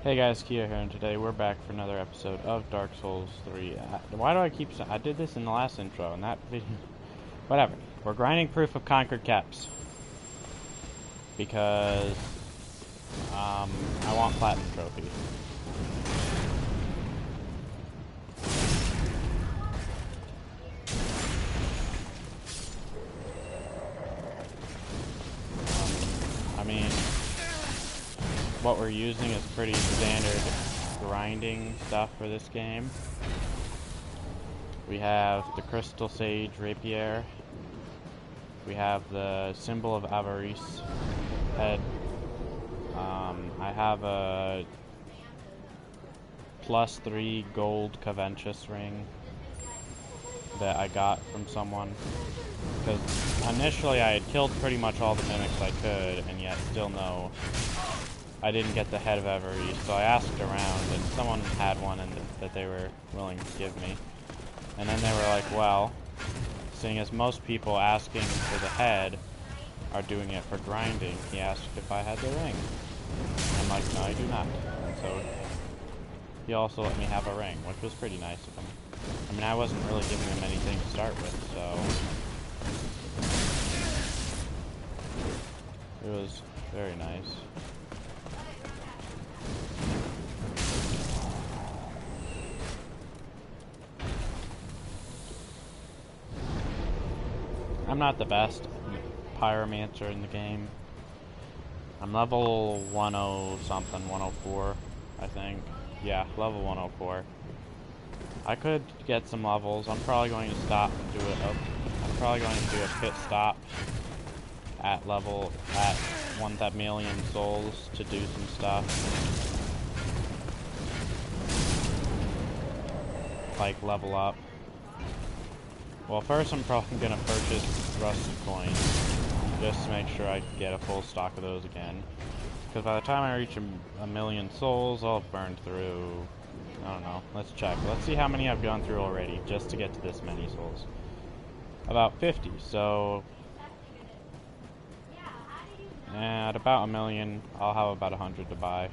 Hey guys, Kia here, and today we're back for another episode of Dark Souls 3. Why do I keep saying... I did this in the last intro, and that video... Whatever. We're grinding proof of concord caps. Because... I want platinum trophy. I mean... What we're using is pretty standard grinding stuff for this game. We have the Crystal Sage Rapier. We have the Symbol of Avarice head. I have a +3 gold Coventious ring that I got from someone. Because initially I had killed pretty much all the mimics I could, and yet still no... I didn't get the head of Avarice, so I asked around, and someone had one and that they were willing to give me. And then they were like, well, seeing as most people asking for the head are doing it for grinding, he asked if I had the ring. I'm like, no, I do not. And so he also let me have a ring, which was pretty nice of him. I mean, I wasn't really giving him anything to start with, so it was very nice. I'm not the best pyromancer in the game. I'm level 10 something, 104, I think. Yeah, level 104. I could get some levels. I'm probably going to stop and do it. I'm probably going to do a pit stop at 1 million souls to do some stuff. Like level up. Well, first I'm probably going to purchase rusted coins, just to make sure I get a full stock of those again. Because by the time I reach a million souls, I'll have burned through, I don't know, let's check. Let's see how many I've gone through already, just to get to this many souls. About 50, so... at about a million, I'll have about 100 to buy.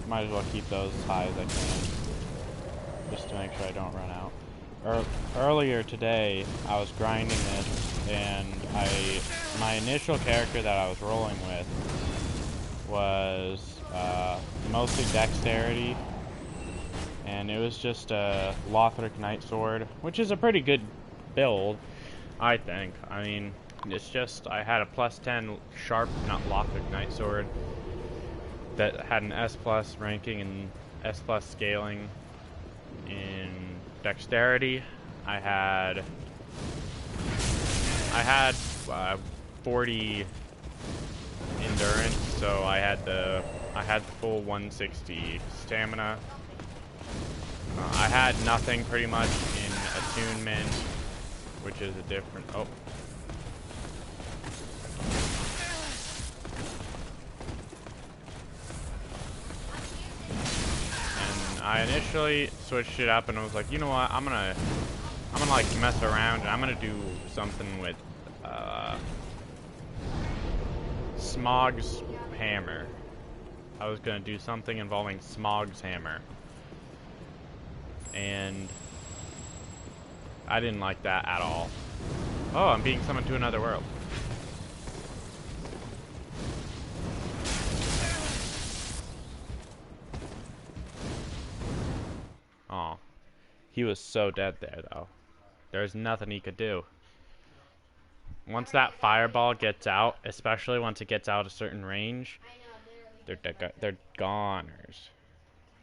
Might as well keep those as high as I can, just to make sure I don't run out. Earlier today, I was grinding this, and my initial character that I was rolling with was mostly dexterity, and it was just a Lothric Knight Sword, which is a pretty good build, I think. I mean, it's just I had a +10 sharp, not Lothric Knight Sword, that had an S+ ranking and S+ scaling in dexterity. I had 40 endurance, so I had the full 160 stamina. I had nothing pretty much in attunement, which is a different... Oh. I initially switched it up and I was like, you know what, I'm gonna like mess around and I'm gonna do something with Smog's hammer. I was gonna do something involving Smog's hammer. And I didn't like that at all. Oh, I'm being summoned to another world. Oh, he was so dead there, though. There's nothing he could do. Once that fireball gets out, especially once it gets out a certain range, they're goners.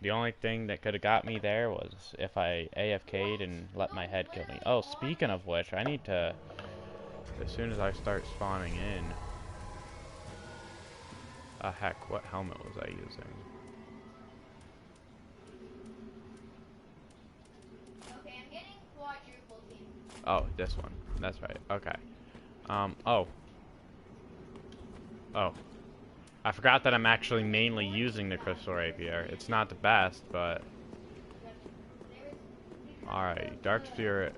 The only thing that could have got me there was if I AFK'd and let my head kill me. Oh, speaking of which, I need to, as soon as I start spawning in... heck, what helmet was I using? Oh, this one. That's right. Okay. Oh. Oh. I forgot that I'm actually mainly using the Crystal Rapier. It's not the best, but... Alright, Dark Spirit.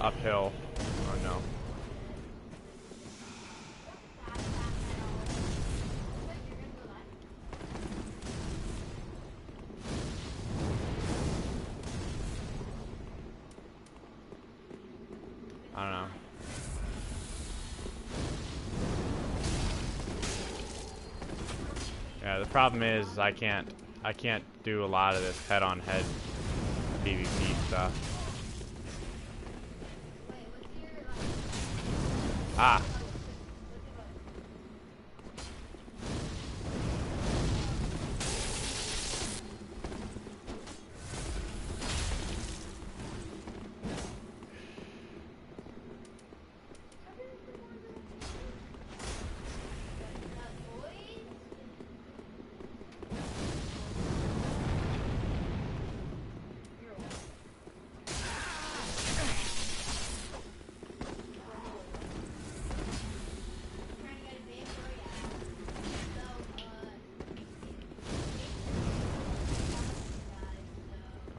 uphill. Oh no. I don't know. Yeah, the problem is I can't do a lot of this head-on-head PvP stuff. Ah.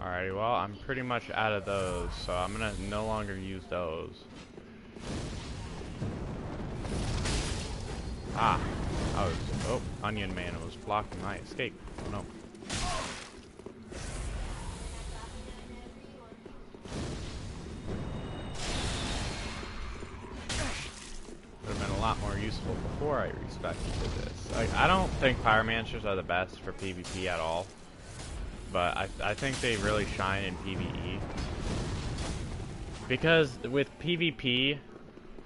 Alrighty, well, I'm pretty much out of those, so I'm gonna no longer use those. Ah, oh, Onion Man was blocking my escape. Oh no. Would have been a lot more useful before I respected this. I don't think Pyromancers are the best for PvP at all. But I think they really shine in PvE. Because with PvP,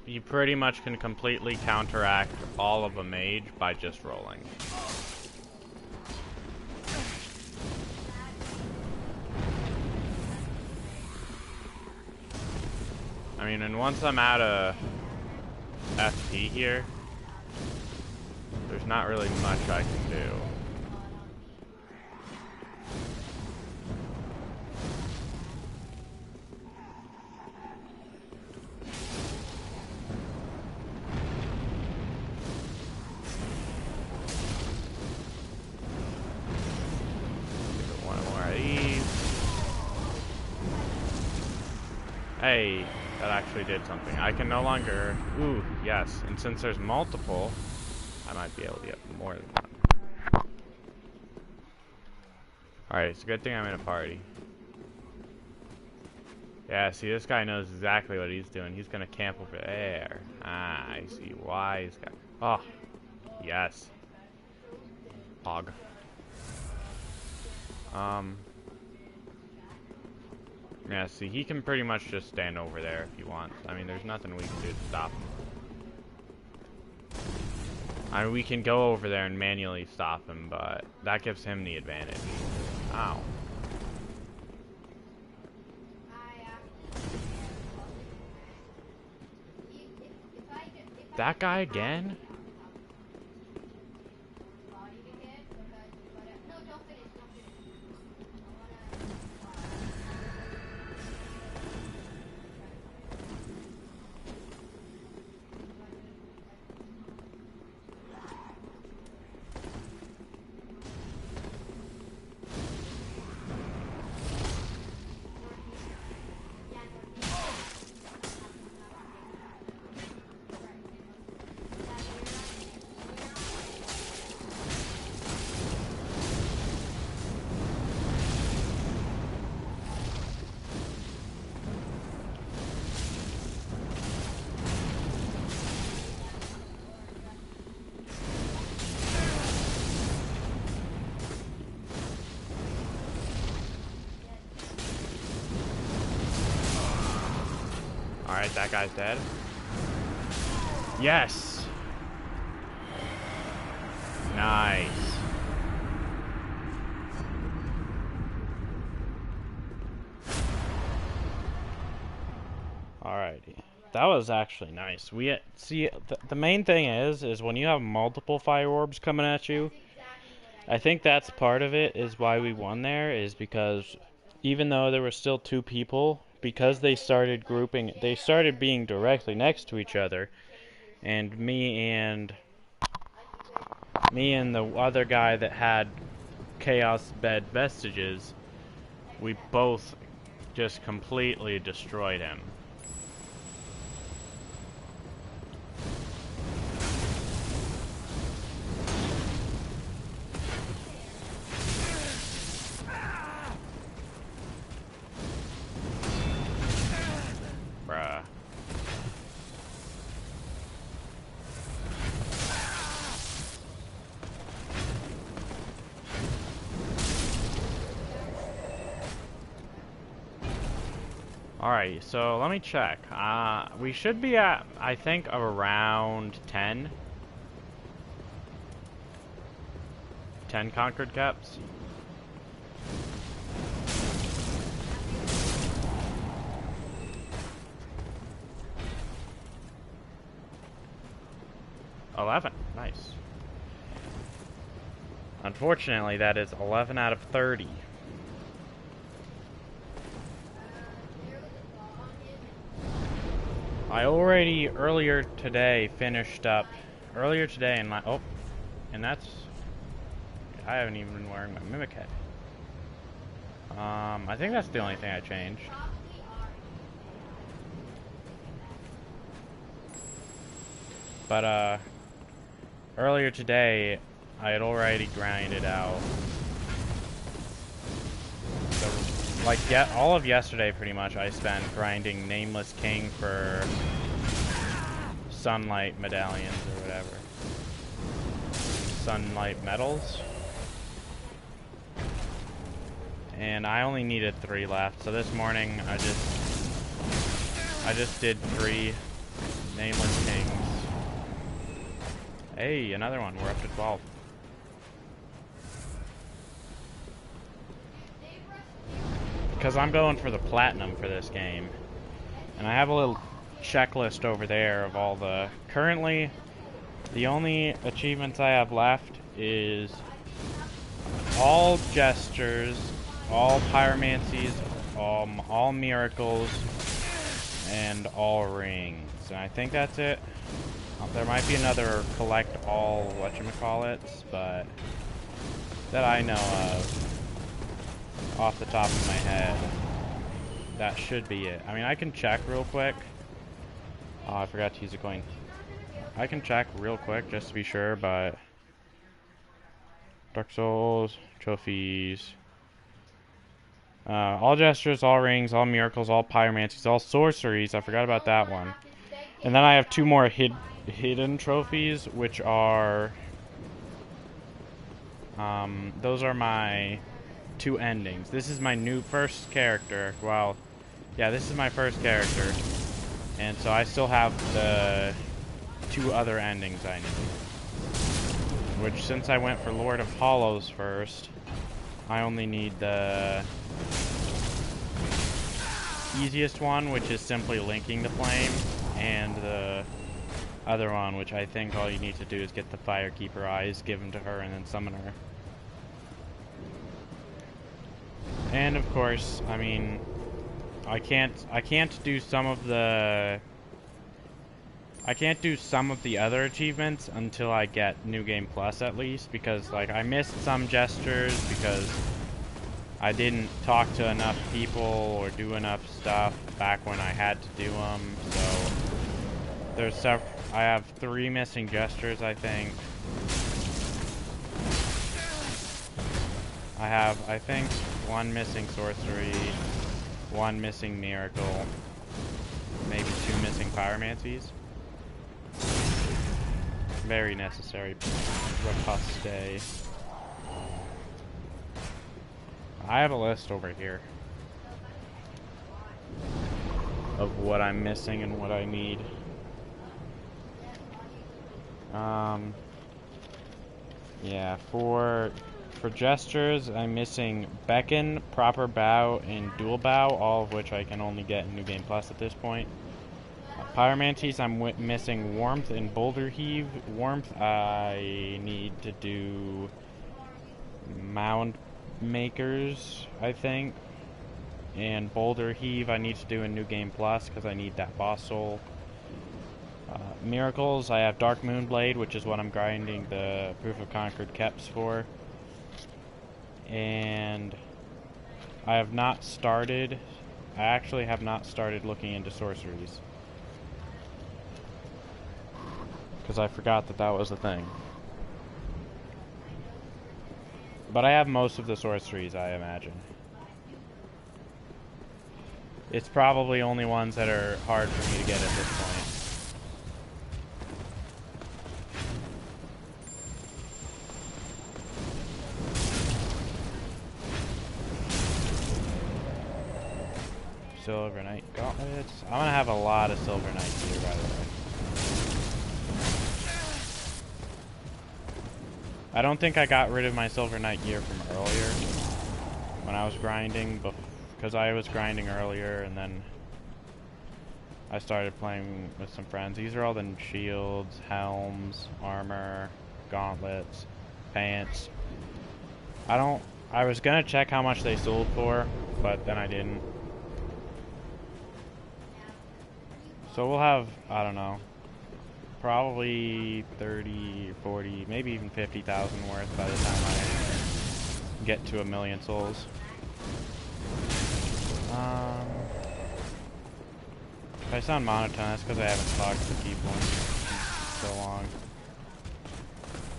you pretty much can completely counteract all of a mage by just rolling. I mean, and once I'm at a FP here, there's not really much I can do. Hey, that actually did something. I can no longer... Ooh, yes. And since there's multiple, I might be able to get more than one. Alright, it's a good thing I'm in a party. Yeah, see, this guy knows exactly what he's doing. He's gonna camp over there. Ah, I see why he's got... Oh, yes. Hog. Yeah, see, he can pretty much just stand over there if he wants. I mean, there's nothing we can do to stop him. I mean, we can go over there and manually stop him, but that gives him the advantage. Ow. That guy again? Alright, that guy's dead. Yes! Nice. Alrighty. That was actually nice. We see, the main thing is when you have multiple fire orbs coming at you, I think that's part of it, is why we won there, is because even though there were still two people, because they started grouping, they started being directly next to each other, and me and the other guy that had Chaos Bed Vestiges, we both just completely destroyed him. bruh. Alright, so let me check. We should be at, I think, around 10. 10 concord caps. $11. Nice. Unfortunately, that is 11 out of 30. I already earlier today finished up in my and that's I haven't even been wearing my mimic head. I think that's the only thing I changed. But earlier today I had already grinded out. So like all of yesterday pretty much I spent grinding Nameless King for sunlight medallions or whatever. Sunlight medals. And I only needed 3 left, so this morning I just did 3 Nameless Kings. Hey, another one. We're up to 12. Because I'm going for the platinum for this game. And I have a little checklist over there of all the... Currently, the only achievements I have left is all gestures, all pyromancies, all miracles, and all rings. And I think that's it. There might be another collect all whatchamacallits, but that I know of off the top of my head. That should be it. I mean, I can check real quick. Oh, I forgot to use a coin. I can check real quick just to be sure, but Dark Souls, trophies, all gestures, all rings, all miracles, all pyromancies, all sorceries. I forgot about that one. And then I have 2 more hidden trophies, which are those are my 2 endings. This is my new first character. Well, yeah, this is my first character, and so I still have the 2 other endings I need. Which, since I went for Lord of Hollows first, I only need the easiest one, which is simply linking the flame, and the other one, which I think all you need to do is get the Firekeeper eyes given to her and then summon her. And of course, I mean, I can't do some of the other achievements until I get New Game Plus, at least, because like I missed some gestures because I didn't talk to enough people or do enough stuff back when I had to do them. So there's I have 3 missing gestures, I think. I have, I think, 1 missing sorcery, 1 missing miracle, maybe 2 missing pyromancies. Very necessary riposte. I have a list over here of what I'm missing and what I need. Yeah, for gestures, I'm missing Beckon, Proper Bow, and Dual Bow, all of which I can only get in New Game Plus at this point. Pyromancies, I'm missing Warmth and Boulder Heave. Warmth, I need to do Mound Makers, I think. And Boulder Heave, I need to do in New Game Plus because I need that boss soul. Miracles, I have Dark Moonblade, which is what I'm grinding the Proof of Concord Keps for. And I actually have not started looking into sorceries. Because I forgot that was a thing. But I have most of the sorceries, I imagine. It's probably only ones that are hard for me to get at this point. Silver Knight gauntlets. I'm gonna have a lot of Silver Knights here, by the way. I don't think I got rid of my Silver Knight gear from earlier when I was grinding, because I was grinding earlier and then I started playing with some friends. These are all the shields, helms, armor, gauntlets, pants. I was gonna check how much they sold for, but then I didn't. So we'll have, I don't know, probably 30, 40, maybe even 50,000 worth by the time I get to 1,000,000 souls. If I sound monotone, that's because I haven't talked to people in so long.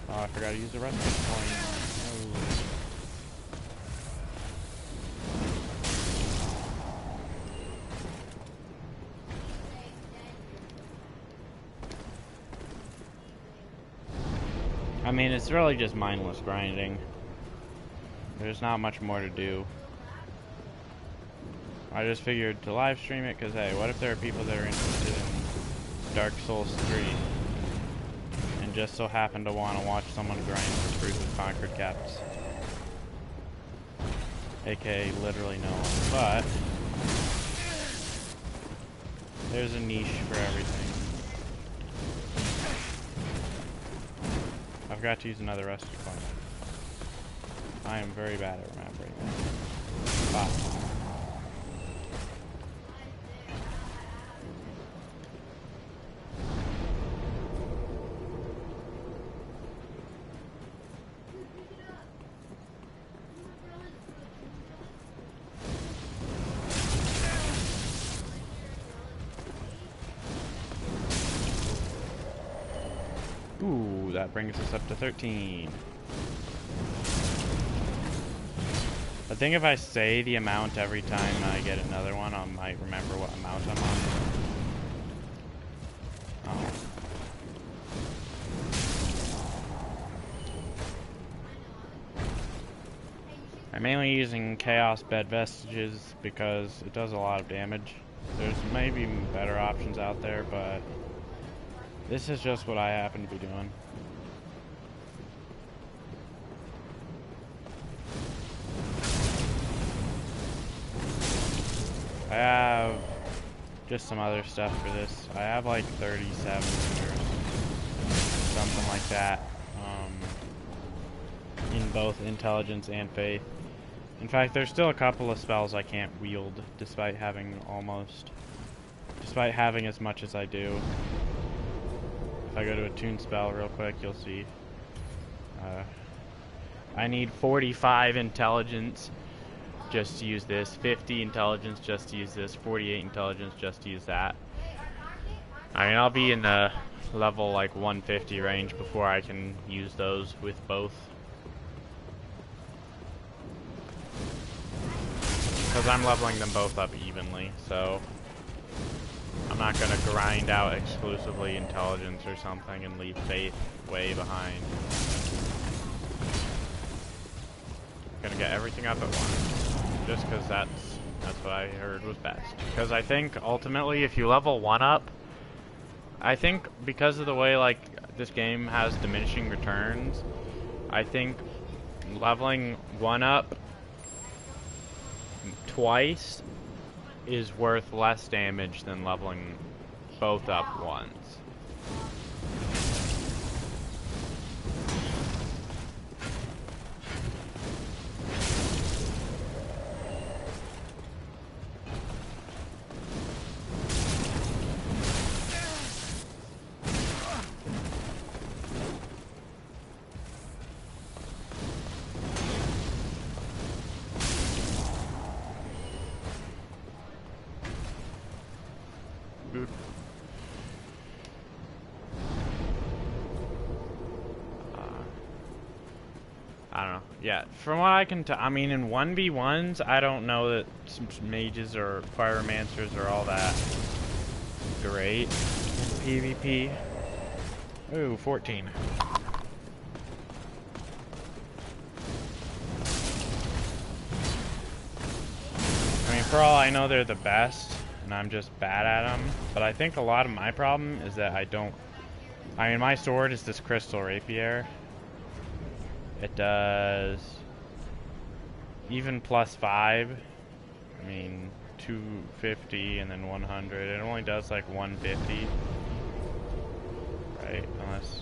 Oh, I forgot to use the rest of the coin. Oh. I mean, it's really just mindless grinding. There's not much more to do. I just figured to live stream it because, hey, what if there are people that are interested in Dark Souls 3 and just so happen to want to watch someone grind for fruit with concord caps? AKA literally no one. But there's a niche for everything. I forgot to use another rusty coin. I am very bad at remembering that. Wow. Ooh, that brings us up to 13. I think if I say the amount every time I get another one, I might remember what amount I'm on. Oh. I'm mainly using Chaos Bed Vestiges because it does a lot of damage. There's maybe better options out there, but this is just what I happen to be doing. I have just some other stuff for this. I have like 37 or something like that in both intelligence and faith. In fact, there's still a couple of spells I can't wield despite having as much as I do. If I go to a tune spell real quick, you'll see. I need 45 intelligence just to use this, 50 intelligence just to use this, 48 intelligence just to use that. I mean, I'll be in the level like 150 range before I can use those with both. Because I'm leveling them both up evenly, so I'm not going to grind out exclusively intelligence or something and leave faith way behind. I'm going to get everything up at once, just because that's what I heard was best. Because I think ultimately if you level 1 up, I think because of the way like this game has diminishing returns, I think leveling 1 up twice is worth less damage than leveling both up once. I don't know. Yeah, from what I can tell, I mean, in 1v1s, I don't know that some mages or pyromancers are all that great in PvP. Ooh, 14. I mean, for all I know, they're the best, and I'm just bad at them. But I think a lot of my problem is that I don't... I mean, my sword is this crystal rapier. It does... even +5. I mean, 250 and then 100. It only does like 150. Right? Unless...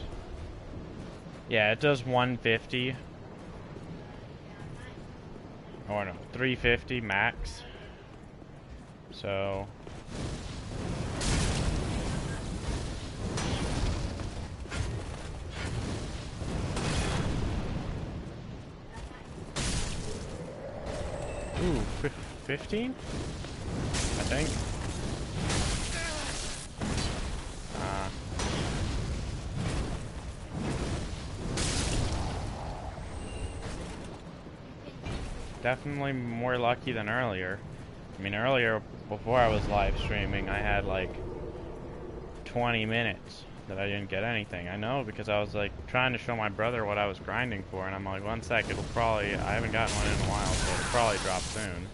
yeah, it does 150. Or no, 350 max. So... ooh, 15? I think. Definitely more lucky than earlier. I mean, earlier, before I was live streaming, I had like 20 minutes that I didn't get anything. I know because I was like trying to show my brother what I was grinding for, and I'm like, 1 sec, it'll probably, I haven't gotten one in a while, so it'll probably drop soon.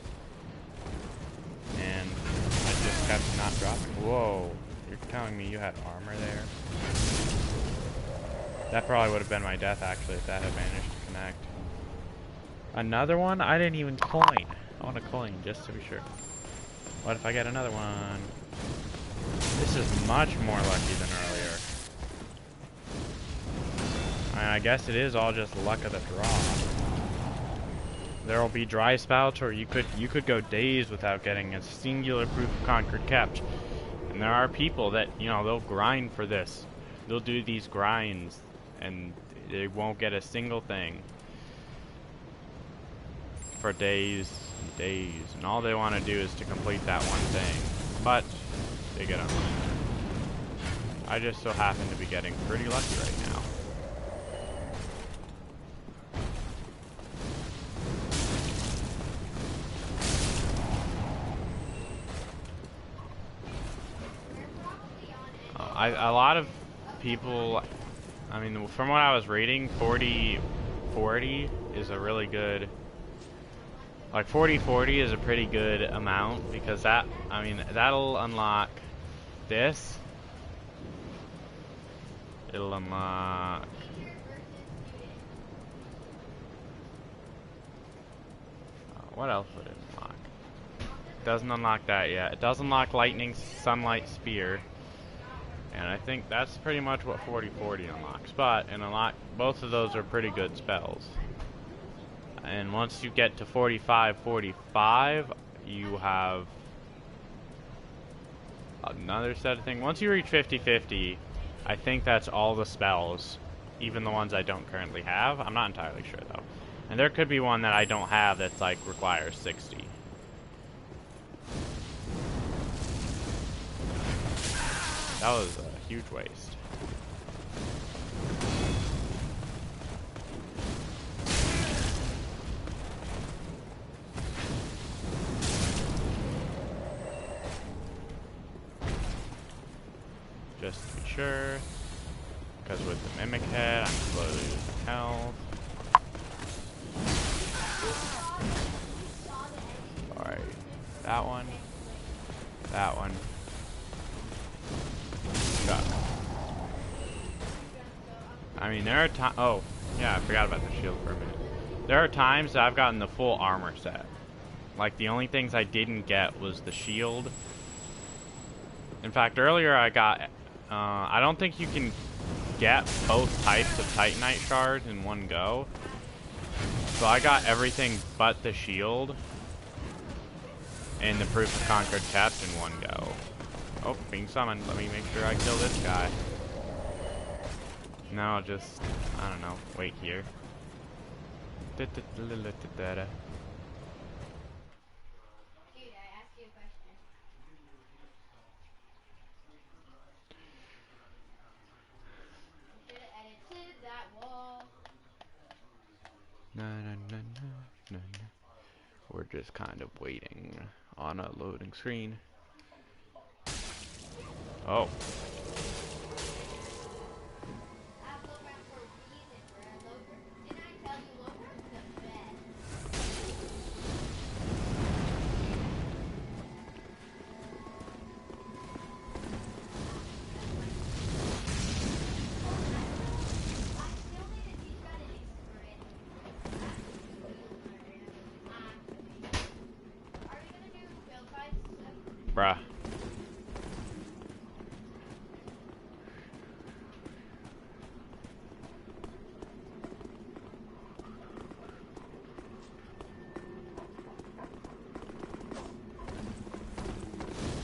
And I just kept not dropping. Whoa, you're telling me you had armor there? That probably would have been my death actually if that had managed to connect. Another one? I didn't even coin. I want a coin just to be sure. What if I get another one? This is much more lucky than earlier. I guess it is all just luck of the draw. There'll be dry spouts, or you could go days without getting a singular proof of concord kept. And there are people that, you know, they'll grind for this. They'll do these grinds, and they won't get a single thing for days and days, and all they want to do is to complete that one thing, but they get unlucky. I just so happen to be getting pretty lucky right now. A lot of people, I mean, from what I was reading, 40-40 is a really good, like 40-40 is a pretty good amount, because that, I mean, that'll unlock this. It'll unlock... what else would it unlock? Doesn't unlock that yet. It does unlock lightning, sunlight, spear. And I think that's pretty much what 40-40 unlocks. But, and unlock, both of those are pretty good spells. And once you get to 45-45, you have another set of things. Once you reach 50-50, I think that's all the spells, even the ones I don't currently have. I'm not entirely sure though. And there could be one that I don't have that's like requires 60. That was a huge waste. Just to be sure, because with the mimic head, I'm slowly losing health. Alright, that one, that one. Got it. I mean, there are times. Oh, yeah, I forgot about the shield for a minute. There are times that I've gotten the full armor set. Like, the only things I didn't get was the shield. In fact, earlier I got. I don't think you can get both types of Titanite shards in one go. So I got everything but the shield and the proof of concord kept in one go. Oh, being summoned. Let me make sure I kill this guy. No, I'll just, I don't know, wait here. just kind of waiting on a loading screen. Oh. Bruh.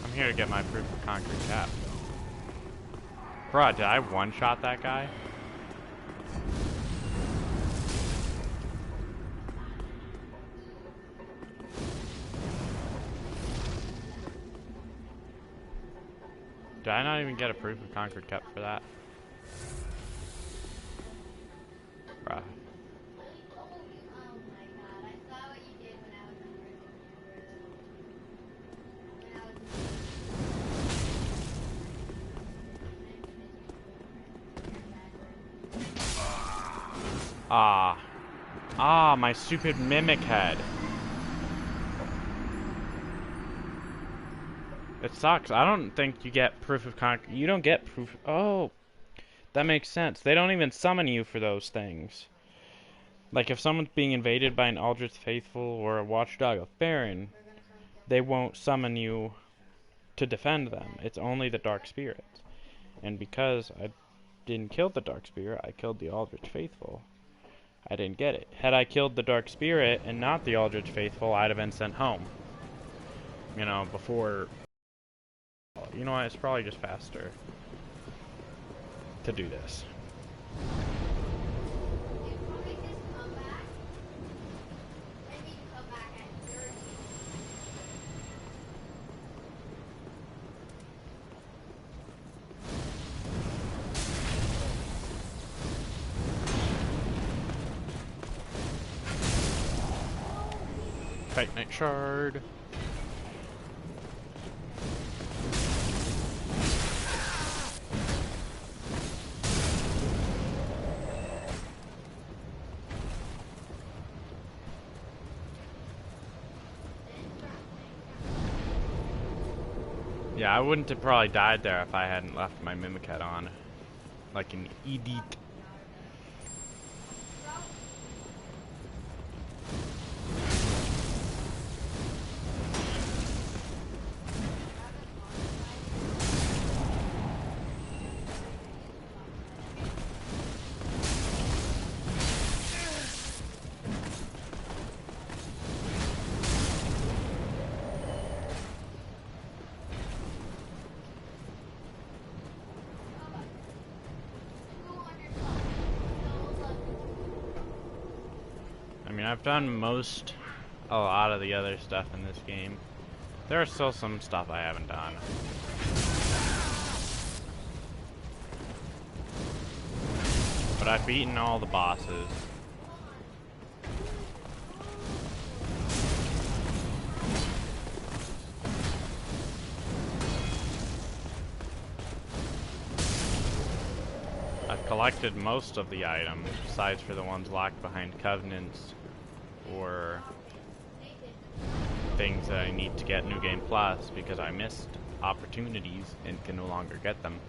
I'm here to get my proof of concrete cap. Bruh, did I one-shot that guy? Did I not even get a proof of concrete cap for that? Bruh. My stupid mimic head. It sucks. I don't think you get proof of concrete. You don't get proof. Oh, that makes sense. They don't even summon you for those things. Like if someone's being invaded by an Aldrich Faithful or a Watchdog of Farron, they won't summon you to defend them. It's only the Dark Spirit. And because I didn't kill the Dark Spirit, I killed the Aldrich Faithful. I didn't get it. Had I killed the Dark Spirit and not the Aldrich Faithful, I'd have been sent home. You know, before... You know what, it's probably just faster to do this. Titanite shard. Yeah, I wouldn't have probably died there if I hadn't left my Mimic head on. Like an idiot. I mean, I've done a lot of the other stuff in this game. There are still some stuff I haven't done. But I've beaten all the bosses. I've collected most of the items, besides for the ones locked behind covenants or things that I need to get New Game Plus because I missed opportunities and can no longer get them.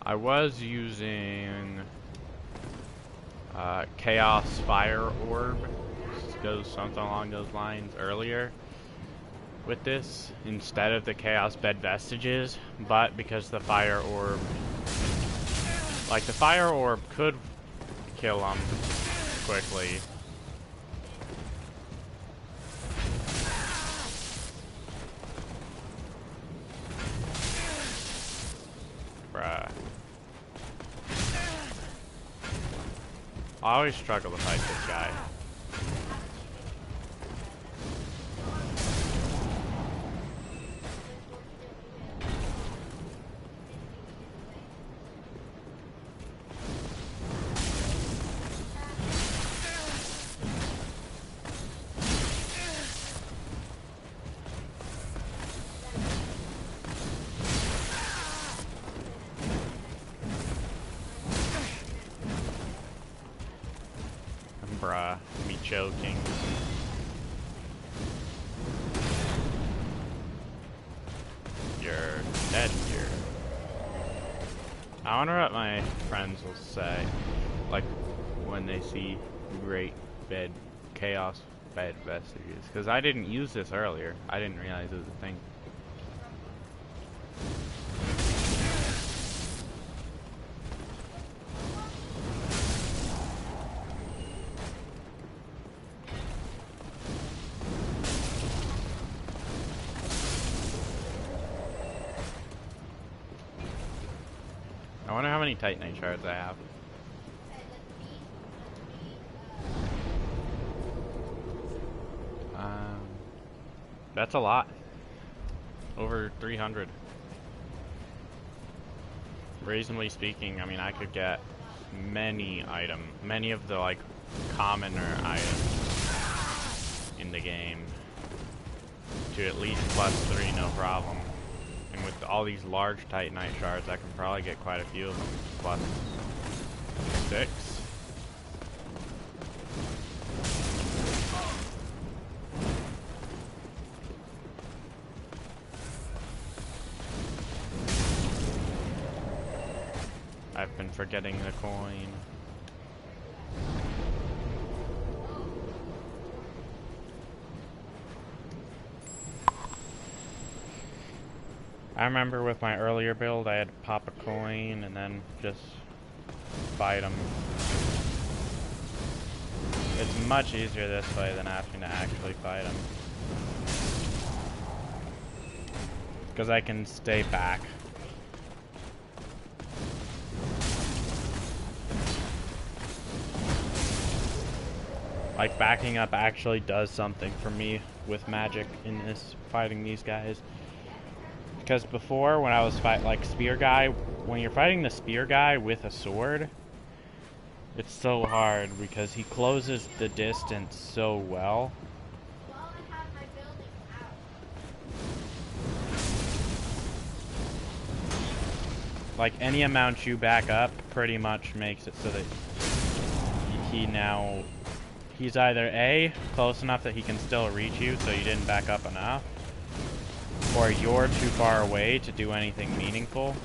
I was using Chaos Fire Orb, goes something along those lines earlier with this, instead of the Chaos Bed Vestiges, but because the Fire Orb, like the Fire Orb could kill them quickly. I always struggle to fight this guy. Bruh, me choking. You're dead here. I wonder what my friends will say, like, when they see great bed chaos bed vestiges. Because I didn't use this earlier. I didn't realize it was a thing. I wonder how many Titanite shards I have. That's a lot. Over 300. Reasonably speaking, I mean, I could get many of the, like, commoner items in the game to at least +3, no problem. And with all these large Titanite shards, I can probably get quite a few of them. +6. I've been forgetting the coin. I remember with my earlier build, I had to pop a coin and then just fight them. It's much easier this way than having to actually fight them. Because I can stay back. Like, backing up actually does something for me with magic in this, fighting these guys. Because before, when I was like spear guy, when you're fighting the spear guy with a sword, it's so hard because he closes the distance so well. Like, any amount you back up pretty much makes it so that he's either A, close enough that he can still reach you so you didn't back up enough, or you're too far away to do anything meaningful.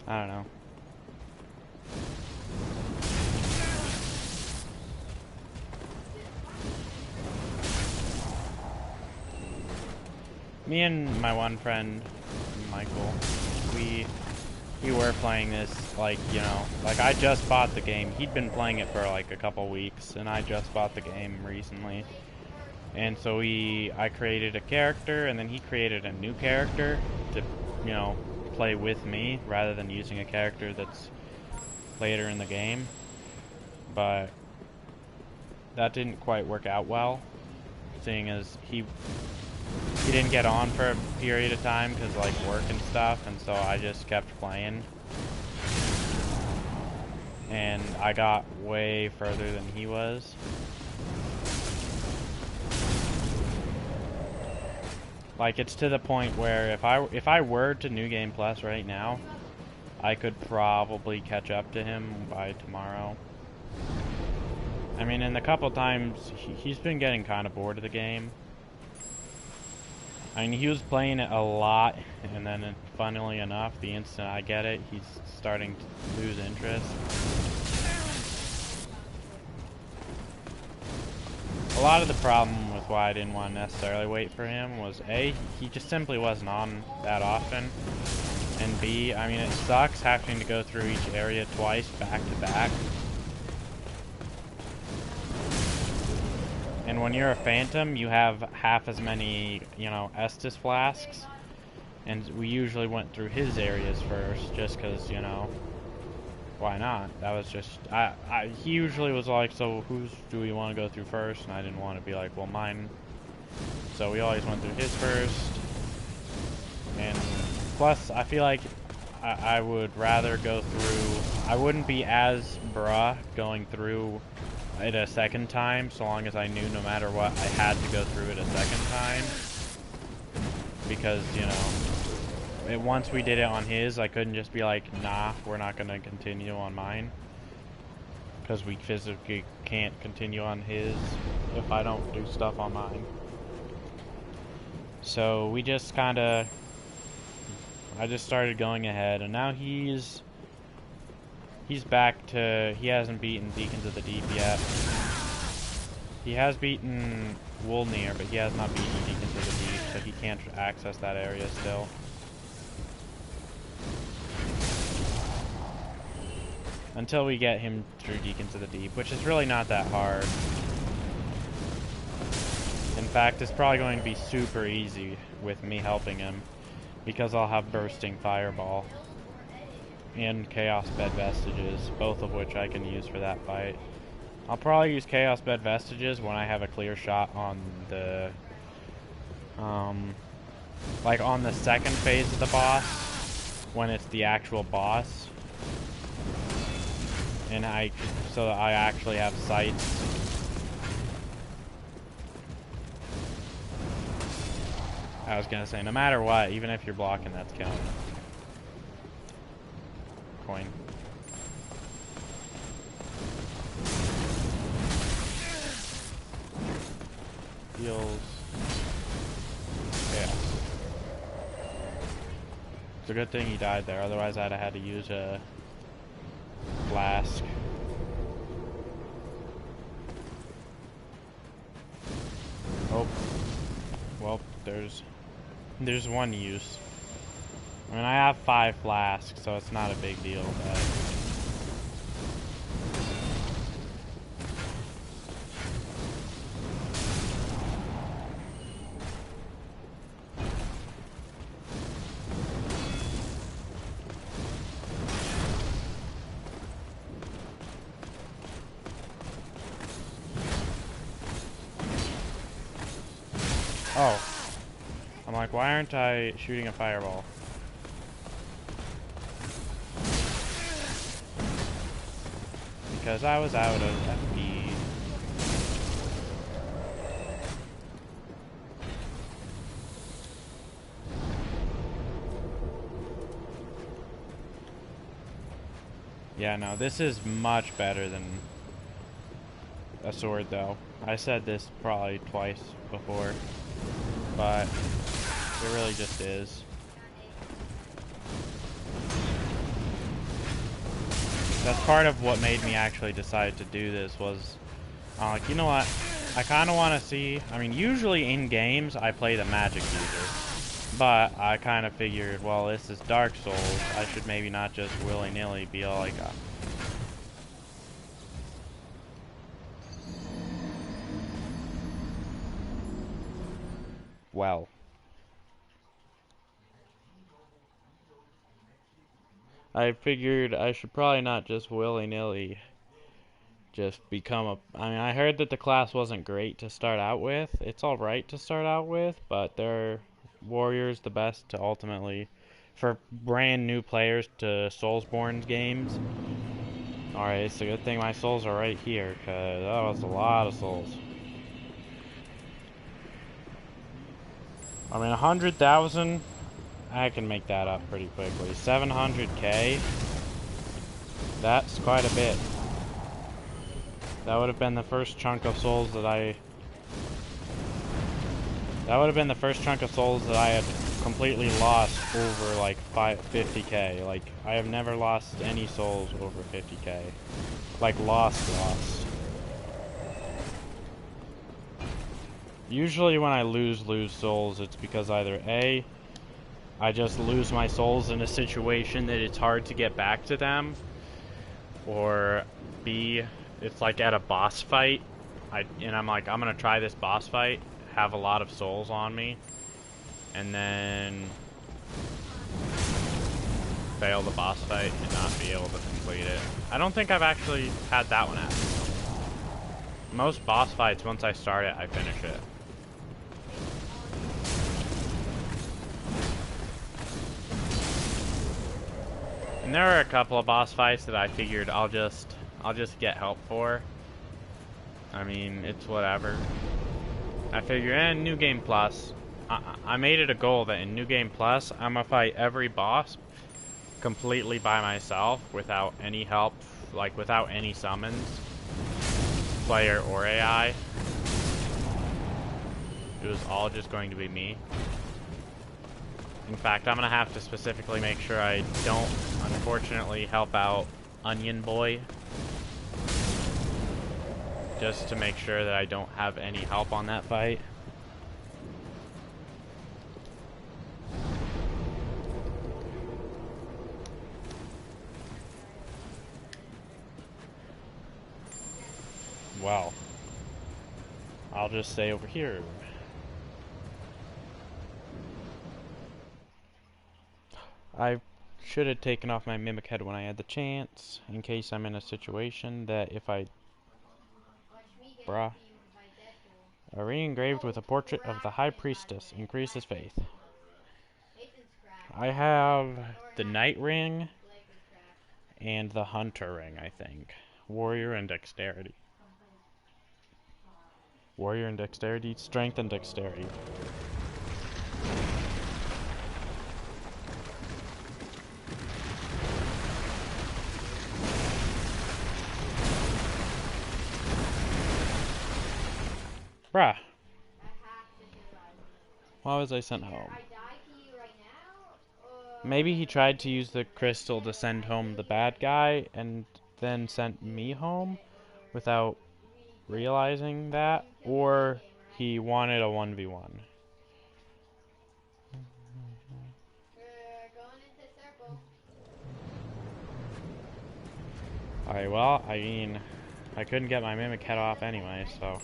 I don't know. Me and my one friend, Michael, we were playing this, like, you know, like, I just bought the game. He'd been playing it for like a couple weeks, and I just bought the game recently. And so I created a character, and then he created a new character to, you know, play with me rather than using a character that's later in the game. But that didn't quite work out well, seeing as he didn't get on for a period of time because, like, work and stuff, and so I just kept playing. And I got way further than he was. Like, it's to the point where if I were to New Game Plus right now, I could probably catch up to him by tomorrow. I mean, in the couple times, he's been getting kind of bored of the game. I mean, he was playing it a lot, and then, funnily enough, the instant I get it, he's starting to lose interest. A lot of the problem with why I didn't want to necessarily wait for him was, A, he just simply wasn't on that often, and B, I mean, it sucks having to go through each area twice back to back. And when you're a Phantom, you have half as many, you know, Estus flasks. And we usually went through his areas first, just because, you know, why not? That was just, he usually was like, so whose do we want to go through first? And I didn't want to be like, well, mine. So we always went through his first. And plus, I feel like I would rather go through, I wouldn't be as bruh going through it a second time, so long as I knew no matter what I had to go through it a second time. Because, you know, once we did it on his, I couldn't just be like, nah, we're not going to continue on mine. Because we physically can't continue on his if I don't do stuff on mine. So we just kind of, I just started going ahead, and now he's back to, he hasn't beaten Deacons of the Deep yet. He has beaten Woolnir, but he has not beaten Deacons of the Deep, so he can't access that area still. Until we get him through Deacons of the Deep, which is really not that hard. In fact, it's probably going to be super easy with me helping him, because I'll have Bursting Fireball and Chaos Bed Vestiges, both of which I can use for that fight. I'll probably use Chaos Bed Vestiges when I have a clear shot on the, like on the second phase of the boss, when it's the actual boss. And so that I actually have sights. I was gonna say, no matter what, even if you're blocking, that's killing. Coin. Heals. Yeah. It's a good thing he died there, otherwise I'd have had to use a flask. Oh. Well, there's one use. I mean, I have 5 flasks, so it's not a big deal, but... Oh. I'm like, why aren't I shooting a fireball? Because I was out of FP. Yeah, no, this is much better than a sword, though. I said this probably twice before, but it really just is. That's part of what made me actually decide to do this was, like, you know what, I kind of want to see, I mean, usually in games I play the magic user, but I kind of figured, well, this is Dark Souls, I should maybe not just willy-nilly be all like a... Well. I figured I should probably not just willy-nilly just become a... I mean, I heard that the class wasn't great to start out with. It's alright to start out with, but they're warriors the best to ultimately... For brand new players to Soulsborne games. Alright, it's a good thing my souls are right here, because that was a lot of souls. I mean, 100,000... I can make that up pretty quickly. 700k. That's quite a bit. That would have been the first chunk of souls that I... That would have been the first chunk of souls that I had completely lost over, like, 50k. Like, I have never lost any souls over 50k. Like, lost. Usually when I lose souls, it's because either A... I just lose my souls in a situation that it's hard to get back to them, or B, it's like at a boss fight, and I'm like, I'm gonna try this boss fight, have a lot of souls on me, and then fail the boss fight and not be able to complete it. I don't think I've actually had that one happen. Most boss fights, once I start it, I finish it. And there are a couple of boss fights that I figured I'll just get help for. I mean, it's whatever. I figure, New Game Plus. I made it a goal that in New Game Plus, I'm gonna fight every boss completely by myself, without any help, like without any summons, player or AI. It was all just going to be me. In fact, I'm gonna have to specifically make sure I don't, unfortunately, help out Onion Boy. Just to make sure that I don't have any help on that fight. Well, I'll just stay over here. I should have taken off my mimic head when I had the chance, in case I'm in a situation that if I... Bruh. A ring engraved with a portrait of the High Priestess increases faith. I have the Knight Ring and the Hunter Ring, I think. Warrior and Dexterity. Warrior and Dexterity, Strength and Dexterity. Bruh. Why was I sent home? Maybe he tried to use the crystal to send home the bad guy and then sent me home without realizing that, or he wanted a 1v1. Alright, well, I mean, I couldn't get my mimic head off anyway, so...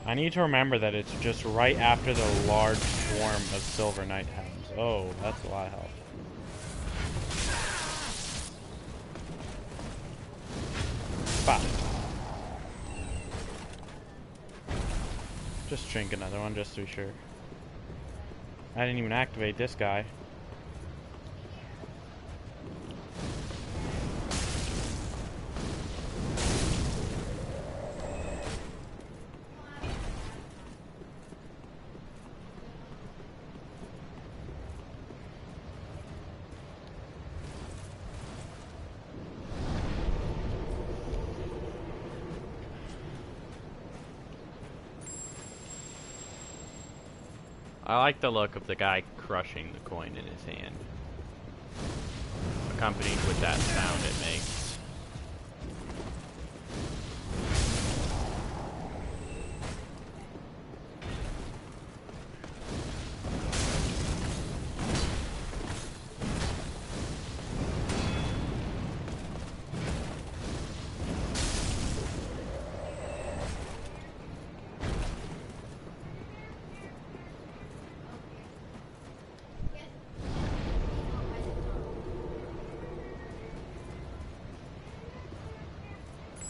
I need to remember that it's just right after the large swarm of Silver Knight heads. Oh, that's a lot of help. Bah. Just drink another one, just to be sure. I didn't even activate this guy. I like the look of the guy crushing the coin in his hand, accompanied with that sound it makes.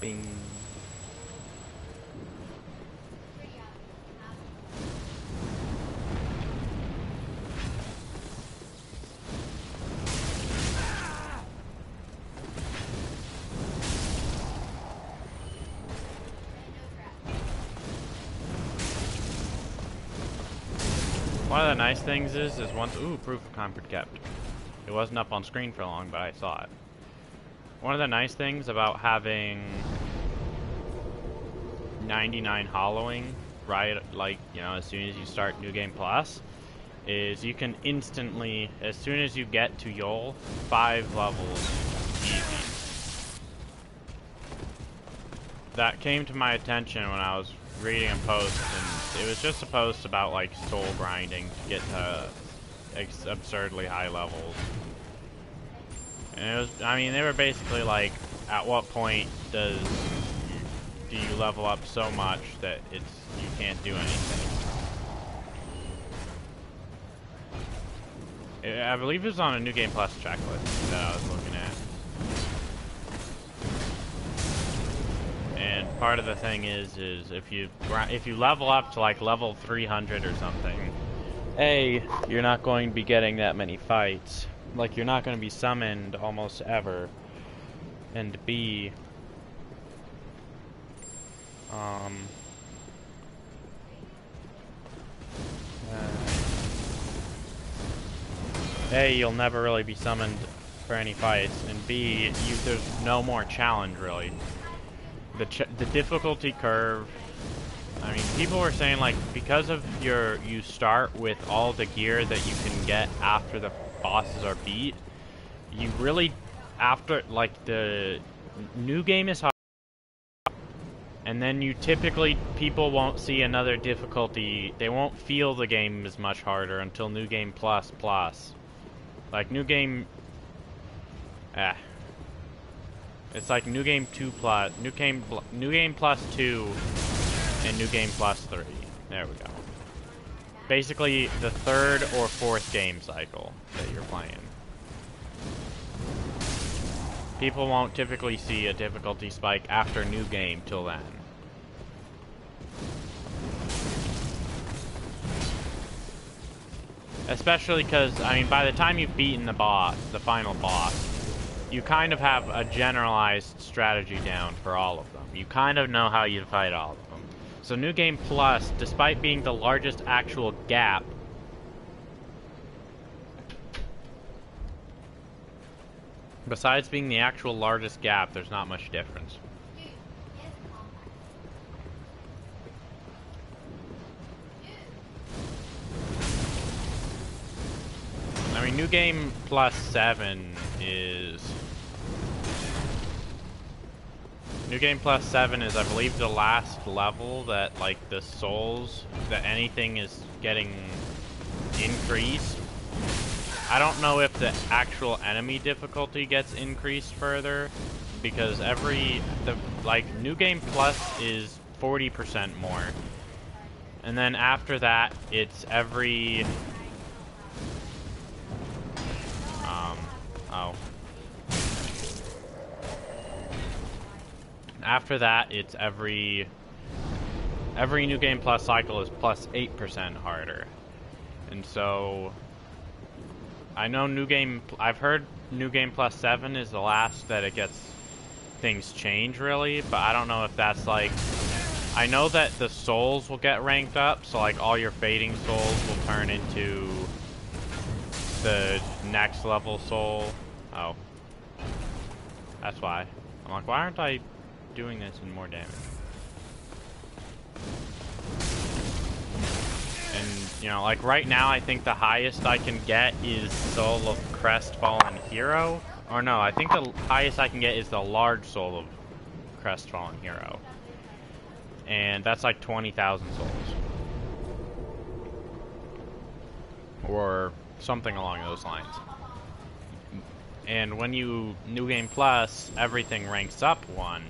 Bing. One of the nice things is once, ooh, proof of concord kept. It wasn't up on screen for long, but I saw it. One of the nice things about having 99 hollowing, right, like, you know, as soon as you start New Game Plus, is you can instantly, as soon as you get to Yol, 5 levels, easy. That came to my attention when I was reading a post, and it was just a post about, like, soul grinding to get to absurdly high levels. And it was, I mean, they were basically like, at what point do you level up so much that you can't do anything? I believe it was on a New Game Plus checklist that I was looking at. And part of the thing is if you level up to like level 300 or something, A, you're not going to be getting that many fights. Like, you're not going to be summoned almost ever. And B, A, you'll never really be summoned for any fights, and B, there's no more challenge, really. The difficulty curve, I mean, people were saying, like, because of you start with all the gear that you can get after the bosses are beat, you really, after, like, the new game is hard, and then people won't see another difficulty, they won't feel the game is much harder until New Game Plus. Like, New Game... It's like New Game 2 Plus... New Game Plus 2 and New Game Plus 3. There we go. Basically, the third or fourth game cycle that you're playing. People won't typically see a difficulty spike after New Game till then. Especially because, I mean, by the time you've beaten the final boss, you kind of have a generalized strategy down for all of them. You kind of know how you fight all of them. So New Game Plus, despite being the largest actual gap, besides being the actual largest gap, there's not much difference. I mean, New Game Plus 7 is... New Game Plus 7 is, I believe, the last level that, like, the souls, that anything is getting increased. I don't know if the actual enemy difficulty gets increased further, because New Game Plus is 40% more. And then after that, it's every... After that, it's every New Game Plus cycle is plus 8% harder. And so, I know I've heard New Game Plus 7 is the last that it gets things change, really, but I don't know if that's like... I know that the souls will get ranked up, so like all your fading souls will turn into the next level soul. Oh. That's why. I'm like, why aren't I doing this and more damage? And, you know, like right now I think the highest I can get is Soul of Crestfallen Hero. Or no, I think the highest I can get is the large Soul of Crestfallen Hero. And that's like 20,000 souls. Or something along those lines. And when you New Game Plus, everything ranks up one.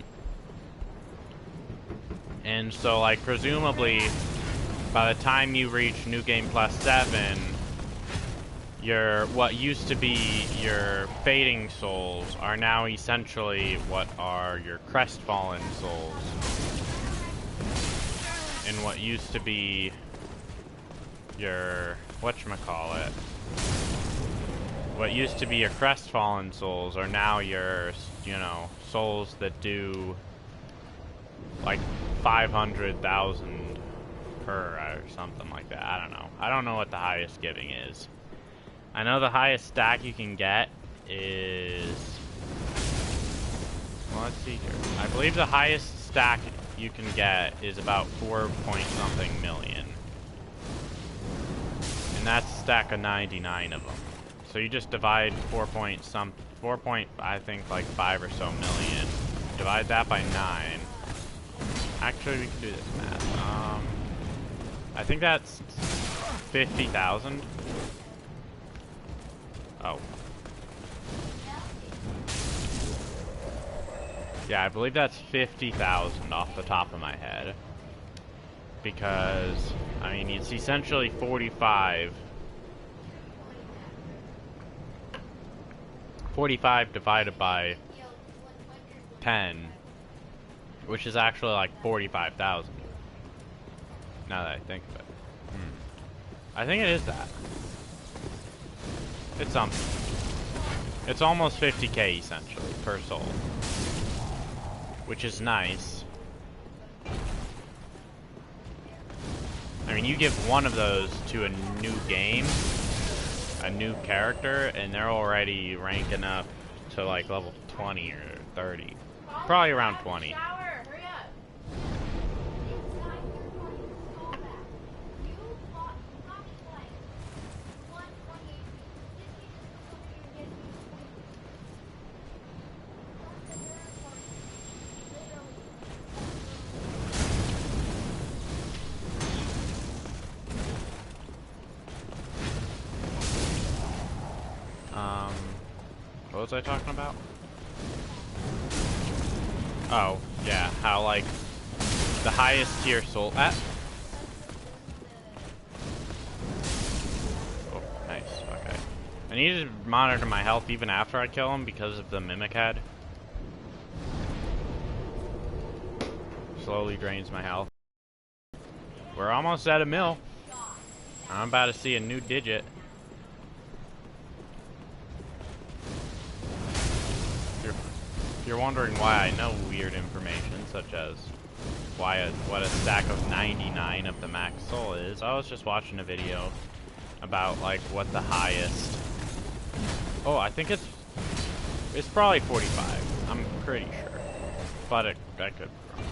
And so, like, presumably, by the time you reach New Game Plus 7, what used to be your fading souls are now essentially what are your crestfallen souls. And what used to be your whatchamacallit, what used to be your crestfallen souls are now your, you know, souls that do like 500,000 per or something like that. I don't know. I don't know what the highest giving is. I know the highest stack you can get is... Well, let's see here. I believe the highest stack you can get is about 4-point-something million. And that's a stack of 99 of them. So you just divide I think like 5 or so million. Divide that by 9. Actually, we can do this math. I think that's 50,000. Oh. Yeah, I believe that's 50,000 off the top of my head. Because, I mean, it's essentially 45. 45 divided by 10, which is actually like 45,000. Now that I think of it. I think it is that. It's something. It's almost 50k essentially per soul, which is nice. I mean, you give one of those to a new game, a new character, and they're already ranking up to like level 20 or 30. Probably around 20. What was I talking about? Oh, yeah, how like the highest tier soul oh, nice, okay. I need to monitor my health even after I kill him because of the mimic head. Slowly drains my health. We're almost at a mil. I'm about to see a new digit. If you're wondering why I know weird information, such as what a stack of 99 of the max soul is, I was just watching a video about like what the highest. Oh, I think it's probably 45. I'm pretty sure, but I could be wrong.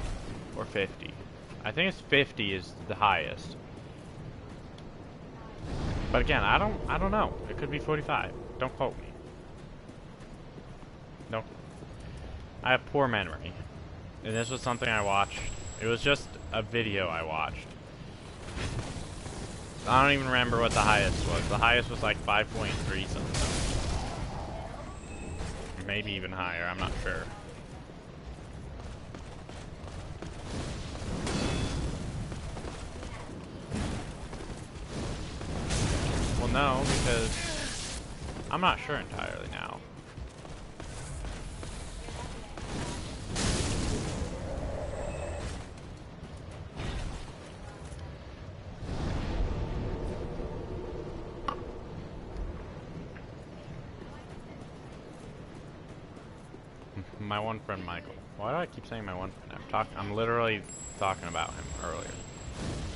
Or 50. I think it's 50 is the highest. But again, I don't know. It could be 45. Don't quote me. Don't. I have poor memory. And this was something I watched. It was just a video I watched. I don't even remember what the highest was. The highest was like 5.3 something. Maybe even higher, I'm not sure. Well, no, because I'm not sure entirely now. My one friend Michael. Why do I keep saying my one friend? I'm literally talking about him earlier.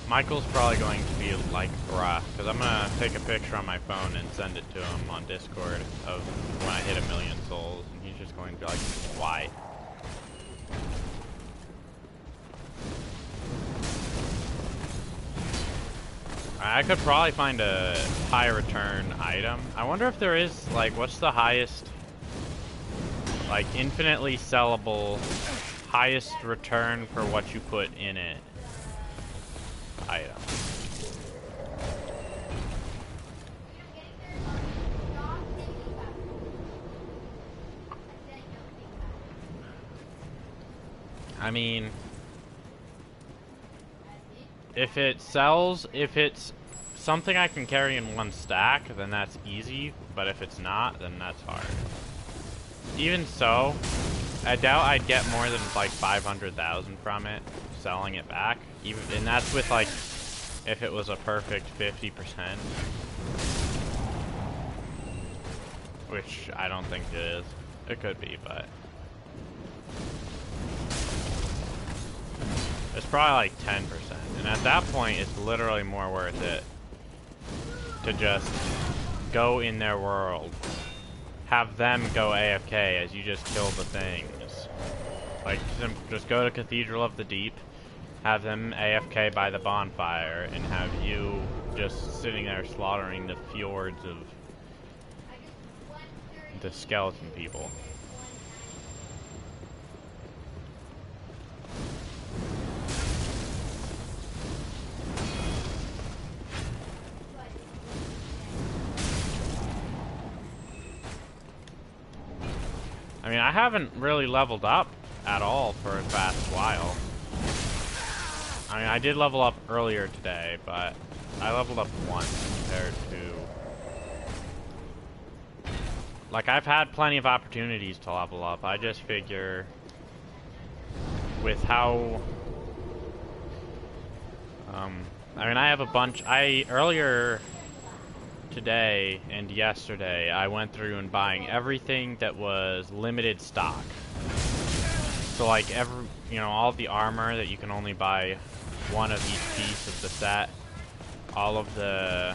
Michael's probably going to be like, bruh, because I'm gonna take a picture on my phone and send it to him on Discord of when I hit 1,000,000 souls, and he's just going to be like, why? I could probably find a high return item. I wonder if there is, like, what's the highest, like, infinitely sellable, highest return for what you put in it item. I mean, if it sells, if it's something I can carry in one stack, then that's easy, but if it's not, then that's hard. Even so, I doubt I'd get more than like 500,000 from it, selling it back. Even, and that's with like, if it was a perfect 50%. Which I don't think it is. It could be, but it's probably like 10%. And at that point, it's literally more worth it to just go in their world. Have them go AFK as you just kill the things. Like, just go to Cathedral of the Deep, have them AFK by the bonfire, and have you just sitting there slaughtering the fjords of the skeleton people. I mean, I haven't really leveled up at all for a fast while. I mean, I did level up earlier today, but I leveled up once compared to... Like, I've had plenty of opportunities to level up. I just figure with how... I mean, I have a bunch... Earlier today and yesterday, I went through and buying everything that was limited stock. So, like, all the armor that you can only buy one of each piece of the set. All of the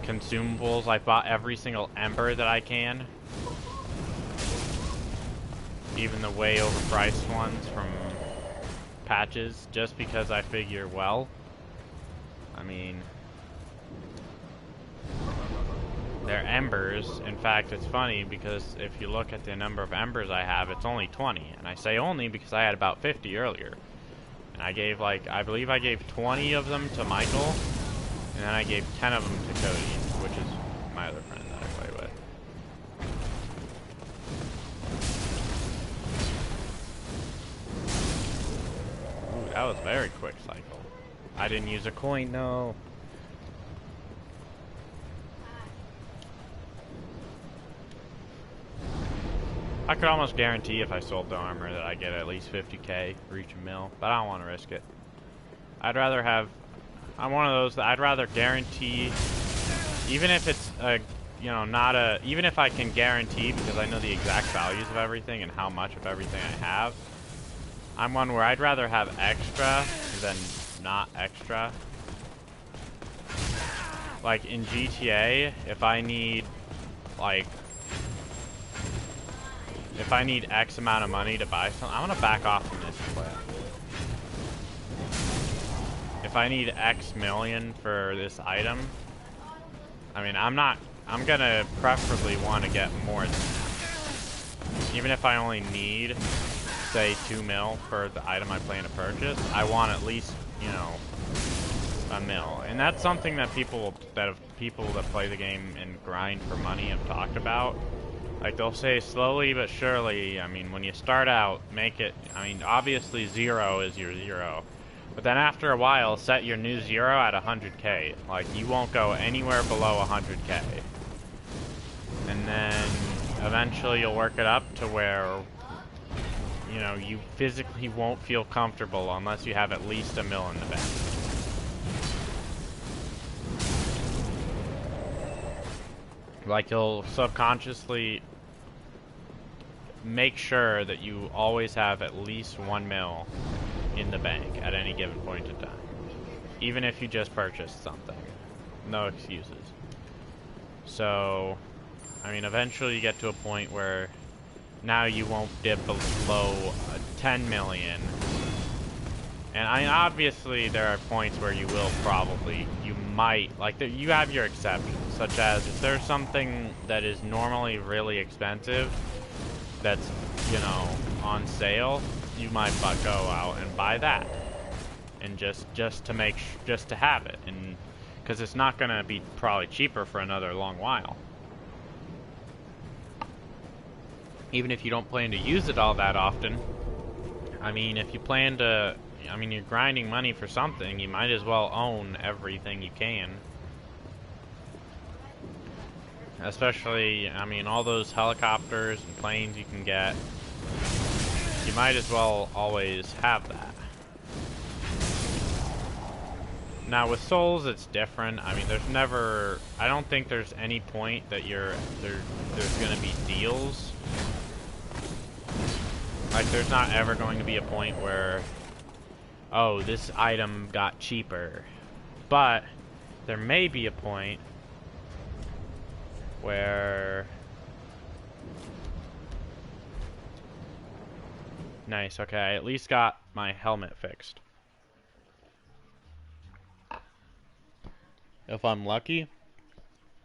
consumables. I bought every single ember that I can. Even the way overpriced ones from patches, just because I figure, well, I mean, they're embers. In fact, it's funny because if you look at the number of embers I have, it's only 20. And I say only because I had about 50 earlier. And I gave, like, I believe I gave 20 of them to Michael, and then I gave 10 of them to Cody, which is my other friend that I play with. Ooh, that was a very quick cycle. I didn't use a coin, no. I could almost guarantee if I sold the armor that I get at least 50k for each mill, but I don't want to risk it. I'd rather have... I'm one of those that I'd rather guarantee, even if it's not a... Even if I can guarantee, because I know the exact values of everything and how much of everything I have, I'm one where I'd rather have extra than not extra. Like in GTA, if I need, like... If I need X amount of money to buy something, I'm gonna back off from this clip. If I need X million for this item, I mean, I'm gonna preferably want to get more than that. Even if I only need, say, 2 mil for the item I plan to purchase, I want at least, a mil. And that's something that people that play the game and grind for money have talked about. Like, they'll say slowly but surely, I mean, when you start out, make it, I mean, obviously 0 is your 0. But then after a while, set your new 0 at 100k. Like, you won't go anywhere below 100k. And then, eventually you'll work it up to where, you physically won't feel comfortable unless you have at least a mil in the bank. Like, you'll subconsciously make sure that you always have at least 1 mil in the bank at any given point in time. Even if you just purchased something. No excuses. So, I mean, eventually you get to a point where now you won't dip below 10 million. And obviously there are points where you will probably, you might, like, you have your exceptions, such as if there's something that is normally really expensive that's, on sale, you might go out and buy that. And just to have it, and because it's not gonna be probably cheaper for another long while. Even if you don't plan to use it all that often, I mean, if you plan to, I mean, you're grinding money for something, you might as well own everything you can. Especially, I mean, all those helicopters and planes you can get, you might as well always have that. Now with souls, it's different. I mean, there's never, I don't think there's any point that there's gonna be deals. Like, there's not ever going to be a point where, oh, this item got cheaper. But there may be a point where... Nice, okay, I at least got my helmet fixed. If I'm lucky,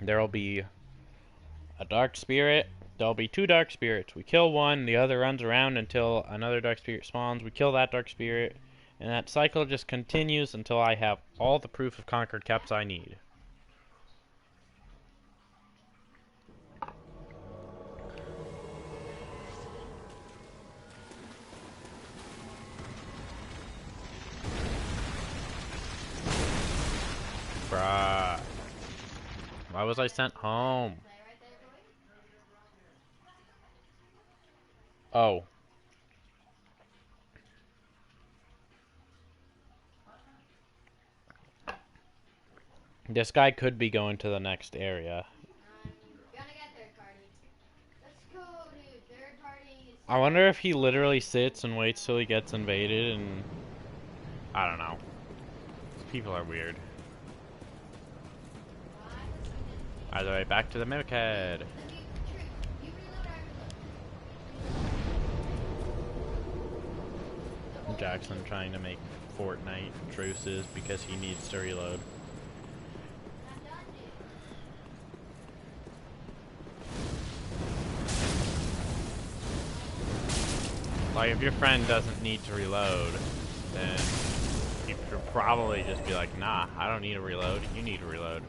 there'll be a dark spirit. There'll be 2 dark spirits. We kill one, the other runs around until another dark spirit spawns. We kill that dark spirit, and that cycle just continues until I have all the proof of conquered keps I need. Why was I sent home? Oh. This guy could be going to the next area. I wonder if he literally sits and waits till he gets invaded and... I don't know. People are weird. Either way, back to the Mimic Head. Jackson trying to make Fortnite truces because he needs to reload. Like, if your friend doesn't need to reload, then you should probably just be like, nah, I don't need to reload, you need to reload.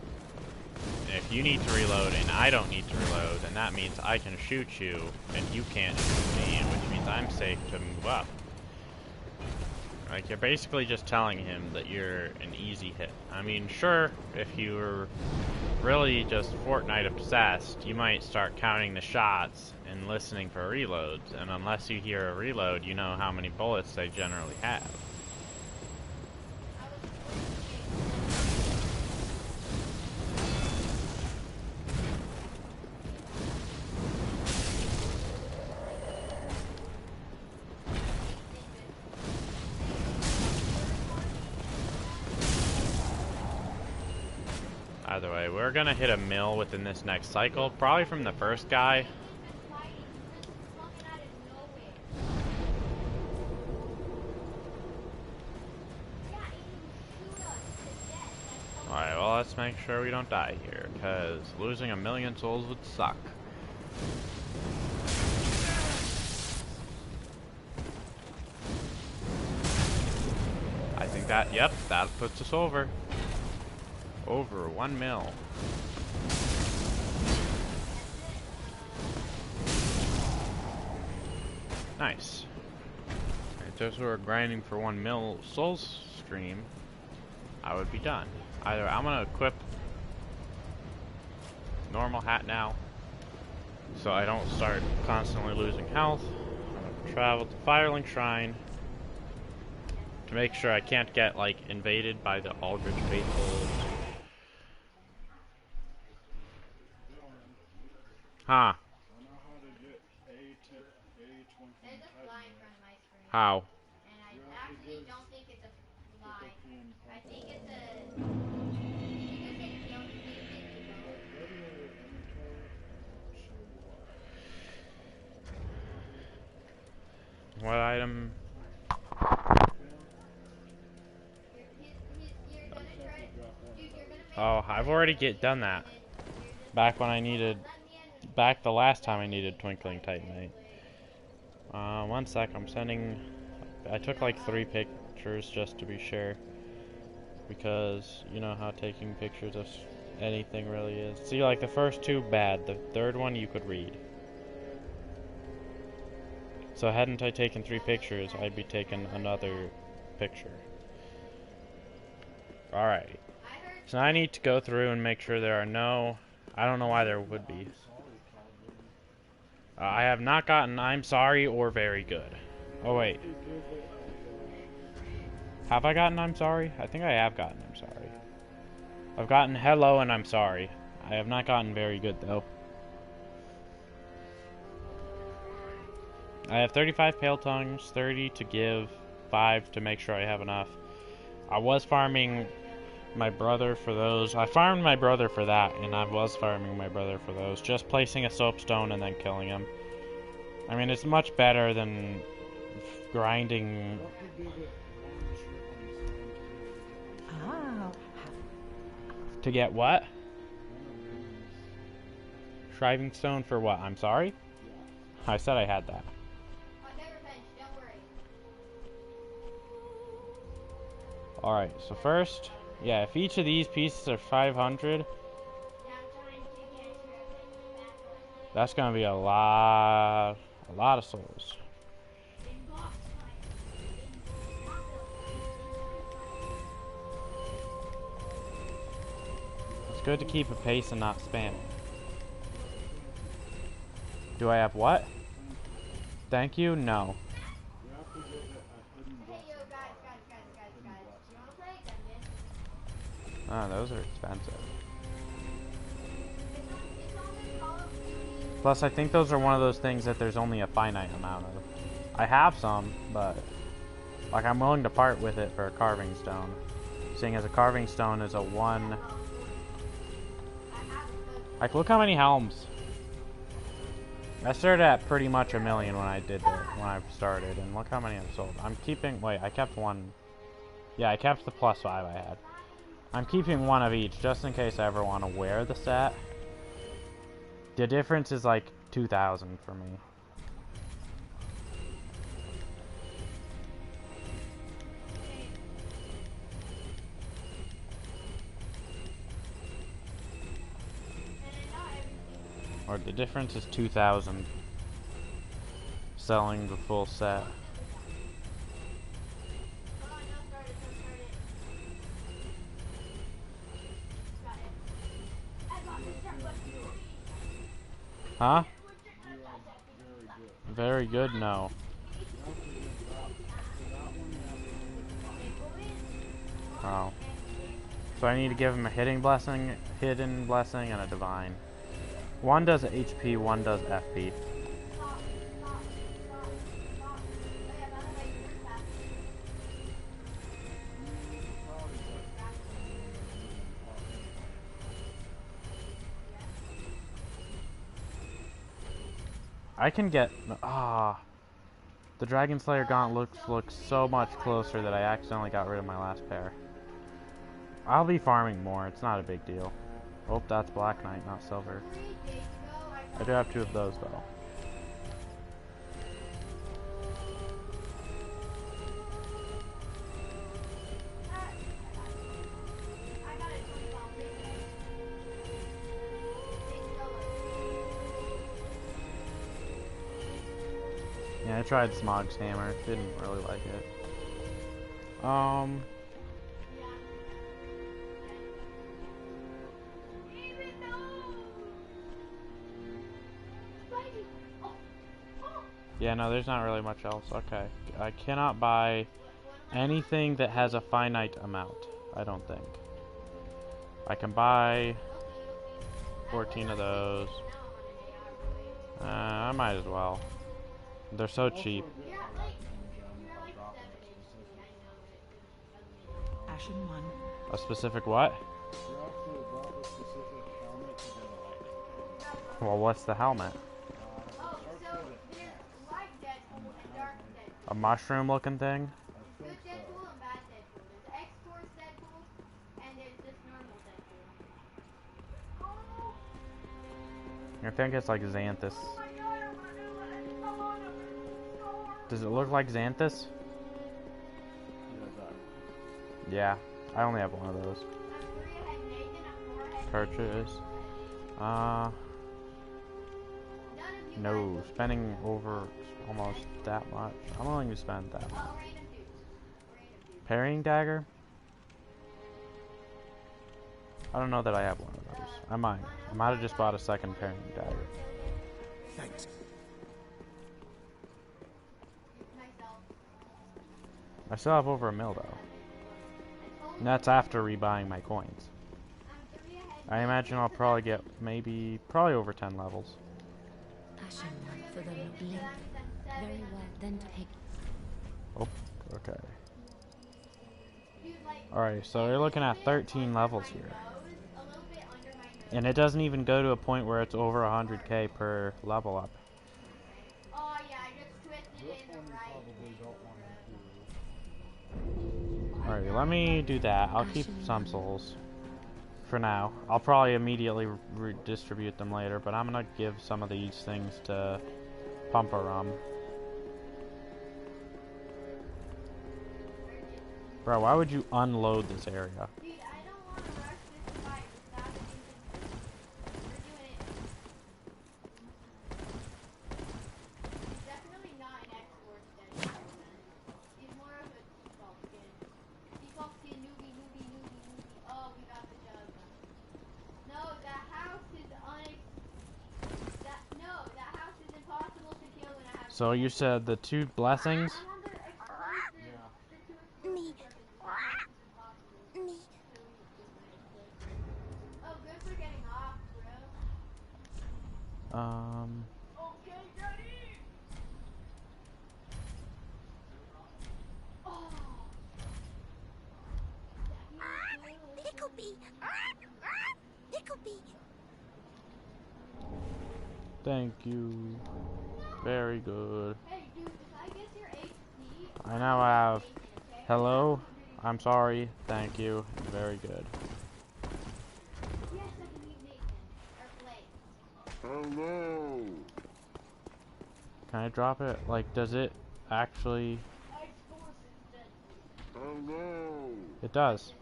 And if you need to reload and I don't need to reload, then that means I can shoot you and you can't shoot me, which means I'm safe to move up. Like, you're basically just telling him that you're an easy hit. I mean, sure, if you were really just Fortnite obsessed, you might start counting the shots and listening for reloads, and unless you hear a reload, you know how many bullets they generally have. Either way, we're gonna hit a mill within this next cycle, probably from the first guy. Alright, well, let's make sure we don't die here, because losing 1,000,000 souls would suck. I think that, yep, that puts us over. Over 1 mil. Nice. If those who are grinding for 1 mil souls stream, I would be done. Either I'm gonna equip normal hat now, so I don't start constantly losing health. I'm gonna travel to Firelink Shrine to make sure I can't get, like, invaded by the Aldrich Faithful. Huh. How? And I actually don't think it's a lie. I think it's a... You just say don't use it to vote. What item? Oh, I've already done that. Back when I needed... Back the last time I needed Twinkling Titanite. 1 sec, I'm sending... I took like 3 pictures just to be sure. Because you know how taking pictures of anything really is. See, like the first 2, bad. The 3rd one you could read. So hadn't I taken 3 pictures, I'd be taking another picture. Alright. So I need to go through and make sure there are no... I don't know why there would be. I have not gotten I'm sorry or very good. Oh wait. Have I gotten I'm sorry? I think I have gotten I'm sorry. I've gotten hello and I'm sorry. I have not gotten very good though. I have 35 pale tongues, 30 to give, 5 to make sure I have enough. I was farming my brother for those. I farmed my brother for that, and I was farming my brother for those. Just placing a soapstone and then killing him. I mean, it's much better than grinding. To get what? Shriving stone for what? I'm sorry? I said I had that. Alright, so first, yeah, if each of these pieces are 500, that's gonna be a lot of souls. good to keep a pace and not spam. Do I have what? Thank you? No. Ah, those are expensive. Plus, I think those are one of those things that there's only a finite amount of. I have some, but like I'm willing to part with it for a carving stone. Seeing as a carving stone is a 1. Like, look how many helms. I started at pretty much 1,000,000 when I did it, when I started, and look how many I've sold. I'm keeping, wait, I kept 1. Yeah, I kept the +5 I had. I'm keeping 1 of each, just in case I ever want to wear the set. The difference is like 2,000 for me. Or the difference is 2,000 selling the full set. Huh? Very good, no. Oh. So I need to give him a hidden blessing, and a divine. One does HP, one does FP. I can get... the Dragon Slayer Gauntlet looks so much closer that I accidentally got rid of my last pair. I'll be farming more, it's not a big deal. Oh, that's Black Knight, not Silver. I do have 2 of those, though. Yeah, I tried Smog's Hammer. Didn't really like it. Yeah, no, there's not really much else. Okay. I cannot buy anything that has a finite amount, I don't think. I can buy 14 of those. I might as well. They're so cheap. A specific what? Well, what's the helmet? A mushroom looking thing? I think it's like Xanthus. Does it look like Xanthus? Yeah, I only have one of those. Purchase. No, spending over almost that much. I'm willing to spend that much. Parrying dagger? I don't know that I have one of those. I might. I might have just bought a second parrying dagger. Thanks. I still have over 1,000,000 though. And that's after rebuying my coins. I imagine I'll probably get probably over 10 levels. For the very well, then take. Oh, okay. Alright, so we're looking at 13 levels here. And it doesn't even go to a point where it's over 100k per level up. Alright, let me do that. I'll keep some souls for now. I'll probably immediately redistribute them later, but I'm gonna give some of these things to Pumper Rum. Bro, why would you unload this area? So you said the two blessings? Yeah. Me. Me. Oh, good for getting off, bro. Okay, Daddy. Oh. Picklebee. Picklebee. Thank you. Very good. Hey, dude, if I get your HP, I now have hello, I'm sorry, thank you, very good. Yes, I can be Nathan. Or Blake. Hello. Can I drop it? Like, does it actually... Hello. It does.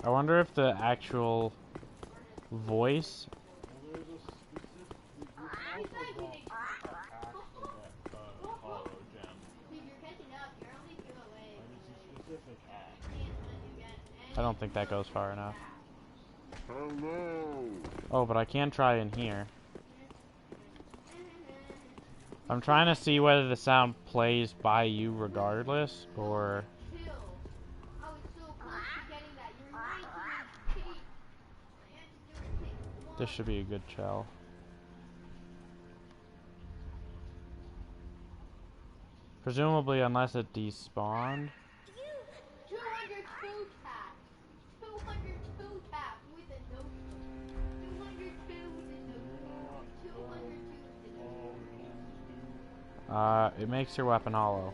I wonder if the actual voice... Well, there's a specific. You can also drop a hollow gem. Dude, you're catching up. You're only 2 away. There's a specific hack. I don't think that goes far enough. Hello. Oh, but I can try in here. I'm trying to see whether the sound plays by you regardless, or... This should be a good shell. Presumably, unless it despawned. 202 tap. 202 tap with a no. 202 with a no. 202 with a no. It makes your weapon hollow.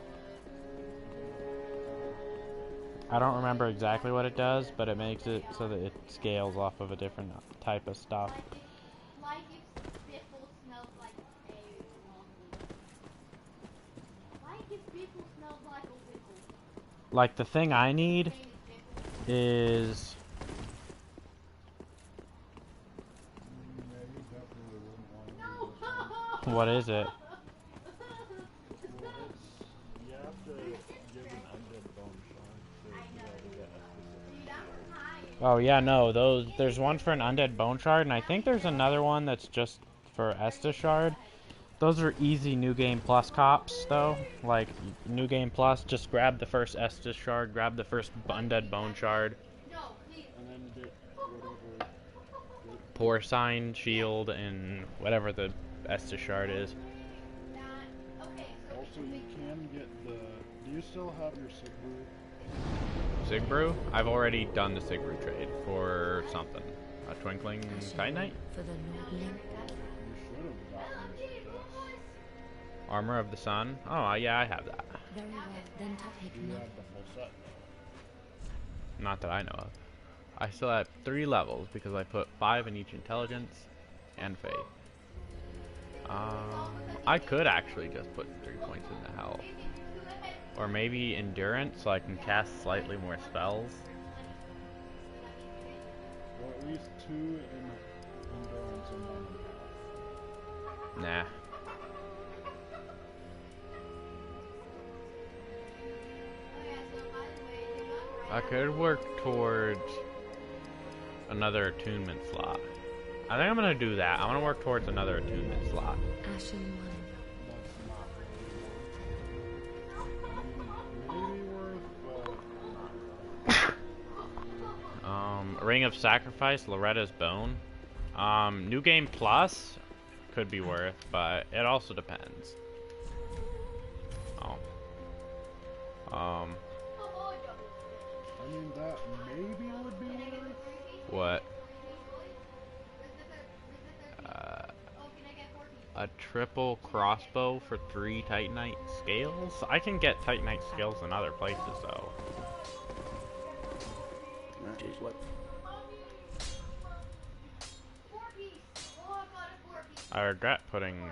I don't remember exactly what it does, but it makes it so that it scales off of a different type of stuff. Like if Biffle smelled like a monkey. Like if Biffle smelled like a Biffle. Like, the thing I need is... What is it? You have to give an undead bone shard to be able to get a specific. Oh yeah, no, there's one for an undead bone shard, and I think there's another one that's just for Estus shard. Those are easy New Game Plus cops, though. Like, New Game Plus, just grab the first Estus shard, grab the first undead bone shard. And then get whatever. Porcine shield and whatever the Estus shard is. Also, you can get the. Do you still have your Sigbrew? Sigbrew? I've already done the Sigbrew trade for something. A Twinkling Titanite? For the Nordling. You should have gotten this. Armor of the Sun? Oh, yeah, I have that. Very well, then take You note. have the full set. Not that I know of. I still have 3 levels because I put 5 in each intelligence and faith. I could actually just put 3 points in the health. Or maybe endurance so I can cast slightly more spells. Or at least 2 in endurance and 1 in health. Nah. I could work towards another attunement slot. I think I'm gonna do that. I'm gonna work towards another attunement slot. Ashen one. Maybe worth, Ring of Sacrifice, Loretta's Bone. New Game Plus could be worth, but it also depends. Oh. I mean, that maybe would be worth. What? A triple crossbow for 3 Titanite scales? I can get Titanite scales in other places, though. That is what. I regret putting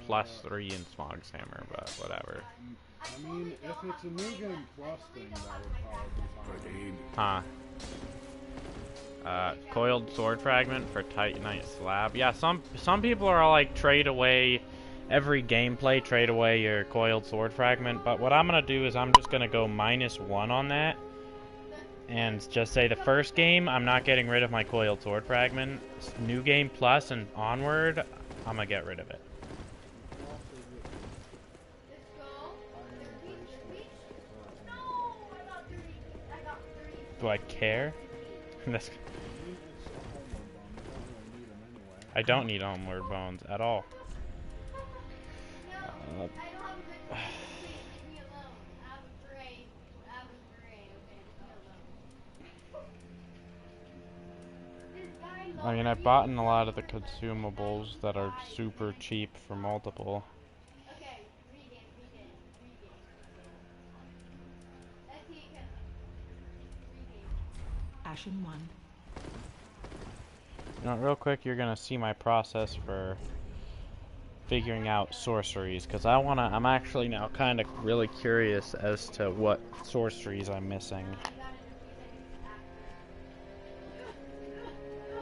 +3 in Smog's Hammer, but whatever. I mean, if it's a New Game Plus thing, that would probably be fine. Huh. Coiled Sword Fragment for Titanite Slab. Yeah, some people are all like, trade away every gameplay, trade away your Coiled Sword Fragment, but what I'm gonna do is I'm just gonna go -1 on that, and just say the first game, I'm not getting rid of my Coiled Sword Fragment. New Game Plus and onward, I'm gonna get rid of it. Do I care? That's, I don't need homeward bones at all. No, I don't have a good time. Please leave me alone. I'm gray. I'm gray. Okay, leave me alone. This guy I mean, I've bought in a lot of the consumables that are super cheap for multiple. Okay, regain. Let's see, regain. Ashen 1. You know, real quick, you're gonna see my process for figuring out sorceries, because I'm actually now kind of really curious as to what sorceries I'm missing.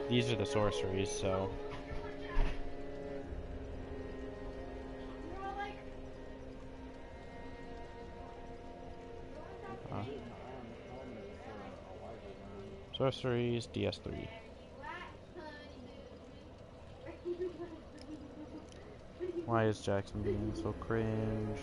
These are the sorceries, so. Sorceries, DS3. Why is Jackson being so cringe?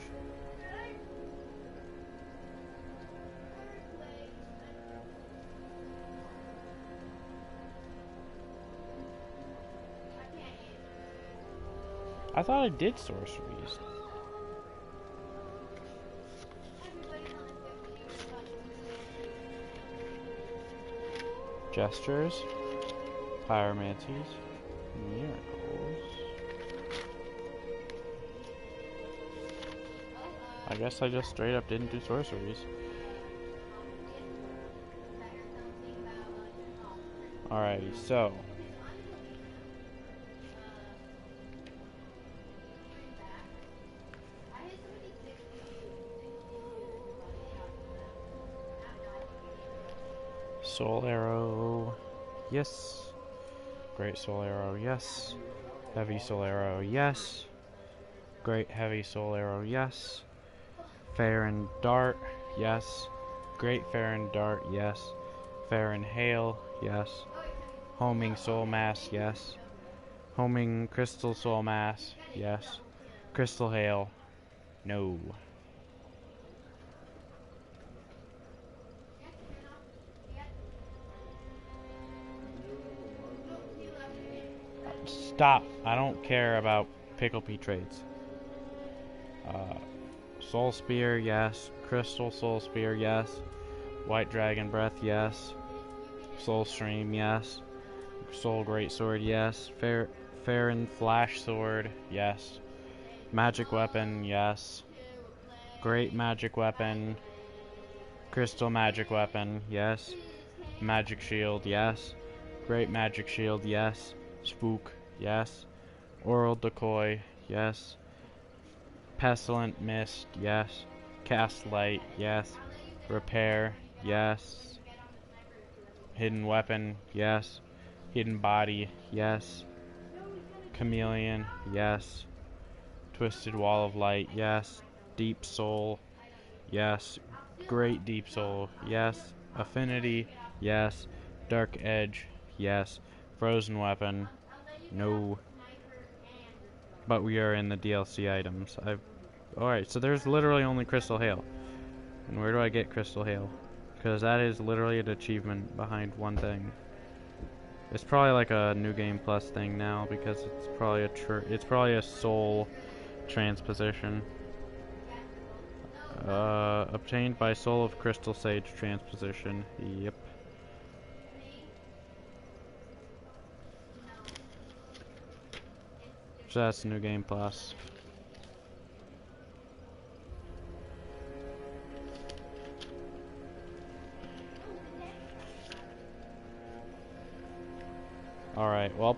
I thought I did sorceries. Gestures, pyromancies, miracles. I guess I just straight up didn't do sorceries. Alrighty, so. Soul arrow, yes. Great soul arrow, yes. Heavy soul arrow, yes. Great heavy soul arrow, yes. Farron dart, yes. Great Farron dart, yes. Farron hail, yes. Homing soul mass, yes. Homing crystal soul mass, yes. Crystal hail, no. Stop. I don't care about Pickle Pea trades. Soul Spear, yes. Crystal Soul Spear, yes. White Dragon Breath, yes. Soul Stream, yes. Soul Great Sword, yes. Farron Flash Sword, yes. Magic Weapon, yes. Great Magic Weapon. Crystal Magic Weapon, yes. Magic Shield, yes. Great Magic Shield, yes. Spook, yes. Oral Decoy, yes. Pestilent Mist, yes. Cast Light, yes. Repair, yes. Hidden Weapon, yes. Hidden Body, yes. Chameleon, yes. Twisted Wall of Light, yes. Deep Soul, yes. Great Deep Soul, yes. Affinity, yes. Dark Edge, yes. Frozen Weapon, no. But we are in the DLC items. Alright, so there's literally only Crystal Hail. And where do I get Crystal Hail? Because that is literally an achievement behind one thing. It's probably like a New Game Plus thing now, because it's probably a soul transposition. Obtained by Soul of Crystal Sage transposition. Yep. So that's New Game Plus. Alright, well.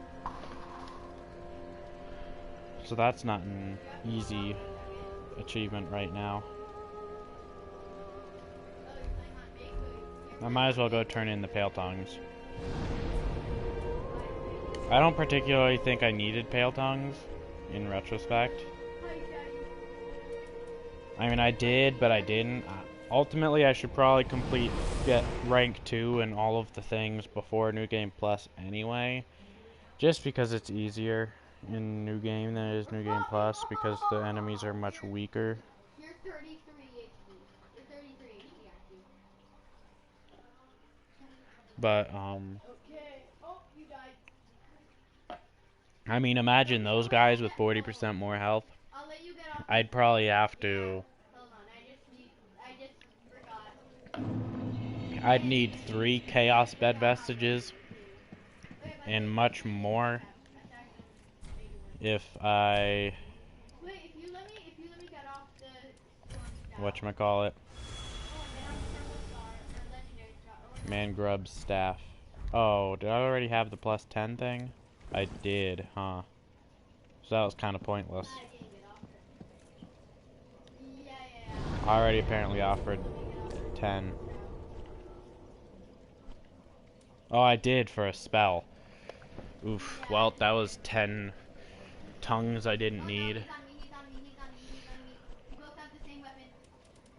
So that's not an easy achievement right now. I might as well go turn in the Pale Tongues. I don't particularly think I needed Pale Tongues, in retrospect. I mean, I did, but I didn't. Ultimately, I should probably get rank 2 and all of the things before New Game Plus anyway. Just because it's easier in New Game than it is New Game Plus, because the enemies are much weaker. You're 33 HP. You're 33 HP, actually. But, Okay. Oh, you died. I mean, imagine those guys with 40% more health. I'll let you get off. I'd probably have to... Hold on, I just forgot. I'd need 3 Chaos Bed Vestiges Okay, by the way, and much more I tagged them way too much. if I... Wait, if you let me get off the storm scout. Whatchamacallit? Oh, and get on the thermal star or legendary star. Oh, wait, no. Man Grub's staff. Oh, did I already have the plus 10 thing? I did, huh? So that was kind of pointless. I didn't get off it. Yeah. I already apparently offered 10. Oh, I did for a spell. Oof. Well, that was 10 tongues I didn't need. He's on me. We both have the same weapon.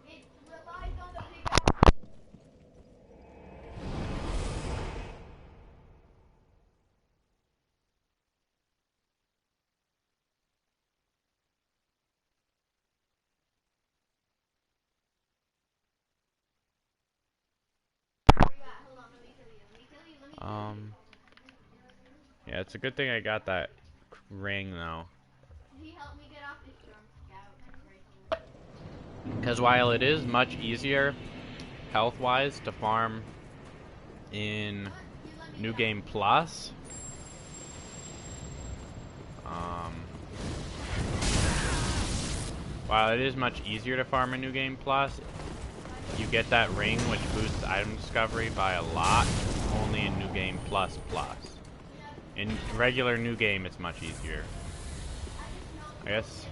It relies on the pickup. Where you at? Hold on, let me kill you. Yeah, it's a good thing I got that ring, though. He helped me get off the storm scout. That's very cool. Because while it is much easier, health-wise, to farm in New Game Plus, while it is much easier to farm in New Game Plus, you get that ring, which boosts item discovery by a lot, only in New Game Plus Plus. In regular New Game, it's much easier. I guess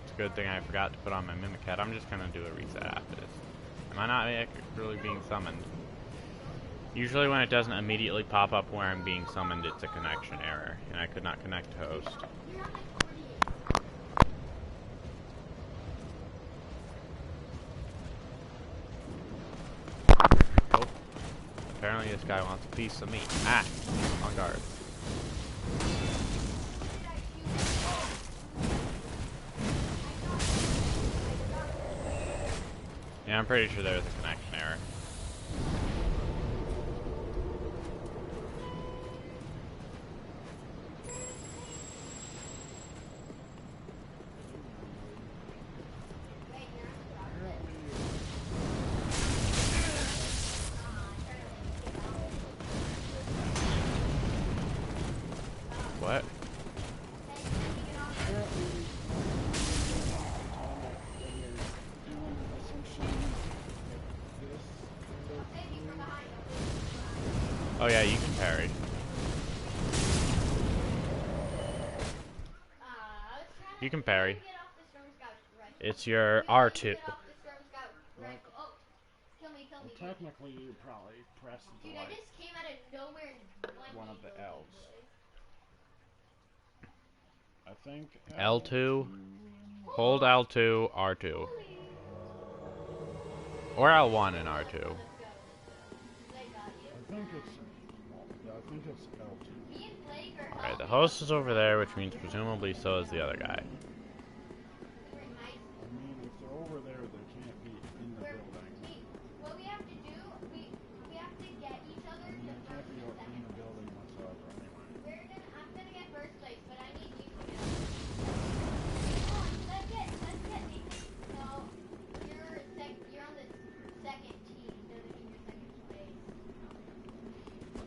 it's a good thing I forgot to put on my Mimic Head. I'm just gonna do a reset after this. Am I not actually being summoned? Usually when it doesn't immediately pop up where I'm being summoned, it's a connection error, and I could not connect to host. Oh. Apparently this guy wants a piece of me. Ah! On guard. Yeah, I'm pretty sure there's a connection error. What? Oh yeah, you can parry. You can parry. It's your R2. Well, technically, you probably pressed the Dude, I just came out of nowhere and one of the L's. I think L2. Hold L2, R2. Or L1 and R2. I think it's L2. Alright, the host is over there, which means presumably so is the other guy. I mean, if they're over there, they can't be in the building. What we have to do, we have to get each other I mean, to they can't first be and in second. the building whatsoever anyway. I'm gonna get first place, but I need you to get up. Oh, let's get Nathan. No, you're on the second team. Doesn't mean you're second place.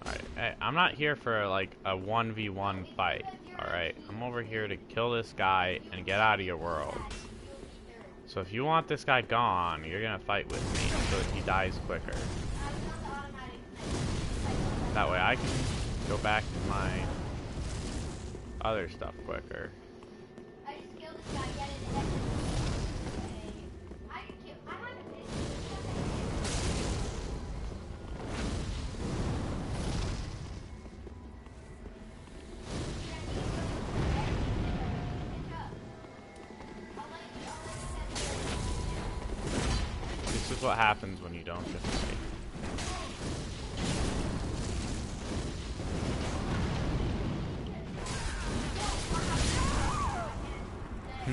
Alright, hey, I'm not here for like a 1v1 fight. Alright, I'm over here to kill this guy and get out of your world. So if you want this guy gone, you're gonna fight with me so that he dies quicker. That way I can go back to my other stuff quicker. I just killed this guy, get it. I haven't finished This is what happens when you don't just fight.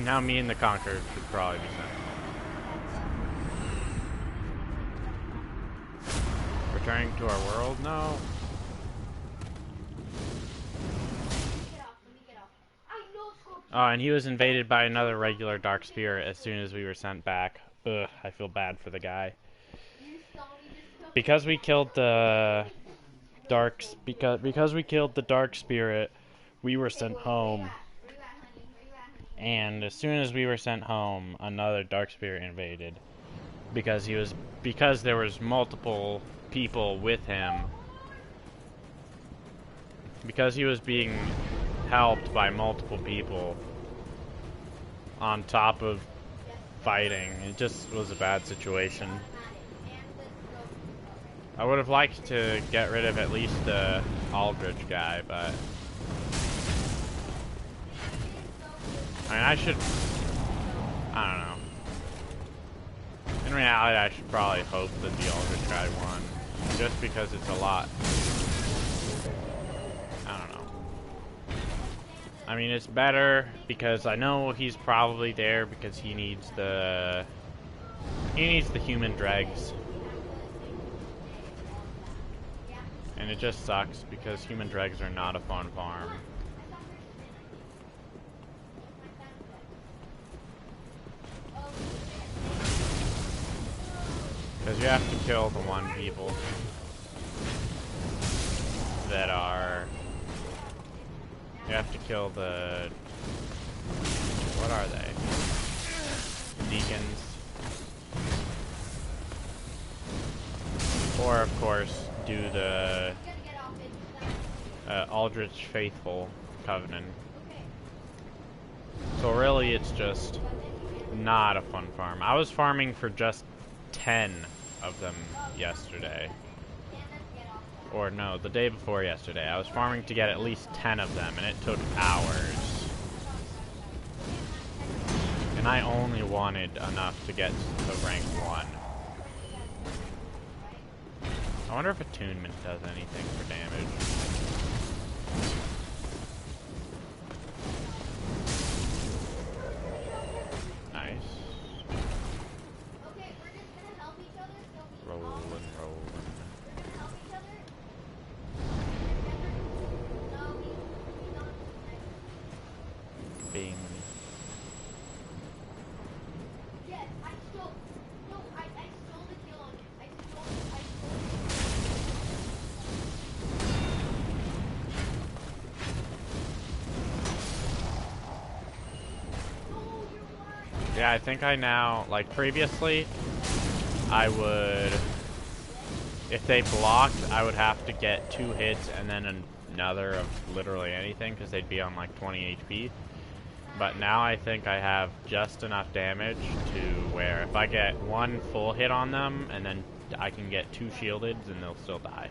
Now me and the Conqueror should probably be sent. We're returning to our world? No. Oh, and he was invaded by another regular dark spirit as soon as we were sent back. Ugh, I feel bad for the guy. Because we killed the because we killed the dark spirit, we were sent home. And as soon as we were sent home, another dark spirit invaded. Because there was multiple people with him. Because he was being helped by multiple people on top of fighting. It just was a bad situation. I would have liked to get rid of at least the Aldrich guy, but I mean, I don't know. In reality, I should probably hope that the Aldrich guy won, just because it's a lot. I don't know. I mean, it's better because I know he's probably there because he needs the human dregs. And it just sucks because human dregs are not a fun farm. Because you have to kill the one people that are... You have to kill the... What are they? Deacons. Or, of course, do the Aldrich Faithful Covenant. So really, it's just not a fun farm. I was farming for just 10 of them yesterday. Or no, the day before yesterday. I was farming to get at least 10 of them, and it took hours. And I only wanted enough to get to rank 1. I wonder if attunement does anything for damage. Nice. Rollin'. Bing. Yeah, I think I now, like previously, I would, if they blocked, I would have to get 2 hits and then another of literally anything because they'd be on like 20 HP. But now I think I have just enough damage to where if I get 1 full hit on them and then I can get 2 shielded, and they'll still die.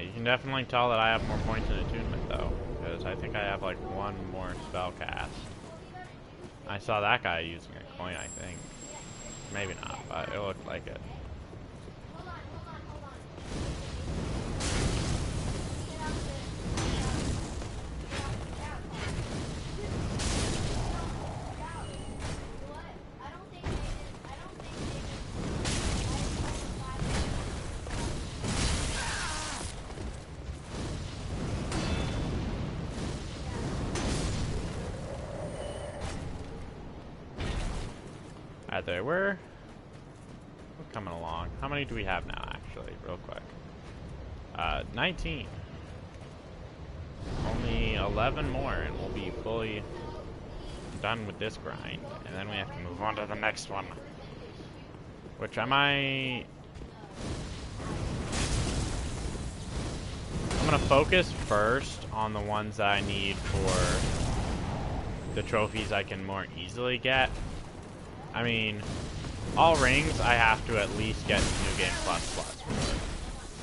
You can definitely tell that I have more points in attunement though, because I think I have like 1 more spell cast. I saw that guy using a coin, I think. Maybe not, but it looked like it. There we're coming along. How many do we have now, actually, real quick? 19. Only 11 more and we'll be fully done with this grind, and then we have to move on to the next one, which I'm gonna focus first on the ones that I need for the trophies I can more easily get. I mean, all rings I have to at least get New Game Plus for.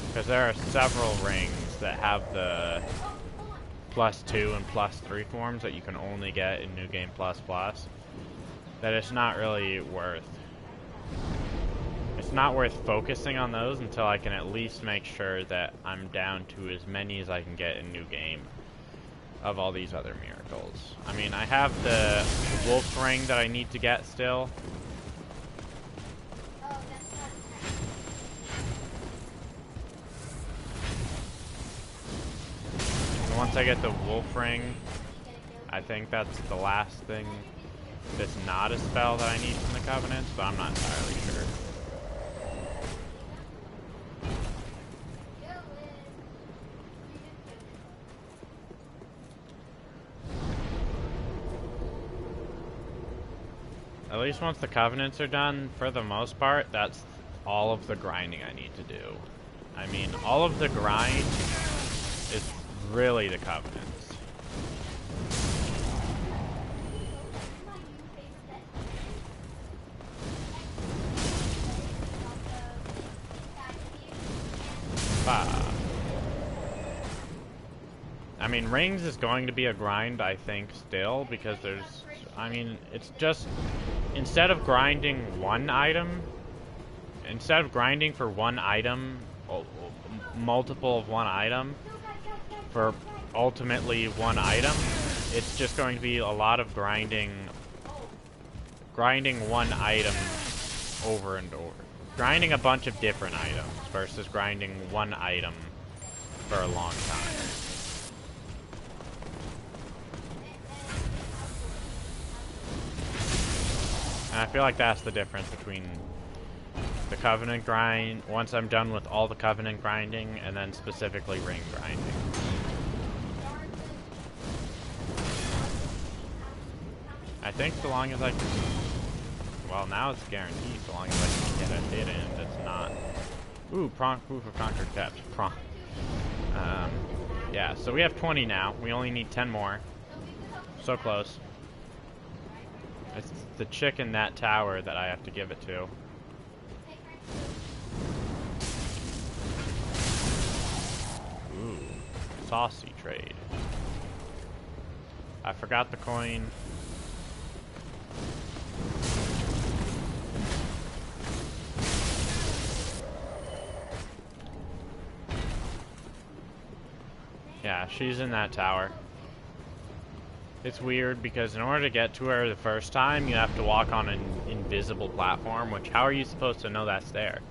Because there are several rings covenants that have the +2 and +3 forms that you can only get in New Game Plus Plus, that it's not really worth. It's not worth focusing on those until I can at least make sure that I'm down to as many as I can get in New Game of all these other miracles. I mean, I have the Wolf's Ring that I need to get still. And once I get the Wolf Ring, I think that's the last thing that's not a spell that I need from the Covenants, but I'm not entirely sure. At least once the Covenants are done, for the most part, that's all of the grinding I need to do. I mean, all of the grind is really the Covenants. I mean, rings is going to be a grind, I think, still, because there's... I mean, it's just... Instead of grinding for one item, multiple of one item, for ultimately one item, it's just going to be a lot of grinding one item over and over. Grinding a bunch of different items versus grinding one item for a long time. And I feel like that's the difference between the Covenant grind, once I'm done with all the Covenant grinding, and then specifically ring grinding. I think so long as I can... Well, now it's guaranteed, so long as I can get a hit in that's not... Ooh, proof of concord kept. Yeah, so we have 20 now. We only need 10 more. So close. It's the chick in that tower that I have to give it to. Ooh, saucy trade. I forgot the coin. Yeah, she's in that tower. It's weird because in order to get to her the first time, you have to walk on an invisible platform, which how are you supposed to know that's there?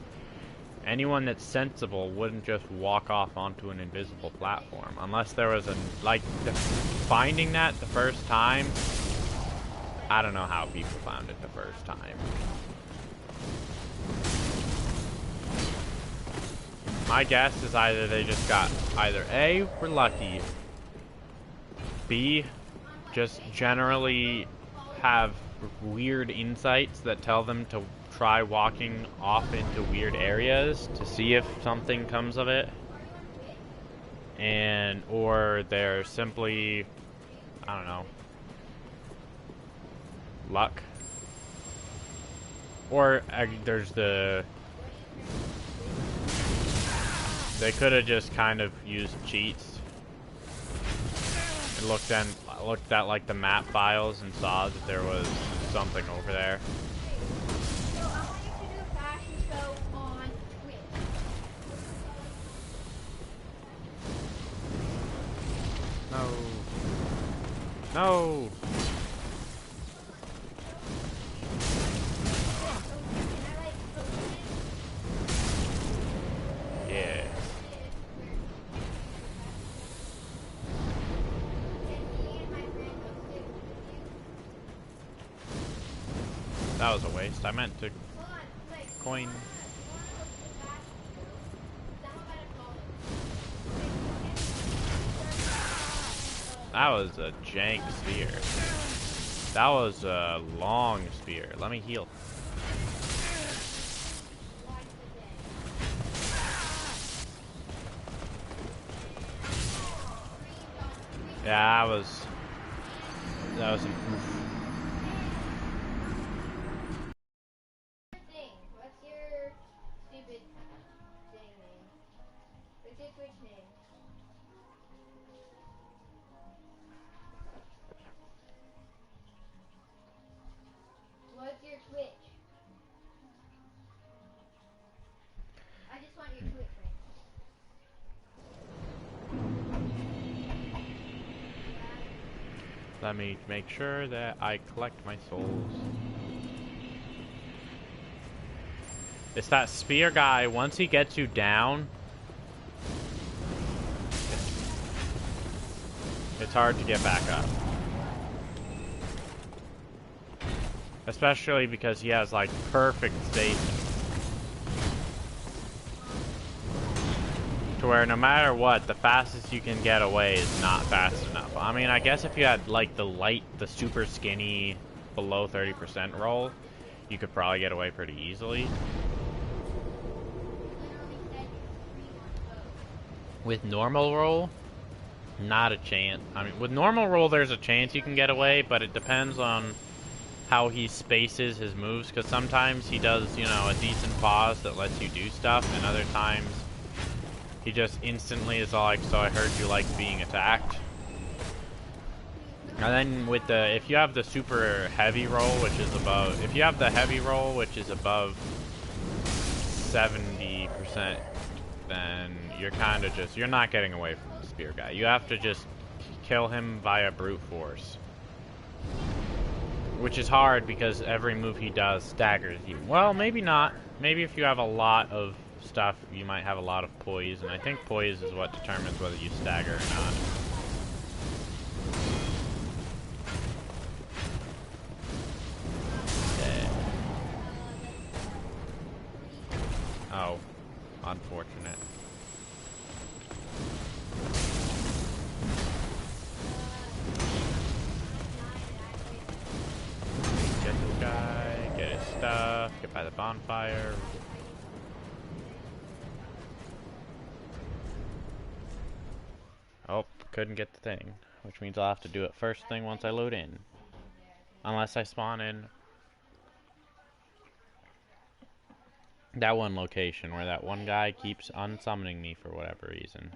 Anyone that's sensible wouldn't just walk off onto an invisible platform unless there was finding that the first time. I don't know how people found it the first time. My guess is either they just got A, were lucky, B, just generally have weird insights that tell them to try walking off into weird areas to see if something comes of it, or they're simply, I don't know, luck, or there's they could have just kind of used cheats and looked at like the map files and saw that there was something over there. So I want you to do a fashion show on Twitch. No. No. Yeah. That was a waste. I meant to coin. That was a jank spear. That was a long spear. Let me heal. Yeah, that was an oof. What's your stupid thing name? What's your Twitch name? Let me make sure that I collect my souls. It's that spear guy, once he gets you down, it's hard to get back up. Especially because he has, like, perfect spacing. To where no matter what, the fastest you can get away is not fast enough. I mean, I guess if you had, like, the super skinny, below 30% roll, you could probably get away pretty easily. With normal roll, not a chance. I mean, with normal roll, there's a chance you can get away, but it depends on how he spaces his moves, because sometimes he does, you know, a decent pause that lets you do stuff, and other times he just instantly is like, so I heard you like being attacked. And then with the, if you have the super heavy roll, which is above, if you have the heavy roll, which is above 70%, then you're kind of just, you're not getting away from the spear guy. You have to just kill him via brute force. Which is hard because every move he does staggers you. Well, maybe not. Maybe if you have a lot of stuff, you might have a lot of poise, and I think poise is what determines whether you stagger or not. Okay. Oh, unfortunate. Get this guy, get his stuff, get by the bonfire. Oh, couldn't get the thing, which means I'll have to do it first thing once I load in. Unless I spawn in that one location where that one guy keeps unsummoning me for whatever reason.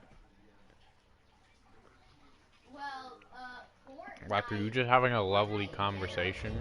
Like, are you just having a lovely conversation?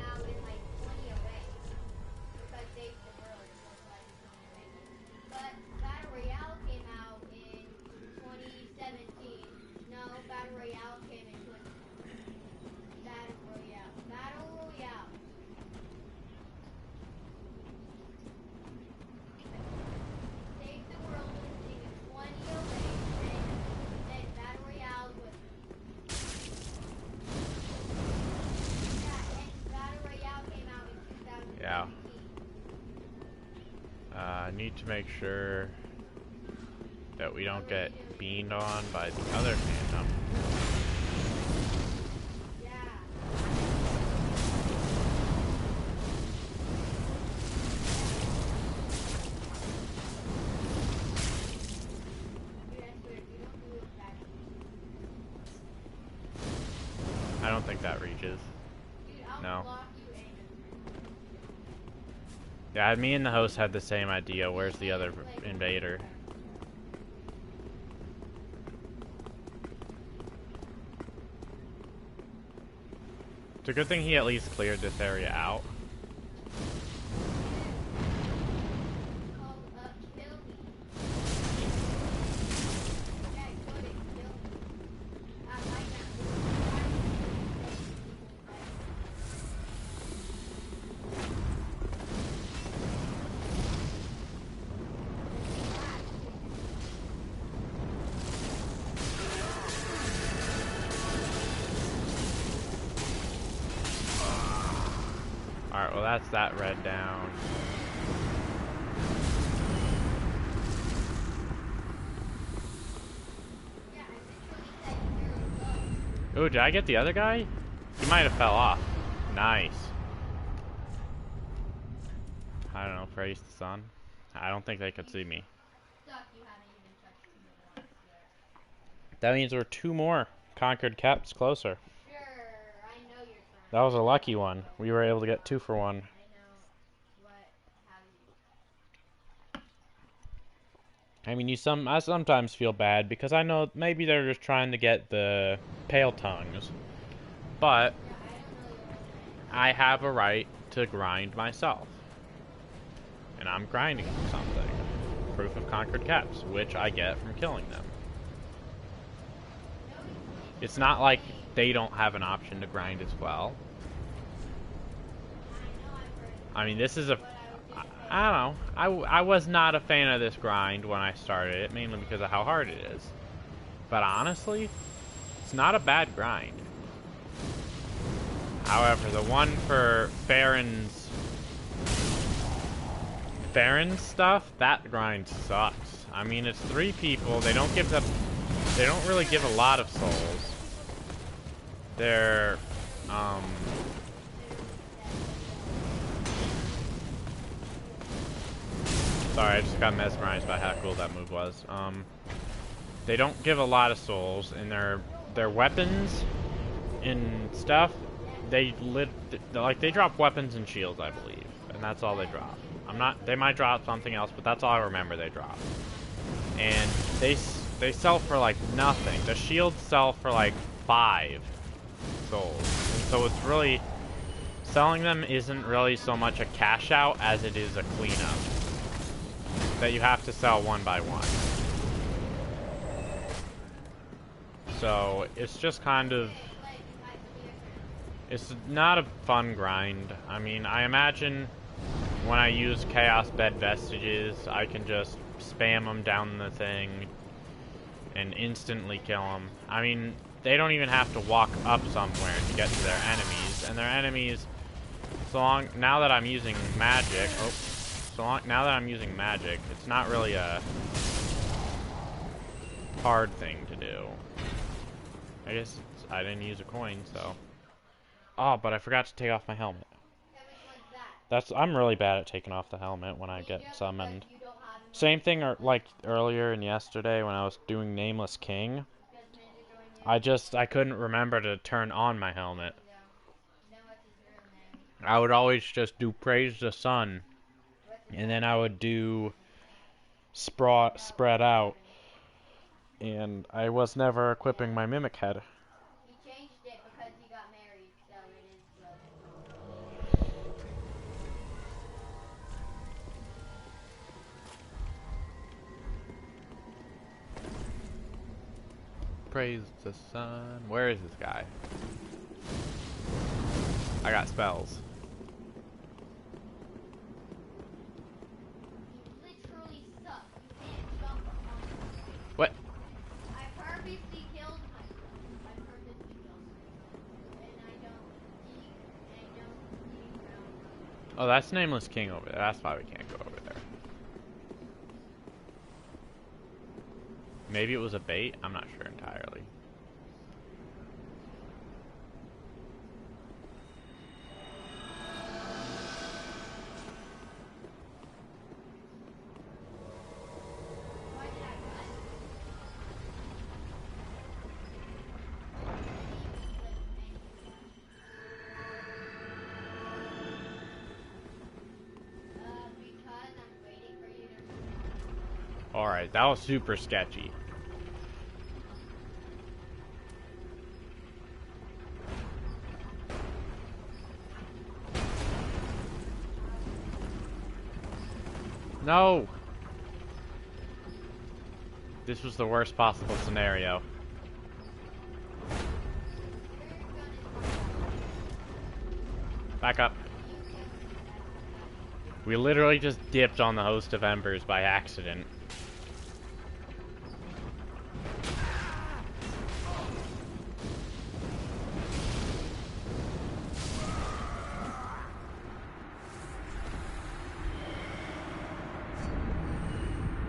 Yeah. I need to make sure that we don't get beamed on by the other phantom. I don't think that reaches. No. Yeah, me and the host had the same idea. Where's the other invader? It's a good thing he at least cleared this area out. Alright, well that's that red down. Ooh, did I get the other guy? He might have fell off. Nice. I don't know, praise the sun. I don't think they could see me. That means we're 2 more conquered caps closer. That was a lucky one. We were able to get 2 for 1. I mean, I sometimes feel bad because I know maybe they're just trying to get the pale tongues, but I have a right to grind myself, and I'm grinding for something. Proof of conquered caps, which I get from killing them. It's not like they don't have an option to grind as well. I mean, this is a... I don't know. I was not a fan of this grind when I started it, mainly because of how hard it is. But honestly, it's not a bad grind. However, the one for Farron's stuff, that grind sucks. I mean, it's 3 people. They don't really give a lot of souls. They're sorry, I just got mesmerized by how cool that move was. They don't give a lot of souls, and their weapons and stuff, they drop weapons and shields, I believe, and that's all they drop. They might drop something else, but that's all I remember they drop. And they sell for like nothing. The shields sell for like 5 souls, and so it's really, selling them isn't really so much a cash out as it is a cleanup that you have to sell one by one. So it's just kind of, it's not a fun grind. I mean, I imagine when I use Chaos Bed Vestiges, I can just spam them down the thing and instantly kill them. I mean, they don't even have to walk up somewhere to get to their enemies, and their enemies, now that I'm using magic, now that I'm using magic, it's not really a hard thing to do. I guess I didn't use a coin, so. Oh, but I forgot to take off my helmet. I'm really bad at taking off the helmet when I get summoned. Same thing like earlier and yesterday when I was doing Nameless King. I couldn't remember to turn on my helmet. I would always just do Praise the Sun, and then I would do Spread Out, and I was never equipping my Mimic Head. He changed it because he got married, so it is Praise the Sun. Where is this guy? I got spells. You literally suck. You can't jump on him. What? I purposely killed myself. And I don't see Oh, that's Nameless King over there. That's why we can't go over there. Maybe it was a bait? I'm not sure entirely. Alright, that was super sketchy. No! This was the worst possible scenario. Back up. We literally just dipped on the host of embers by accident.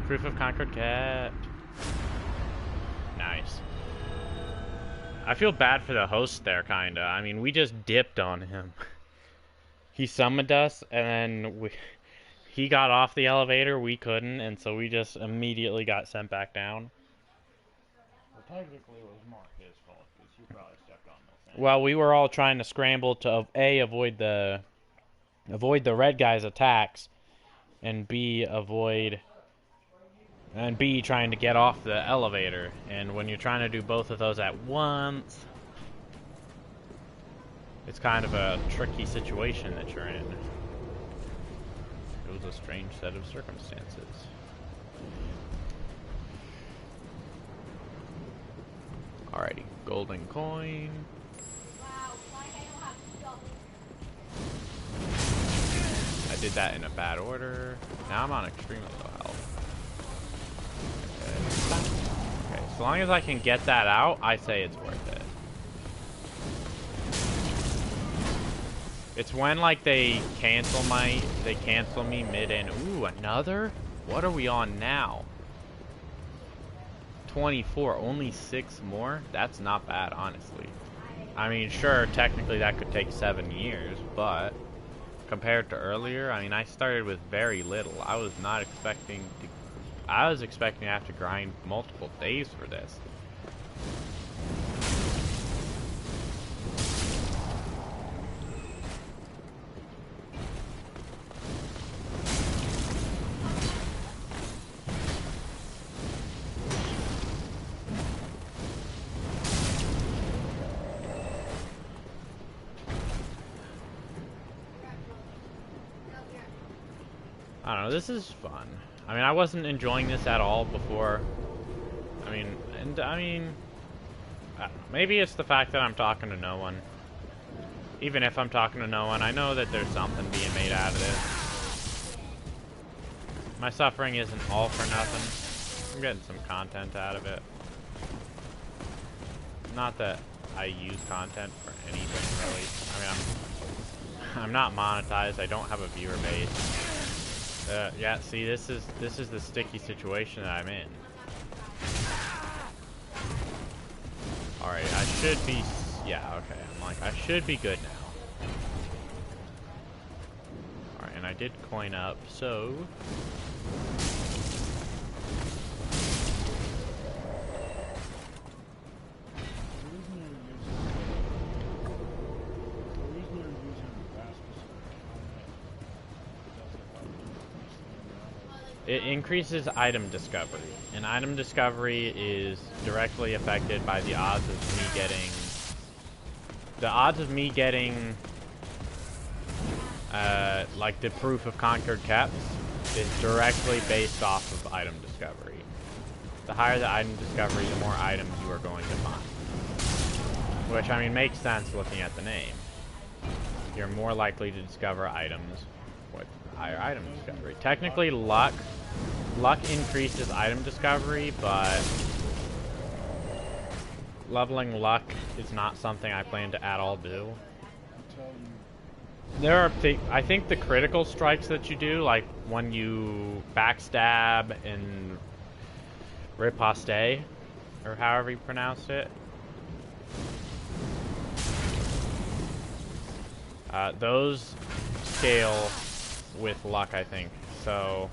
Proof of Concord kept. Nice. I feel bad for the host there, kinda. I mean, we just dipped on him. He summoned us, and then he got off the elevator, we couldn't, and so we just immediately got sent back down. Well, technically it was more his fault, because you probably stepped on the thing. Well, we were all trying to scramble to A, avoid the red guy's attacks, and B, trying to get off the elevator. And when you're trying to do both of those at once, it's kind of a tricky situation that you're in. It was a strange set of circumstances. Alrighty, golden coin. did that in a bad order. Now I'm on extremely low health. Okay, so long as I can get that out, I say it's worth it. It's when like they cancel me mid and ooh, another? What are we on now? 24, only 6 more? That's not bad, honestly. I mean, sure, technically that could take 7 years, but compared to earlier, I mean, I started with very little. I was expecting to have to grind multiple days for this. I don't know, this is fun. I mean, I wasn't enjoying this at all before. I mean, maybe it's the fact that I'm talking to no one. Even if I'm talking to no one, I know that there's something being made out of this. My suffering isn't all for nothing. I'm getting some content out of it. Not that I use content for anything, really. I mean, I'm not monetized. I don't have a viewer base. Yeah, see, this is the sticky situation that I'm in. Alright, I should be... Yeah, okay. I'm like, I should be good now. Alright, and I did coin up, so... It increases item discovery, and item discovery is directly affected by the odds of me getting... The odds of me getting, like the proof of concord caps is directly based off of item discovery. The higher the item discovery, the more items you are going to find. Which, I mean, makes sense looking at the name. You're more likely to discover items with higher item discovery. Technically, luck increases item discovery, but leveling luck is not something I plan to at all do. There are, I think the critical strikes that you do, like when you backstab and riposte, or however you pronounce it, those scale with luck, I think. So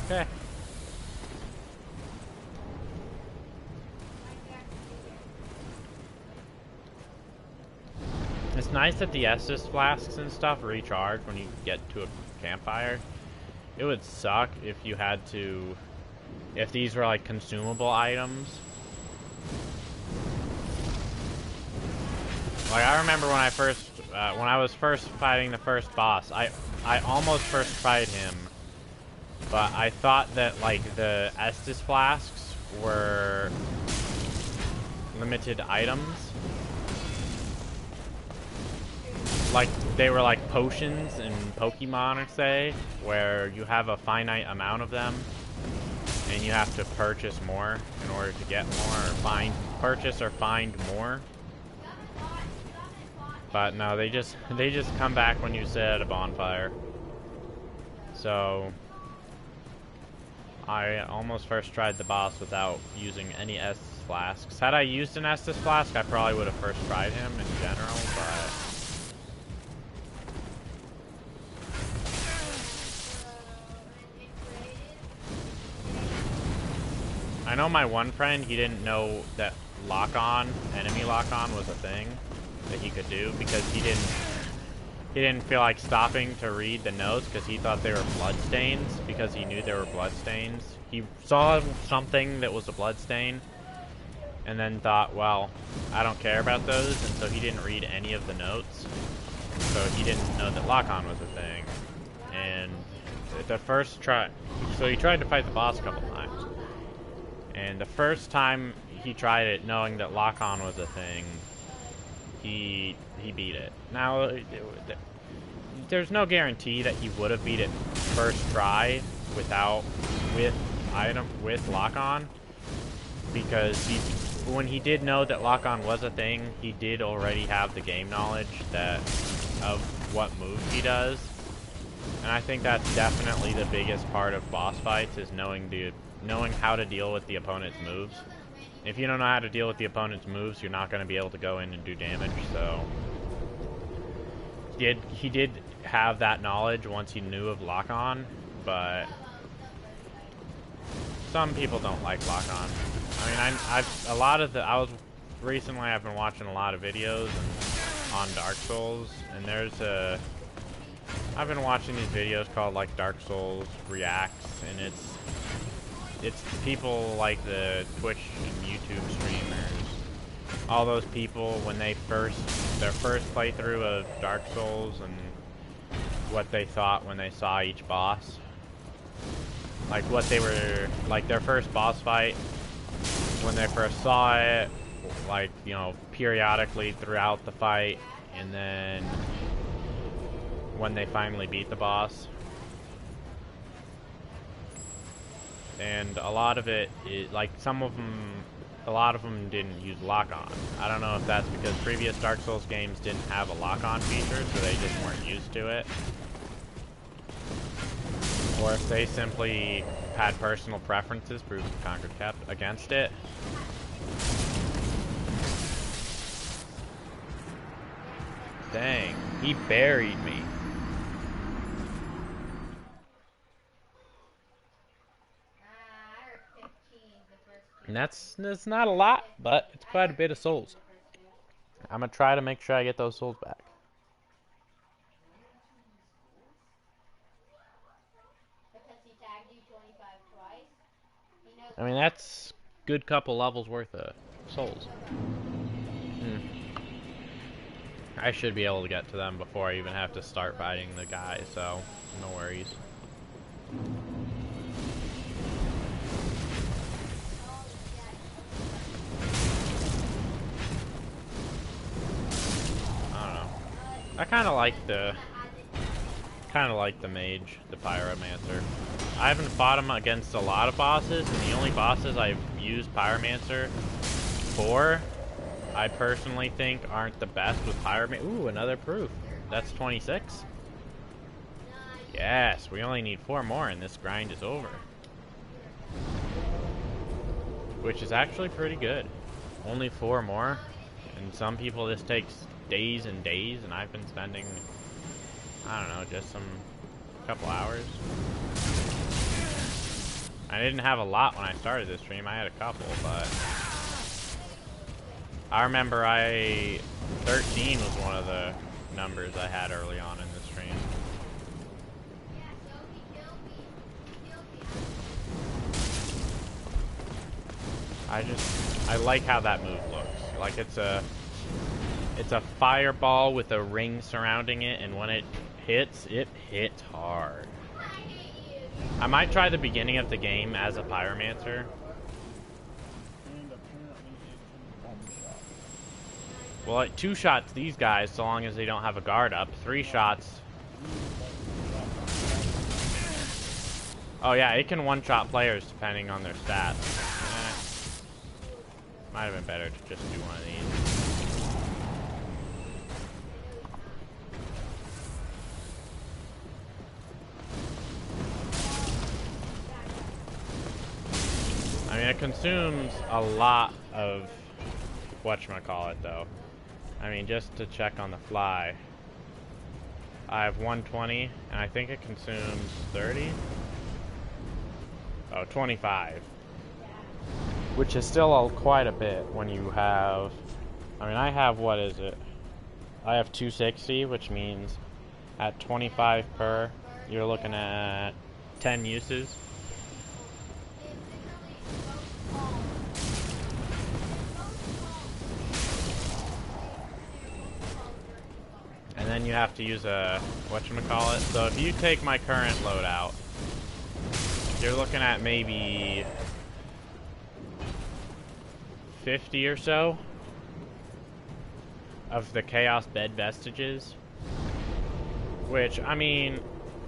okay. It's nice that the Estus flasks and stuff recharge when you get to a campfire. It would suck if you had to, if these were like consumable items. Like, I remember when I was first fighting the first boss, I almost first tried him, but I thought that, like, the Estus flasks were limited items. Like, they were like potions in Pokemon, say, where you have a finite amount of them, and you have to purchase more in order to get more, or purchase or find more. But no, they just come back when you sit at a bonfire. So I almost first tried the boss without using any Estus flasks. Had I used an Estus flask, I probably would have first tried him in general, but I know my one friend, he didn't know that lock-on, enemy lock-on was a thing that he could do, because he didn't feel like stopping to read the notes because he thought they were bloodstains, because he knew they were bloodstains. He saw something that was a bloodstain and then thought, well, I don't care about those, and so he didn't read any of the notes. So he didn't know that lock-on was a thing. And the first try, so he tried to fight the boss a couple times. And the first time he tried it, knowing that lock-on was a thing, he beat it. Now, there's no guarantee that he would have beat it first try with lock on, because when he did know that lock on was a thing, he did already have the game knowledge of what moves he does. And I think that's definitely the biggest part of boss fights, is knowing how to deal with the opponent's moves. If you don't know how to deal with the opponent's moves, you're not going to be able to go in and do damage. So he did have that knowledge once he knew of lock on, but some people don't like lock on. I mean, I've been watching a lot of videos on Dark Souls, and I've been watching these videos called like Dark Souls Reacts, and it's people like the Twitch and YouTube streamers, all those people when their first playthrough of Dark Souls, and what they thought when they saw each boss. Like what they were, like their first boss fight, when they first saw it, like, you know, periodically throughout the fight, and then when they finally beat the boss. And a lot of it is, like, a lot of them didn't use lock-on. I don't know if that's because previous Dark Souls games didn't have a lock-on feature, so they just weren't used to it. Or if they simply had personal preferences, Bruce and Concord kept, against it. Dang, he buried me. And that's not a lot, but it's quite a bit of souls. I'm gonna try to make sure I get those souls back. I mean, that's a good couple levels worth of souls. I should be able to get to them before I even have to start fighting the guy, so no worries. I don't know. I kind of like the mage, the pyromancer. I haven't fought him against a lot of bosses, and the only bosses I've used pyromancer for, I personally think aren't the best with pyromancer. Ooh, another proof. That's 26. Yes, we only need 4 more and this grind is over. Which is actually pretty good. Only 4 more. And some people this takes days and days, and I've been spending, I don't know, just a couple hours. I didn't have a lot when I started this stream. I had a couple, but I remember 13 was one of the numbers I had early on in the stream. I like how that move looks. Like it's a fireball with a ring surrounding it, and when it hits hard. I might try the beginning of the game as a pyromancer. Well, it 2 shots these guys so long as they don't have a guard up. 3 shots. Oh yeah, it can one-shot players depending on their stats. Might have been better to just do one of these. I mean, it consumes a lot of whatchamacallit, though. I mean, just to check on the fly. I have 120, and I think it consumes 30? Oh, 25. Which is still quite a bit when you have... I mean, I have, what is it? I have 260, which means at 25 per, you're looking at 10 uses. And then you have to use a whatchamacallit. So if you take my current loadout, you're looking at maybe 50 or so. of the Chaos Bed Vestiges. Which, I mean,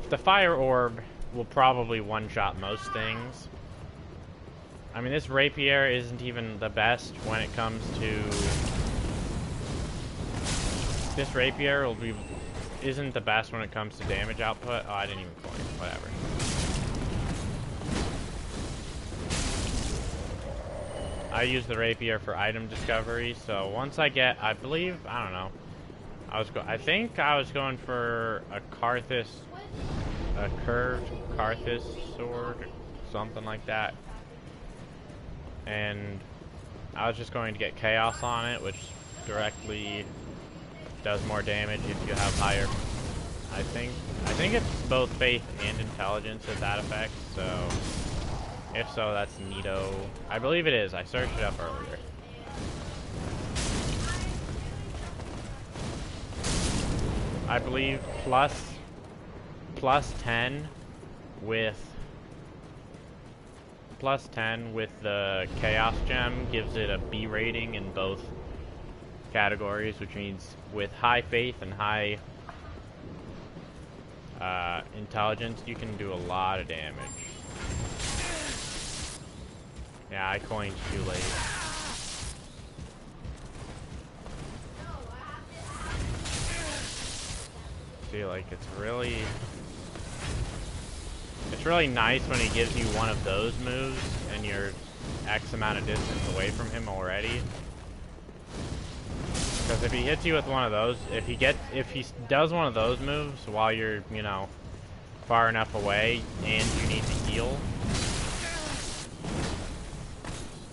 the Fire Orb will probably one-shot most things. I mean, this Rapier isn't even the best when it comes to... This Rapier isn't the best when it comes to damage output. Oh, I didn't even coin. Whatever. I use the Rapier for item discovery, so once I get, I believe, I don't know. I think I was going for a curved Karthus sword, something like that. And I was just going to get Chaos on it, which directly does more damage if you have higher. I think it's both Faith and Intelligence at that effect, so if so, that's neato. I believe it is. I searched it up earlier. I believe plus 10 with the Chaos Gem gives it a B rating in both categories, which means with high Faith and high Intelligence, you can do a lot of damage. Yeah, I coined too late. See, like, it's really nice when he gives you one of those moves and you're X amount of distance away from him already. Because if he hits you with one of those, if he does one of those moves while you're, you know, far enough away and you need to heal,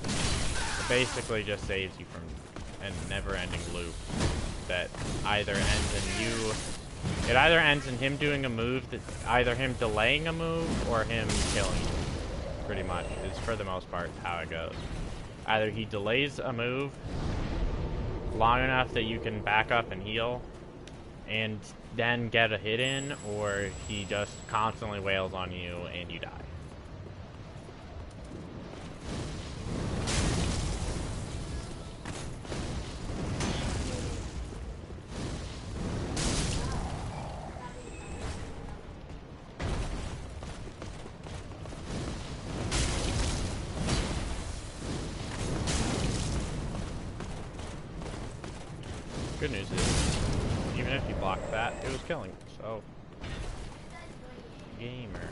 it basically just saves you from a never-ending loop that either ends in you. It either ends in him doing a move that, either him delaying a move or him killing you. Pretty much is for the most part how it goes. Either he delays a move long enough that you can back up and heal and then get a hit in, or he just constantly wails on you and you die. Good news is, even if you blocked that, it was killing, so... Gamer.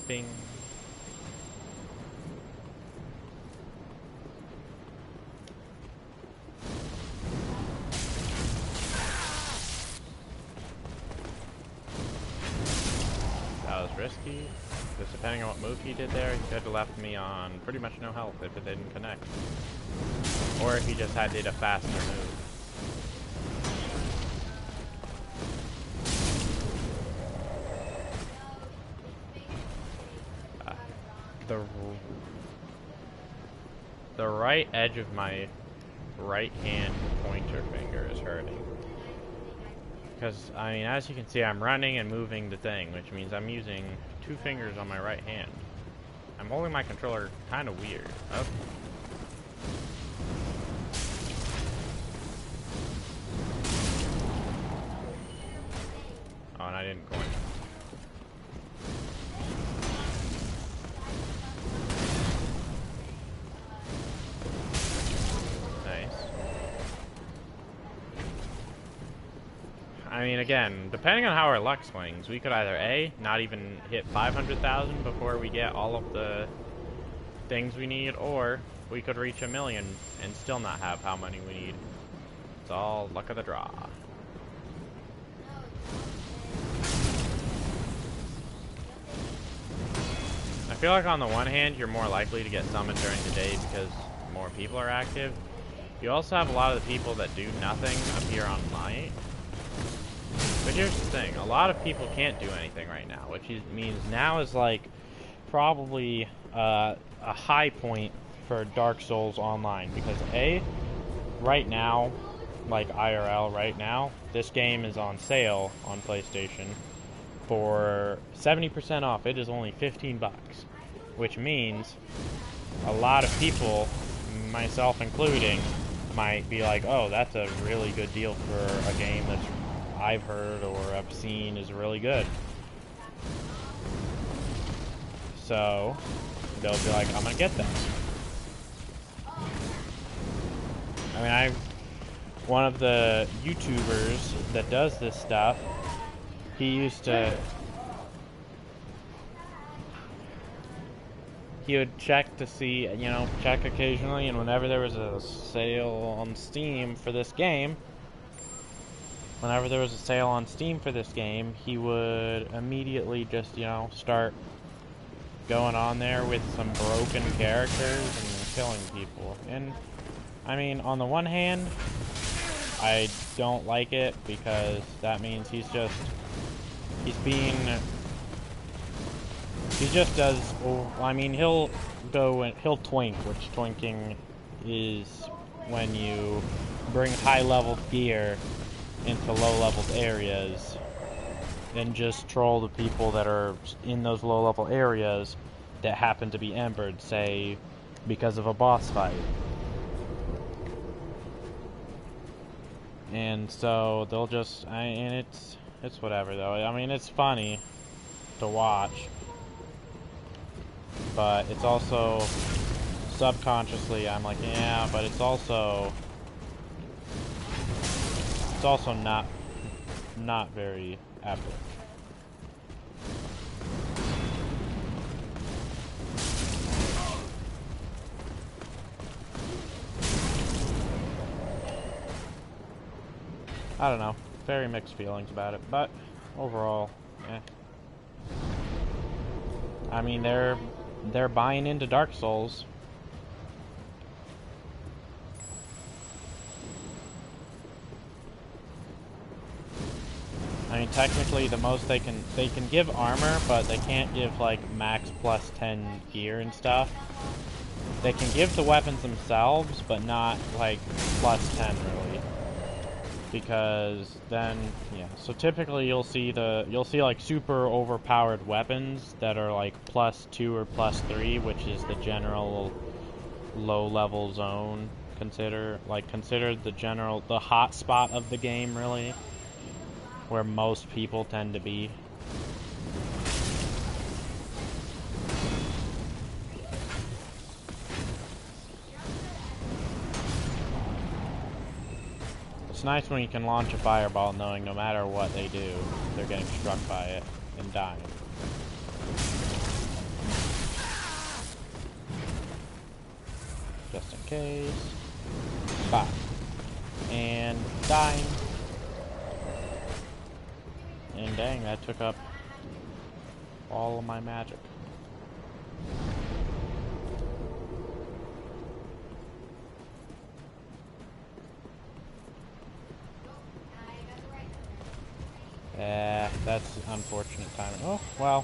Bing. That was risky. Because depending on what move he did there, he could have left me on pretty much no health if it didn't connect. Or if he just did a faster move. The right edge of my right hand pointer finger is hurting. Because, I mean, as you can see, I'm running and moving the thing, which means I'm using 2 fingers on my right hand. I'm holding my controller kind of weird. Oh. Oh, and I didn't coin. I mean, again, depending on how our luck swings, we could either A, not even hit 500,000 before we get all of the things we need, or we could reach 1 million and still not have how many we need. It's all luck of the draw. I feel like on the one hand, you're more likely to get summoned during the day because more people are active. You also have a lot of the people that do nothing appear on night. But here's the thing, a lot of people can't do anything right now, which means now is like probably a high point for Dark Souls Online, because A, right now, like IRL right now, this game is on sale on PlayStation for 70% off. It is only 15 bucks, which means a lot of people, myself including, might be like, oh, that's a really good deal for a game that's I've heard or I've seen is really good. So they'll be like, I'm gonna get that. I mean, one of the YouTubers that does this stuff, he would check to see, check occasionally, and whenever there was a sale on Steam for this game, he would immediately just, start going on there with some broken characters and killing people. And, I mean, on the one hand, I don't like it because that means he just does, I mean, he'll twink, which twinking is when you bring high-level gear into low-level areas and just troll the people that are in those low-level areas that happen to be embered, say, because of a boss fight. And so they'll just, and it's whatever though. I mean, it's funny to watch, but it's also subconsciously I'm like, yeah, but it's also not very epic. I don't know. Very mixed feelings about it, but overall, eh. I mean, they're buying into Dark Souls. I mean, technically, the most they can give armor, but they can't give like max plus 10 gear and stuff. They can give the weapons themselves, but not like plus 10 really. Because then, yeah, so typically you'll see like super overpowered weapons that are like plus 2 or plus 3, which is the general low level zone, considered the hot spot of the game, really, where most people tend to be. It's nice when you can launch a fireball knowing no matter what they do, they're getting struck by it and dying. Just in case. Bye. And dying. And dang, that took up all of my magic. That's unfortunate timing. Oh, well.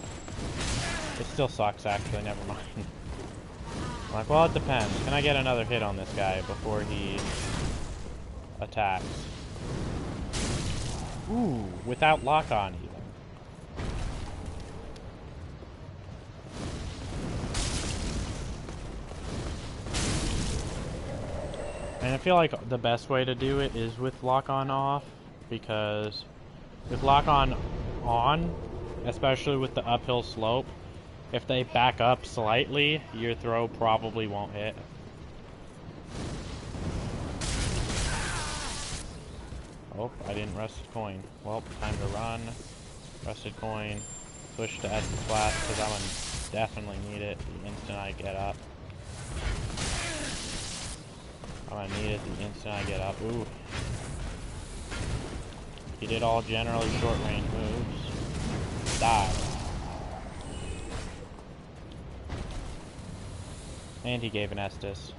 It still sucks, actually. Never mind. I'm like, well, it depends. Can I get another hit on this guy before he attacks? Ooh, without lock-on, even. And I feel like the best way to do it is with lock-on off, because with lock-on on, especially with the uphill slope, if they back up slightly, your throw probably won't hit. Oh, I didn't rusted coin. Well, time to run. Rusted coin. Switch to Estus Flask, because I'm gonna definitely need it the instant I get up. I'm gonna need it the instant I get up. Ooh. He did all generally short range moves. Die. And he gave an Estus.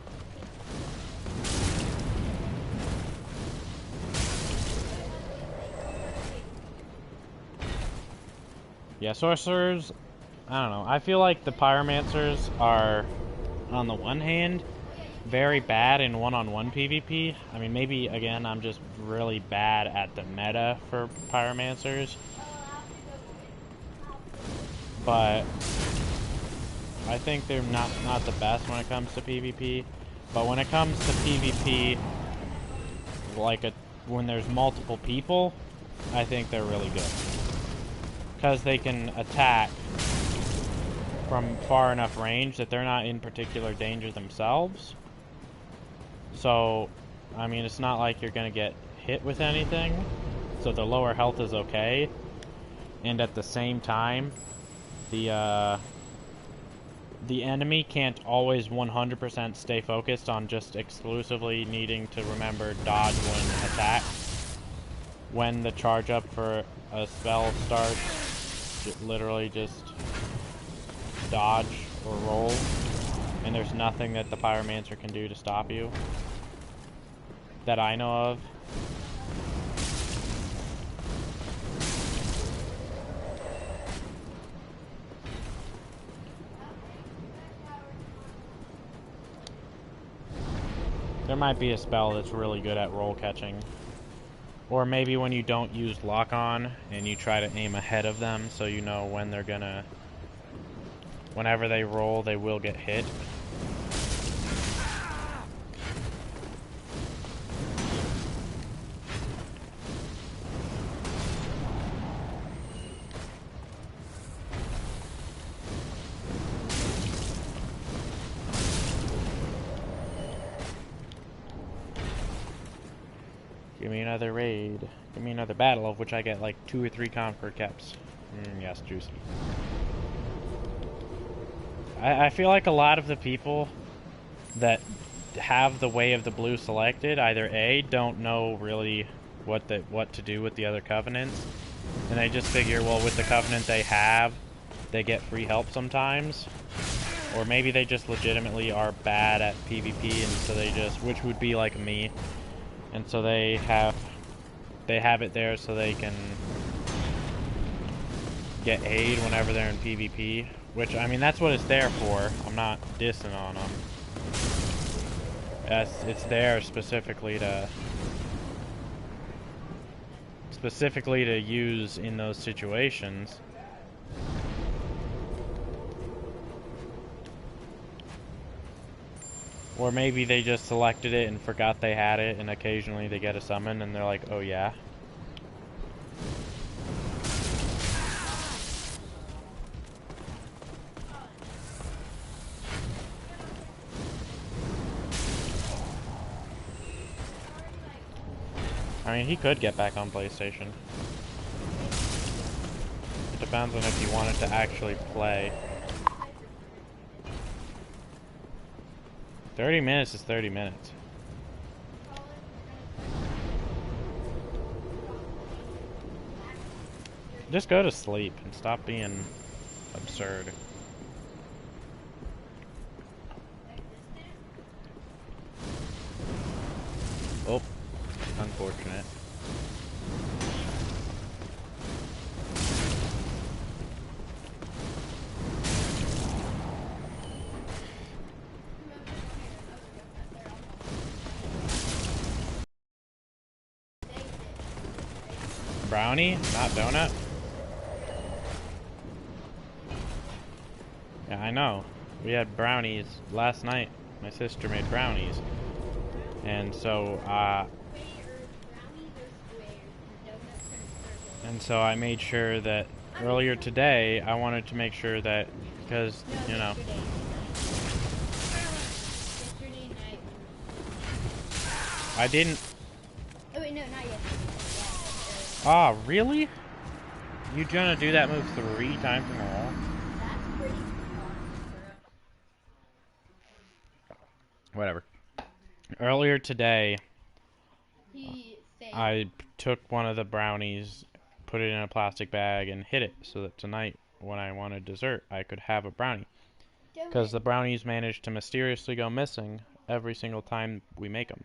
Yeah, sorcerers, I don't know. I feel like the pyromancers are, on the one hand, very bad in one-on-one PvP. I mean, maybe, again, I'm just really bad at the meta for pyromancers. But I think they're not the best when it comes to PvP, but when it comes to PvP, like when there's multiple people, I think they're really good. Because they can attack from far enough range that they're not in particular danger themselves. So, I mean, it's not like you're gonna get hit with anything, so the lower health is okay. And at the same time, the enemy can't always 100% stay focused on just exclusively needing to remember dodge when attacked. When the charge up for a spell starts, literally just dodge or roll, and there's nothing that the Pyromancer can do to stop you that I know of. There might be a spell that's really good at roll catching. Or maybe when you don't use lock on and you try to aim ahead of them so you know when they're gonna... Whenever they roll, they will get hit. Give me another raid. Give me another battle, of which I get like 2 or 3 concord caps. Yes, juicy. I feel like a lot of the people that have the Way of the Blue selected either A, don't know really what to do with the other covenants, and they just figure, well, with the covenant they have, they get free help sometimes, or maybe they just legitimately are bad at PvP, and so they just, which would be like me, and so they have it there so they can get aid whenever they're in PvP. Which, I mean, that's what it's there for. I'm not dissing on them. It's there specifically to use in those situations. Or maybe they just selected it and forgot they had it, and occasionally they get a summon and they're like, oh yeah. I mean, he could get back on PlayStation. It depends on if you wanted to actually play. 30 minutes is 30 minutes. Just go to sleep and stop being absurd. Oh, unfortunate. Brownie, not donut? Yeah, I know. We had brownies last night. My sister made brownies. And so, I made sure that earlier today, I wanted to make sure that, because, you know. I didn't. Oh wait, no, not yet. Ah, really? You gonna do that move 3 times in a row? That's pretty Whatever. Earlier today, He said, I took one of the brownies, put it in a plastic bag, and hid it so that tonight, when I wanted dessert, I could have a brownie. Because the brownies managed to mysteriously go missing every single time we make them.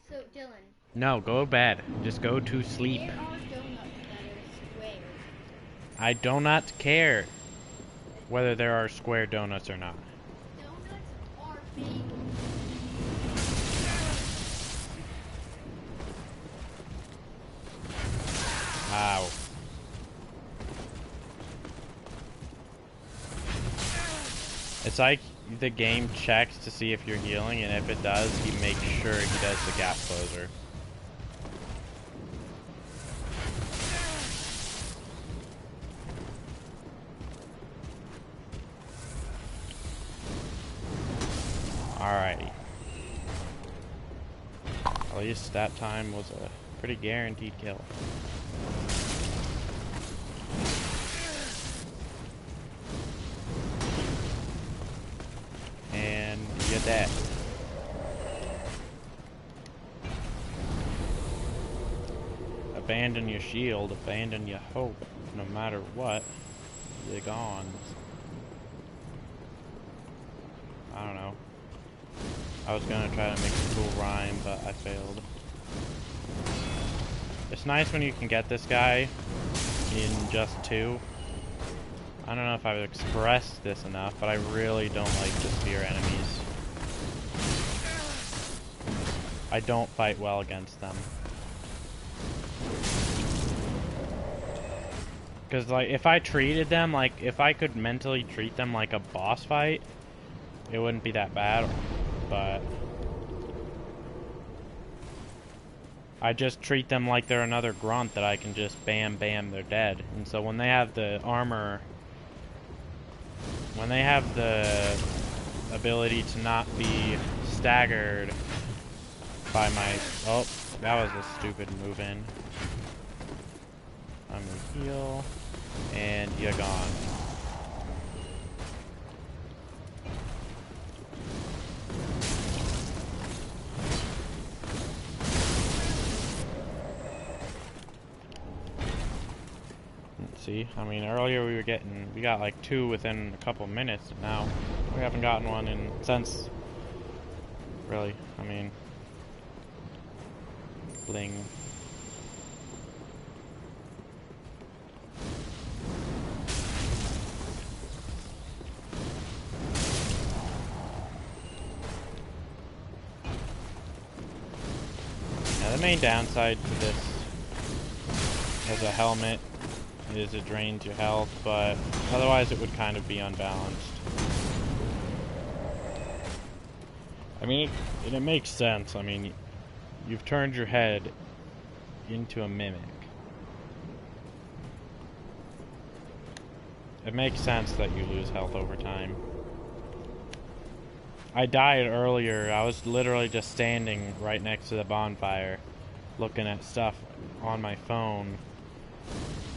So, Dylan. No, go to bed. Just go to sleep. There are donuts that are square. I do not care whether there are square donuts or not. Donuts are big. Ow. It's like the game checks to see if you're healing, and if it does, he makes sure he does the gap closer. Alrighty. At least that time was a pretty guaranteed kill. And you're dead. Abandon your shield, abandon your hope. No matter what, you're gone. I don't know. I was gonna try to make a cool rhyme, but I failed. It's nice when you can get this guy in just 2. I don't know if I've expressed this enough, but I really don't like the spear enemies. I don't fight well against them. Because, like, if I treated them, like, if I could mentally treat them like a boss fight, it wouldn't be that bad, but I just treat them like they're another grunt that I can just bam, bam, they're dead. And so when they have the armor, when they have the ability to not be staggered by my... Oh, that was a stupid move in. I'm gonna heal, and you're gone. See, I mean, earlier we got like 2 within a couple minutes, and now we haven't gotten one since, really, I mean, bling. Now the main downside to this as a helmet is it drains your health, but otherwise it would kind of be unbalanced. I mean, it makes sense. I mean, you've turned your head into a mimic. It makes sense that you lose health over time. I died earlier. I was literally just standing right next to the bonfire looking at stuff on my phone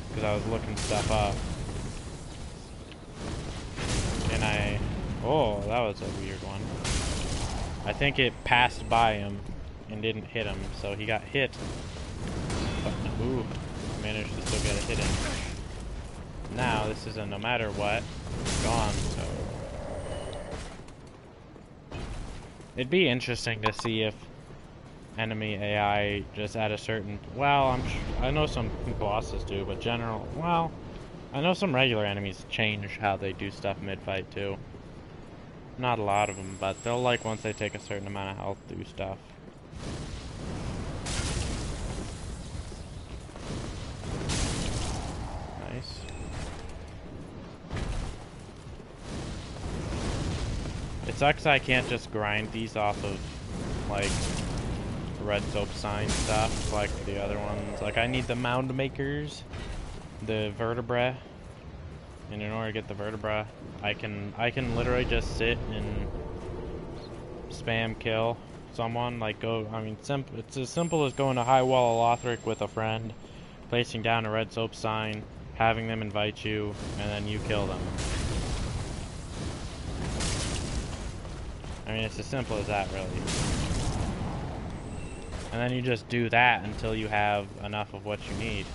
because I was looking stuff up. And oh, that was a weird one. I think it passed by him and didn't hit him, so he got hit. But, ooh, managed to still get a hit in. Now, this is a no matter what, gone, so... It'd be interesting to see if enemy AI just at a certain... Well, I know some bosses do, but well, I know some regular enemies change how they do stuff mid-fight, too. Not a lot of them, but they'll, like, once they take a certain amount of health, do stuff. Nice. It sucks I can't just grind these off of, like, red soap sign stuff, like the other ones. Like, I need the mound makers, the vertebra, and in order to get the vertebra, I can literally just sit and spam kill someone. Like, it's as simple as going to High Wall of Lothric with a friend, placing down a red soap sign, having them invite you, and then you kill them. I mean, it's as simple as that, really. And then you just do that until you have enough of what you need.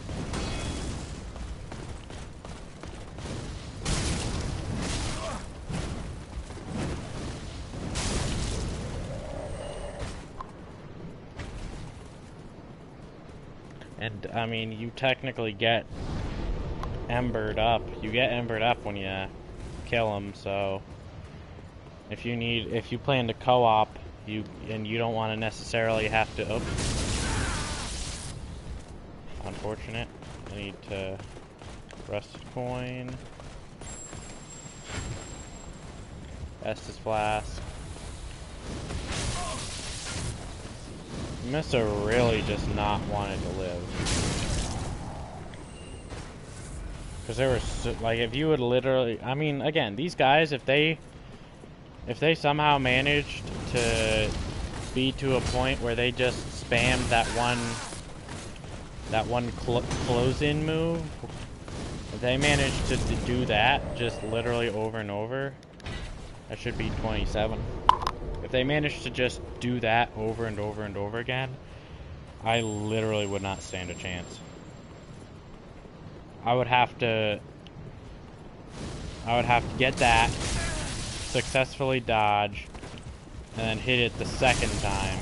And, I mean, you technically get embered up. You get embered up when you kill them, so... If you plan to co-op, and you don't want to necessarily have to... Oops. Unfortunate. I need to... Rusted coin. Estus Flask. Mister really just not wanted to live. Because there was, like, if you would literally, I mean, again, these guys, if they somehow managed to be to a point where they just spammed that one close-in move, if they managed to do that just literally over and over, that should be 27. If they managed to just do that over and over and over again, I literally would not stand a chance. I would have to get that, successfully dodge, and then hit it the second time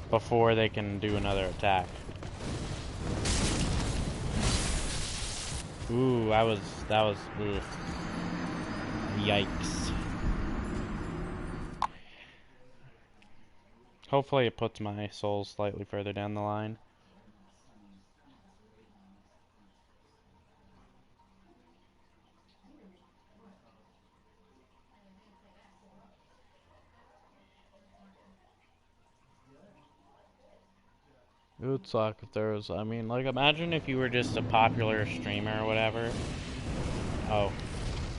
before they can do another attack. Ooh, that was ugh. Yikes. Hopefully it puts my souls slightly further down the line. It would suck if there was, I mean, like, imagine if you were just a popular streamer or whatever. Oh.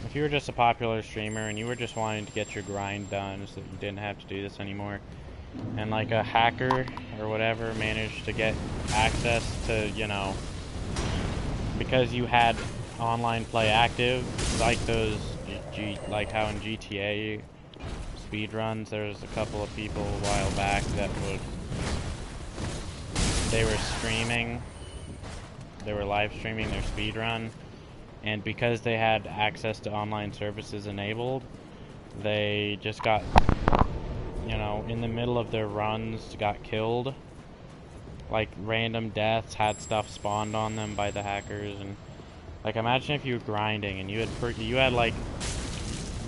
If you were just a popular streamer and you were just wanting to get your grind done so that you didn't have to do this anymore, and like a hacker or whatever managed to get access to, you know, because you had online play active, like those, like how in GTA speedruns, there's a couple of people a while back that they were streaming, they were live streaming their speedrun, and because they had access to online services enabled, they just got, you know, in the middle of their runs, got killed. Like, random deaths, had stuff spawned on them by the hackers, and, like, imagine if you were grinding and you had like,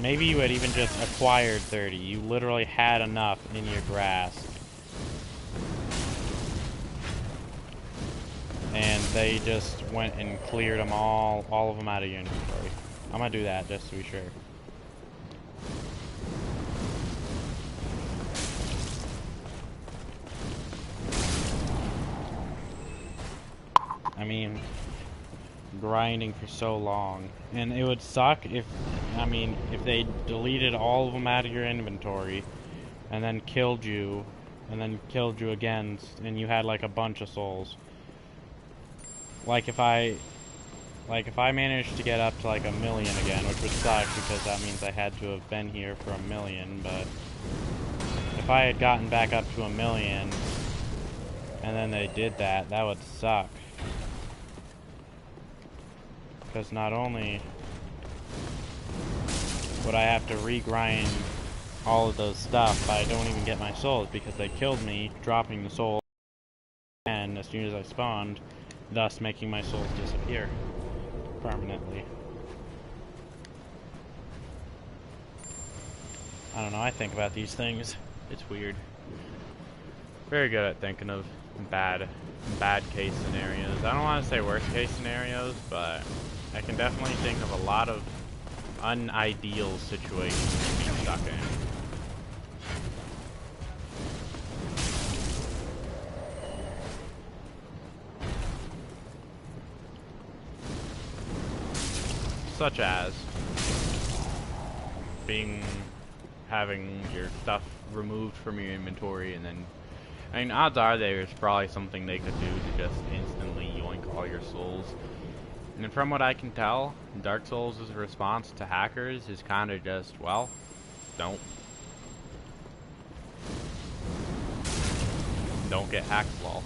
maybe you had even just acquired 30. You literally had enough in your grasp. And they just went and cleared them all of them out of your inventory. I'm gonna do that just to be sure. I mean, grinding for so long, and it would suck if, I mean, if they deleted all of them out of your inventory, and then killed you again, and you had like a bunch of souls. Like if I managed to get up to like 1,000,000 again, which would suck because that means I had to have been here for 1,000,000, but if I had gotten back up to 1,000,000 and then they did that, that would suck. Because not only would I have to regrind all of those stuff, but I don't even get my souls because they killed me, dropping the soul and as soon as I spawned, thus making my souls disappear permanently. I don't know, I think about these things. It's weird. Very good at thinking of bad case scenarios. I don't want to say worst case scenarios, but I can definitely think of a lot of unideal situations to be stuck in. Such as having your stuff removed from your inventory, and then, I mean, odds are there's probably something they could do to just instantly yoink all your souls. And from what I can tell, Dark Souls' response to hackers is kind of just, well, don't get hacked, lol.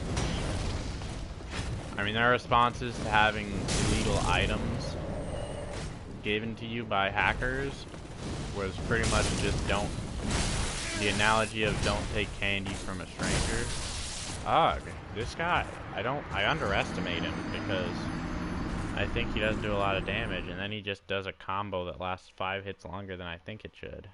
I mean, their responses to having illegal items given to you by hackers was pretty much just don't. The analogy of don't take candy from a stranger. Ugh, this guy, I underestimate him because I think he doesn't do a lot of damage, and then he just does a combo that lasts 5 hits longer than I think it should.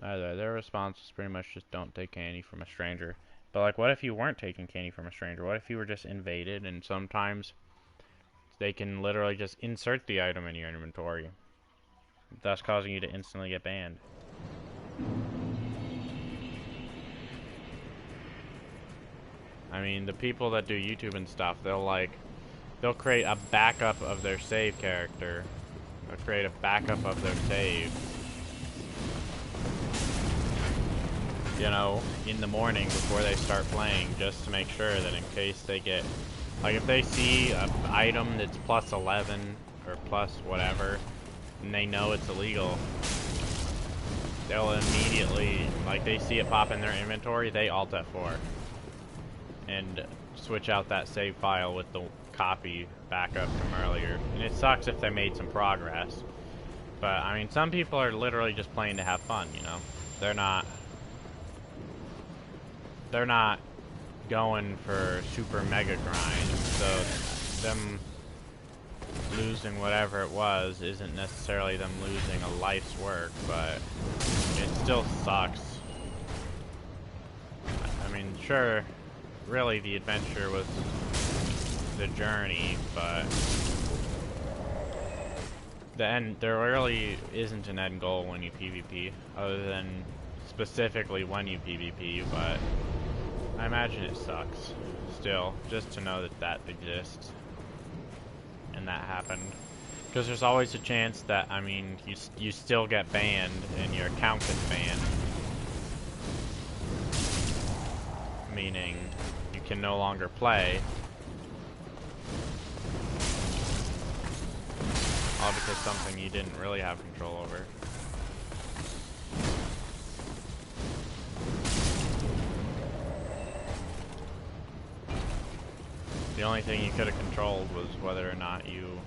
Either their response is pretty much just don't take candy from a stranger. But like, what if you weren't taking candy from a stranger? What if you were just invaded, and sometimes they can literally just insert the item in your inventory, thus causing you to instantly get banned. I mean, the people that do YouTube and stuff, they'll create a backup of their save character. They'll create a backup of their save, you know, in the morning before they start playing, just to make sure that in case they get, like, if they see an item that's plus 11 or plus whatever, and they know it's illegal, they'll immediately, like, they see it pop in their inventory, they Alt F4 and switch out that save file with the copy backup from earlier. And it sucks if they made some progress, but I mean, some people are literally just playing to have fun, you know. They're not going for super mega grind, so them losing whatever it was isn't necessarily them losing a life's work, but it still sucks. I mean, sure, really the adventure was the journey, but there really isn't an end goal when you PvP, other than specifically when you PvP, but I imagine it sucks still, just to know that that exists and that happened. Because there's always a chance that, I mean, you still get banned and your account gets banned. Meaning, you can no longer play. All because something you didn't really have control over. The only thing you could have controlled was whether or not you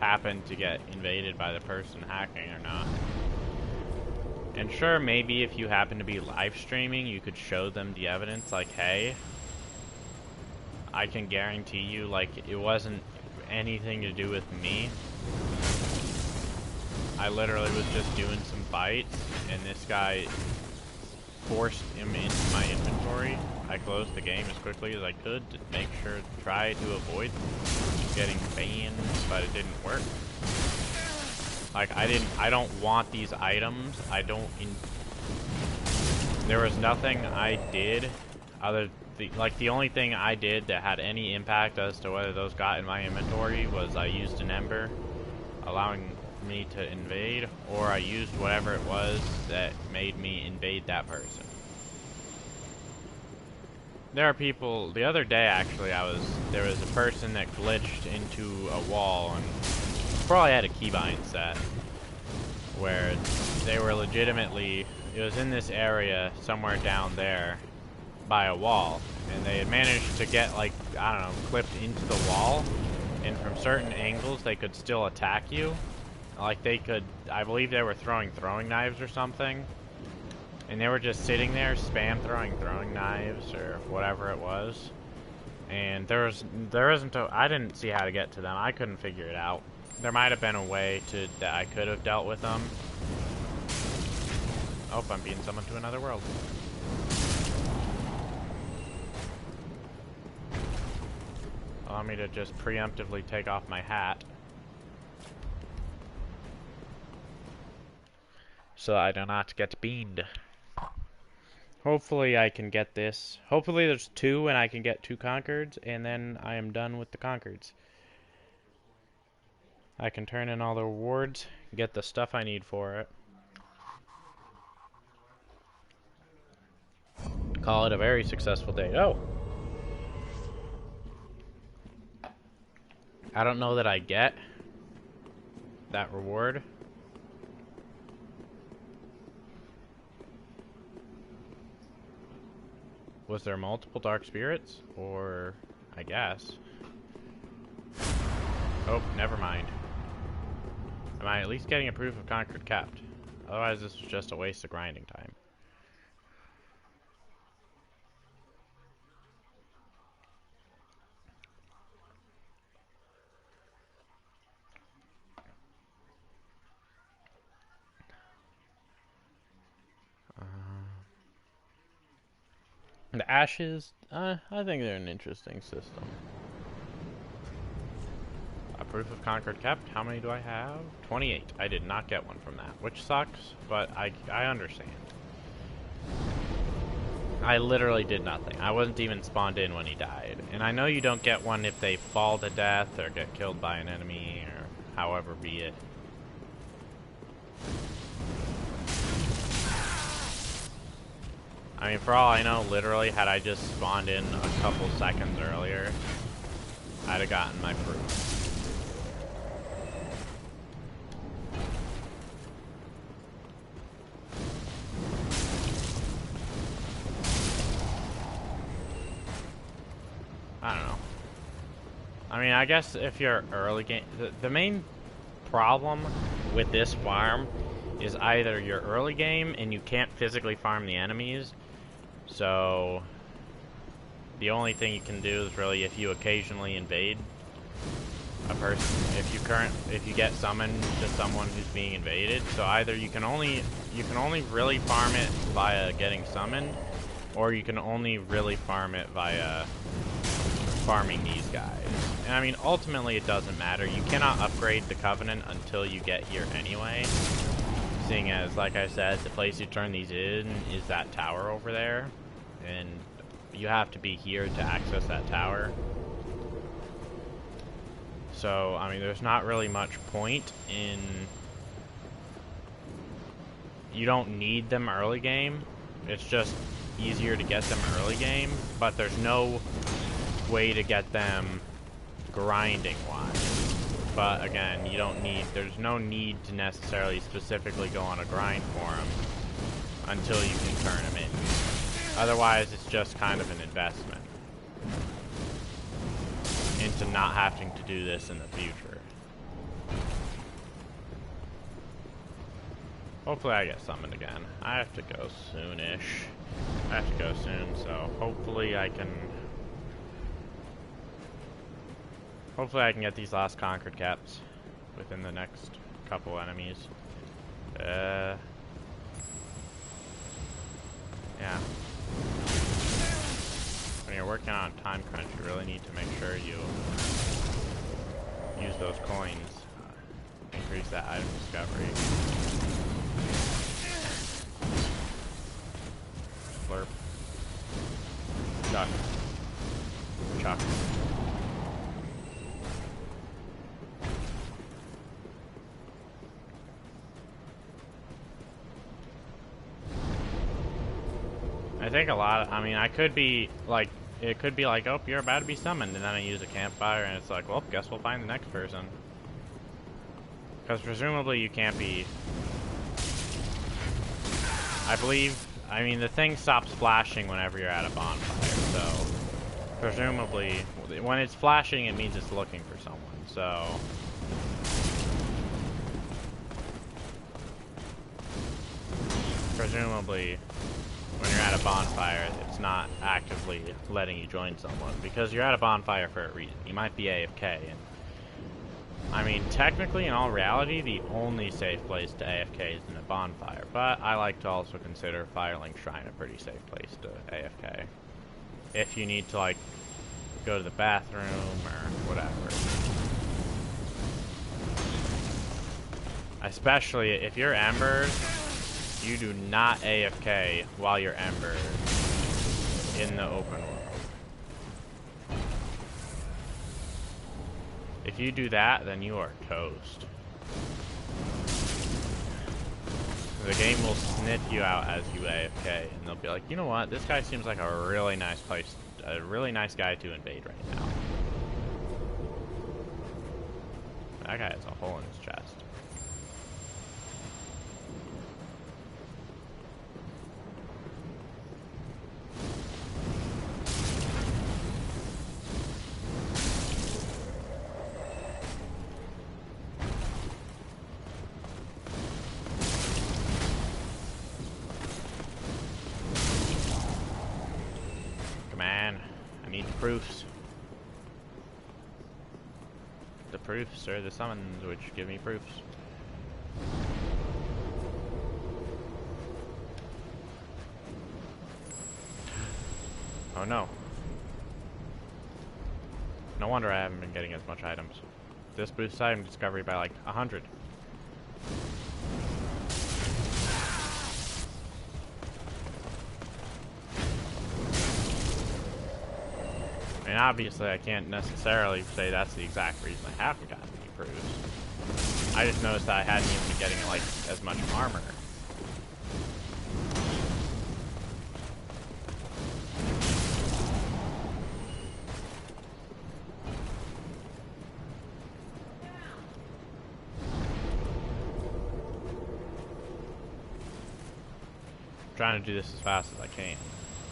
happened to get invaded by the person hacking or not. And sure, maybe if you happen to be live streaming, you could show them the evidence, like, hey, I can guarantee you, like, it wasn't anything to do with me. I literally was just doing some fights, and this guy forced him into my inventory. I closed the game as quickly as I could to make sure, try to avoid getting banned, but it didn't work. Like, I don't want these items. There was nothing I did the only thing I did that had any impact as to whether those got in my inventory was I used an ember, allowing me to invade, or I used whatever it was that made me invade that person. There are people, the other day actually, there was a person that glitched into a wall and probably had a keybind set, where they were legitimately, it was in this area somewhere down there by a wall, and they had managed to get, like, I don't know, clipped into the wall, and from certain angles they could still attack you. Like, they could, I believe they were throwing knives or something, and they were just sitting there spam throwing knives or whatever it was, and there isn't I didn't see how to get to them. I couldn't figure it out. There might have been a way that I could have dealt with them. Oh, I'm being summoned to another world. Allow me to just preemptively take off my hat, so I do not get beamed. Hopefully I can get this. Hopefully there's 2 and I can get 2 concords, and then I am done with the concords. I can turn in all the rewards, get the stuff I need for it. Call it a very successful day. Oh! I don't know that I get that reward. Was there multiple dark spirits? Or, I guess. Oh, never mind. Am I at least getting a proof of Concord kept? Otherwise this was just a waste of grinding time. The ashes, I think they're an interesting system. Proof of Concord kept. How many do I have? 28. I did not get one from that, which sucks, but I understand. I literally did nothing. I wasn't even spawned in when he died. And I know you don't get one if they fall to death or get killed by an enemy or however be it. I mean, for all I know, literally, had I just spawned in a couple seconds earlier, I'd have gotten my proof. I don't know. I mean, I guess if you're early game, the main problem with this farm is either you're early game and you can't physically farm the enemies, so the only thing you can do is really if you occasionally invade a person, if you get summoned to someone who's being invaded. So either you can only really farm it via getting summoned, or you can only really farm it via farming these guys. And I mean, ultimately it doesn't matter. You cannot upgrade the Covenant until you get here anyway, seeing as, like I said, the place you turn these in is that tower over there, and you have to be here to access that tower. So, I mean, there's not really much point in... You don't need them early game. It's just easier to get them early game, but there's no way to get them grinding wise. But again, you don't need, there's no need to necessarily specifically go on a grind for them until you can turn them in. Otherwise, it's just kind of an investment into not having to do this in the future. Hopefully I get summoned again. I have to go soonish. I have to go soon, so hopefully I can get these last conquered caps within the next couple enemies. Yeah. When you're working on time crunch, you really need to make sure you use those coins. Increase that item discovery. Slurp. Chuck. Chuck. I think a lot of, I mean, I could be like, it could be like, oh, you're about to be summoned, and then I use a campfire, and it's like, well, guess we'll find the next person. Because presumably you can't be, I believe, I mean, the thing stops flashing whenever you're at a bonfire, so presumably, when it's flashing, it means it's looking for someone, so. Presumably, when you're at a bonfire, it's not actively letting you join someone, because you're at a bonfire for a reason. You might be AFK, and I mean, technically, in all reality, the only safe place to AFK is in a bonfire, but I like to also consider Firelink Shrine a pretty safe place to AFK. If you need to, like, go to the bathroom or whatever. Especially if you're Embers, you do not AFK while you're Embers in the open world. If you do that, then you are toast. The game will sniff you out as you AFK, and they'll be like, you know what, this guy seems like a really nice place, a really nice guy to invade right now. That guy has a hole in his chest. Proofs. The proofs are the summons which give me proofs. Oh no. No wonder I haven't been getting as much items. this boosts item discovery by like 100. And obviously I can't necessarily say that's the exact reason I haven't gotten any proofs. I just noticed that I hadn't even been getting like as much armor. Trying to do this as fast as I can.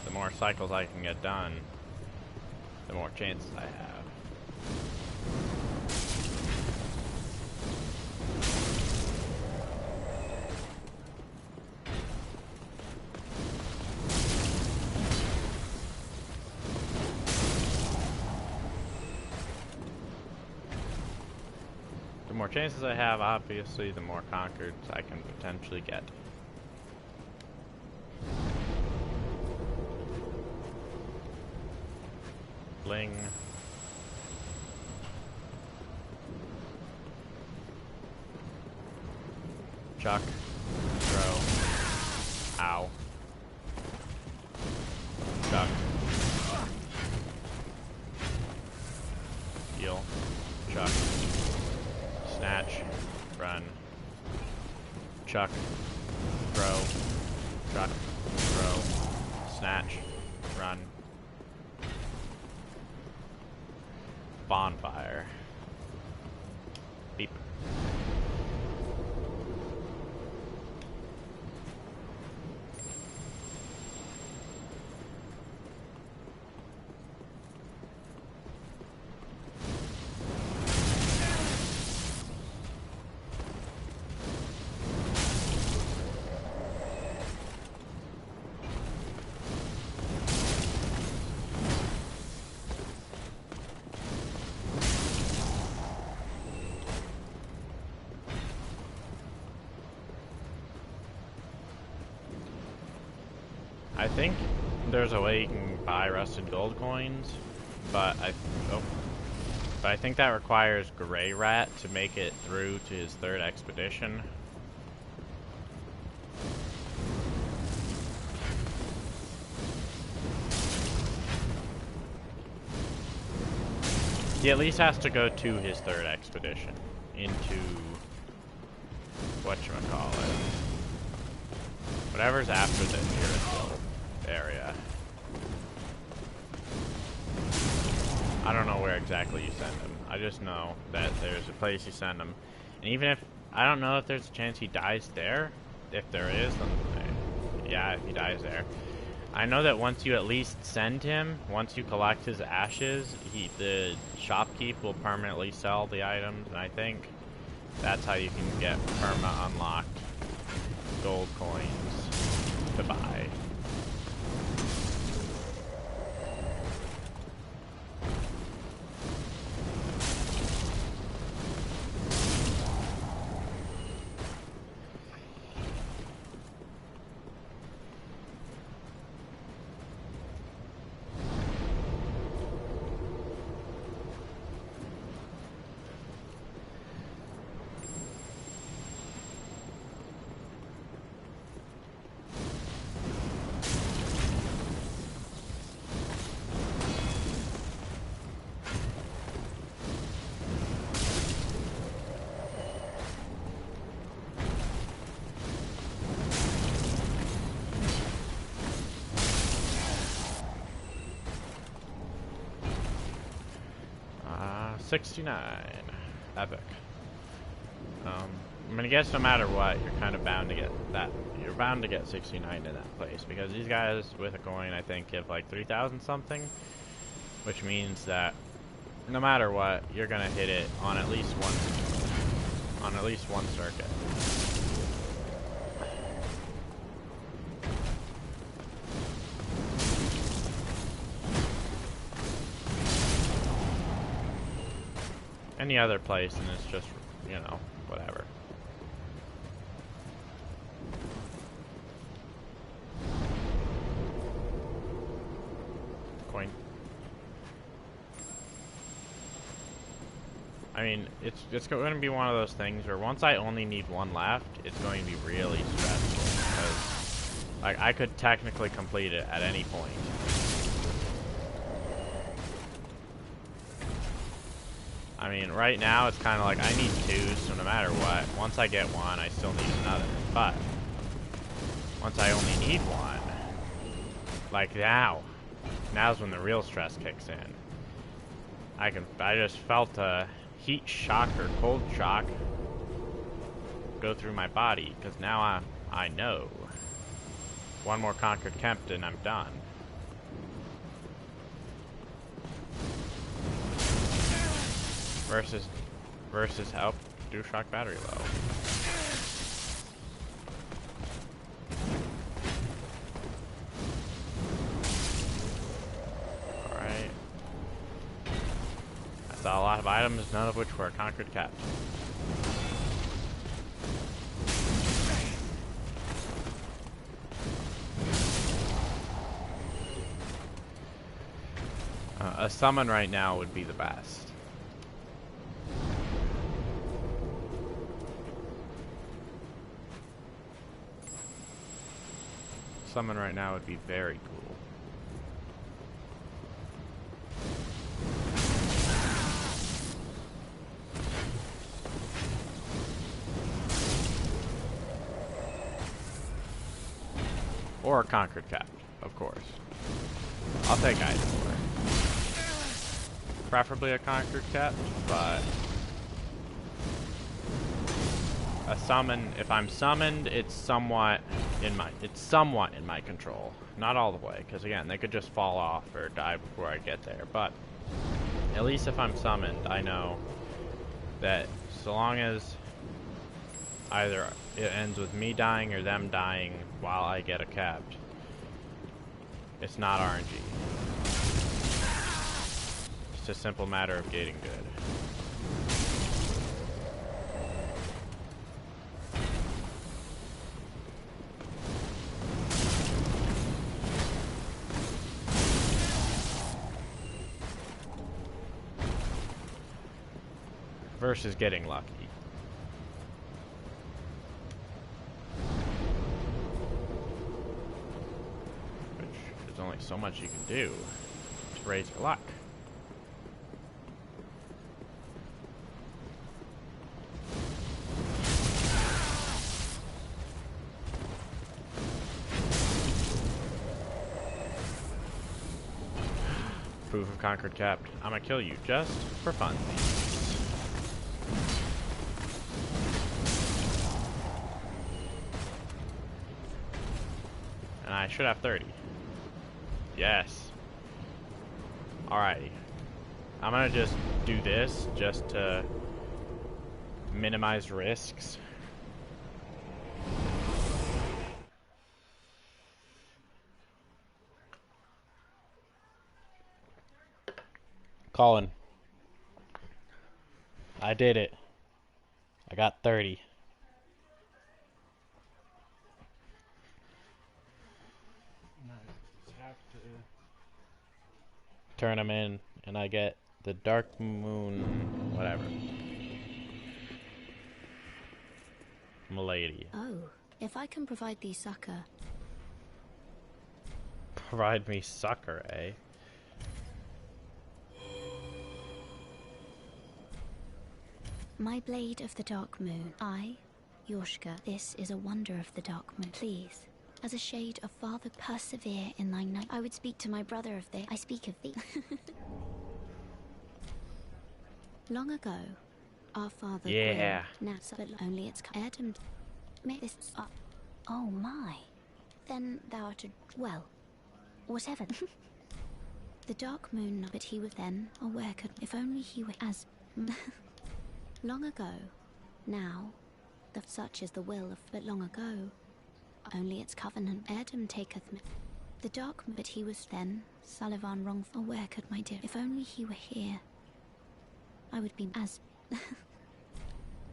The more cycles I can get done, the more chances I have. The more chances I have, obviously, the more concords I can potentially get. Bling. Chuck. Throw. Ow. Chuck. Heal. Chuck. Snatch. Run. Chuck. Throw. Chuck. Throw. Snatch. Run. Bonfire. Beep. I think there's a way you can buy rusted gold coins, but I think that requires Gray Rat to make it through to his 3rd expedition. He at least has to go to his 3rd expedition into whatchamacallit. Whatever's after the Jericho area. I don't know where exactly you send him. I just know that there's a place you send him. And even if, I don't know if there's a chance he dies there. If there is, then yeah, if he dies there. I know that once you at least send him, once you collect his ashes, the shopkeep will permanently sell the items, and I think that's how you can get perma unlocked gold coins to buy. Ah, 69. Epic. I'm gonna guess no matter what, you're kind of bound to get that. You're bound to get 69 in that place because these guys with a coin, I think, give like 3,000 something, which means that no matter what, you're gonna hit it on at least one circuit. Any other place, and it's just, you know, whatever. Coin. I mean, it's going to be one of those things where once I only need one left, it's going to be really stressful because like I could technically complete it at any point. I mean, right now it's kind of like I need two, so no matter what, once I get one, I still need another. But once I only need one, like now's when the real stress kicks in. I just felt a heat shock or cold shock go through my body because now I know. One more Concord Kempt and I'm done. Versus help do shock battery low. Alright. I saw a lot of items, none of which were a Concord Kempt. A summon right now would be the best. Summon right now would be very cool. Or a Concord Cap, of course. I'll take either or. Preferably a Concord Cap, but a summon, if I'm summoned, it's somewhat in my control. Not all the way, because again, they could just fall off or die before I get there, but at least if I'm summoned, I know that so long as either it ends with me dying or them dying while I get a capped, it's not RNG. It's a simple matter of getting good. Versus getting lucky. Which there's only so much you can do to raise your luck. Proof of Concord Capped. I'm gonna kill you just for fun. And I should have 30. Yes. Alrighty. I'm gonna just do this just to minimize risks. Colin. I did it. I got 30. Turn them in, and I get the Dark Moon, whatever. Milady. Oh, if I can provide thee succor. Provide me succor, eh? My blade of the Dark Moon. I, Yorshka, this is a wonder of the Dark Moon. Please, as a shade of father, persevere in thy night. I would speak to my brother of thee. I speak of thee. Long ago, our father. Yeah. Now, but only its Adam. Make this up. Oh my. Then thou art well, whatever. The Dark Moon, but he was then aware. Could if only he were as. Long ago, now, such is the will of. But long ago, only its covenant. Erdem taketh me. The Dark Moon, but he was then Sullivan wrongful. Where could my dear? If only he were here, I would be as.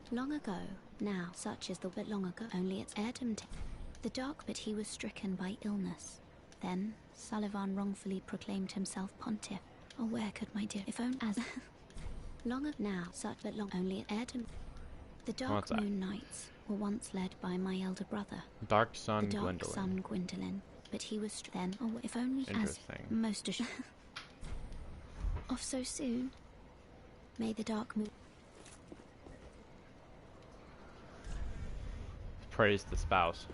Long ago, now, such is the. But long ago, only its Erdem. The Dark, but he was stricken by illness. Then Sullivan wrongfully proclaimed himself pontiff. Oh, where could my dear? If only as. Long of now, such but long only heir to. The Dark What's that? Moon Knights were once led by my elder brother, Dark Sun the Dark Gwendolyn. Sun Gwendolyn, but he was then, or if only as Interesting. most off so soon. May the Dark Moon. Praise the spouse.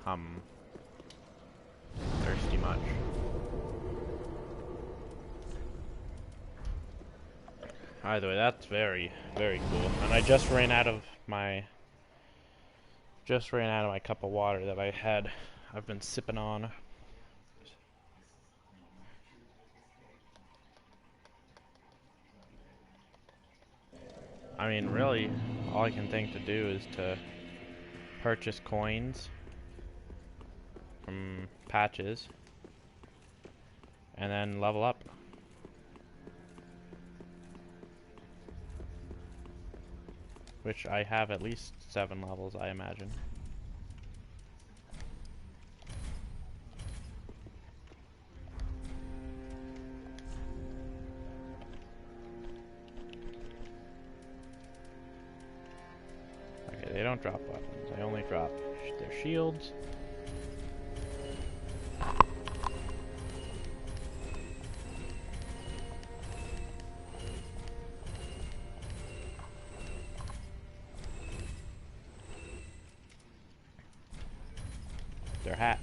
Thirsty much. Either way, that's very, very cool. And I just ran out of my cup of water that I've been sipping on. I mean, really, all I can think to do is to purchase coins from patches and then level up. Which I have at least 7 levels, I imagine. Okay, they don't drop weapons. They only drop their shields. Their hats.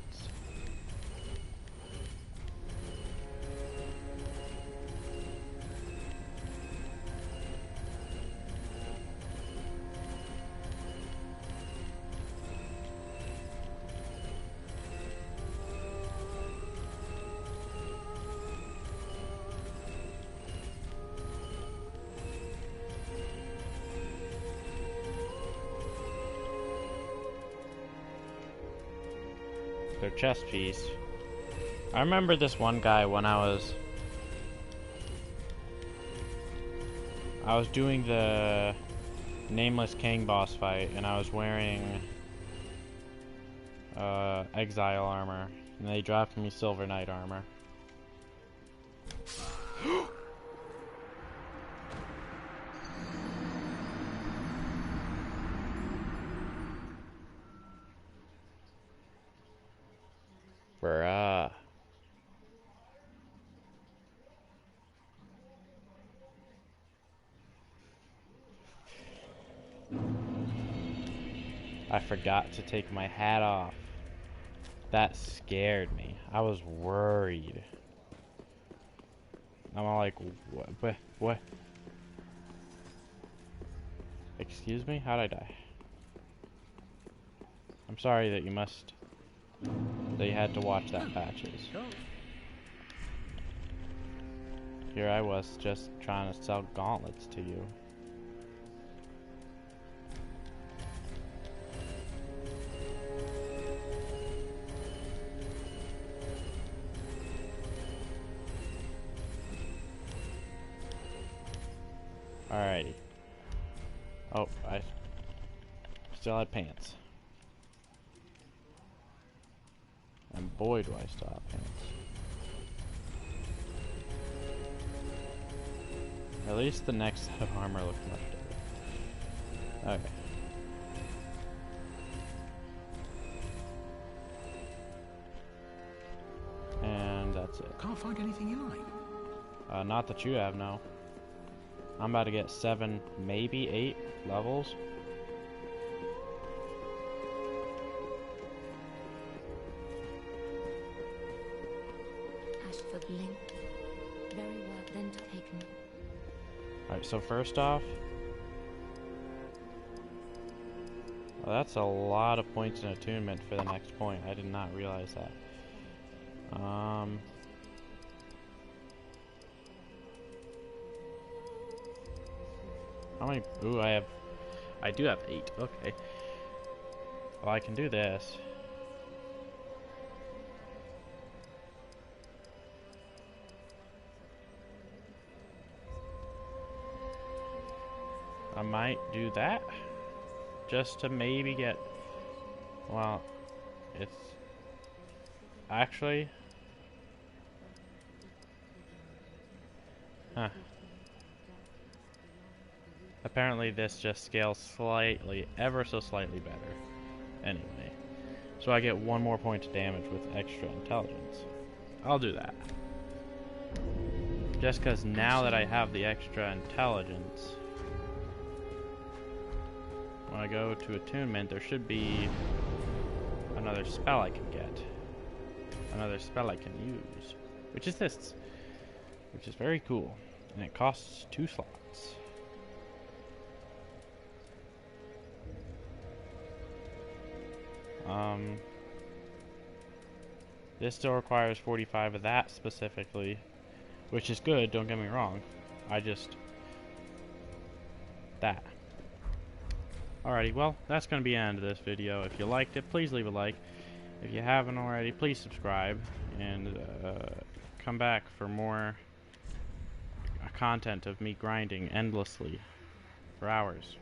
Their chest piece. I remember this one guy when I was doing the Nameless King boss fight, and I was wearing exile armor, and they dropped me Silver Knight armor. Bruh. I forgot to take my hat off. That scared me. I was worried. I'm all like, what? Excuse me? How'd I die? I'm sorry that you had to watch that, Patches. Here I was just trying to sell gauntlets to you. Alrighty. Oh, I still had pants. And boy, do I still have pants. At least the next set of armor looks much better. Okay. And that's it. Can't find anything you like. Not that you have, no. I'm about to get 7, maybe 8 levels. Ashford Link. Very well then taken. Alright, so first off, well, that's a lot of points in attunement for the next point. I did not realize that. How many? Ooh, I do have 8. Okay. Well, I can do this. I might do that just to maybe get, well, it's actually, Apparently this just scales slightly, ever so slightly better. Anyway, so I get 1 more point of damage with extra intelligence. I'll do that. Just because now that I have the extra intelligence, when I go to attunement, there should be another spell I can get. Another spell I can use. Which is this. Which is very cool. And it costs 2 slots. This still requires 45 of that specifically. Which is good, don't get me wrong. That. Alrighty, well, that's going to be the end of this video. If you liked it, please leave a like. If you haven't already, please subscribe. And come back for more content of me grinding endlessly for hours.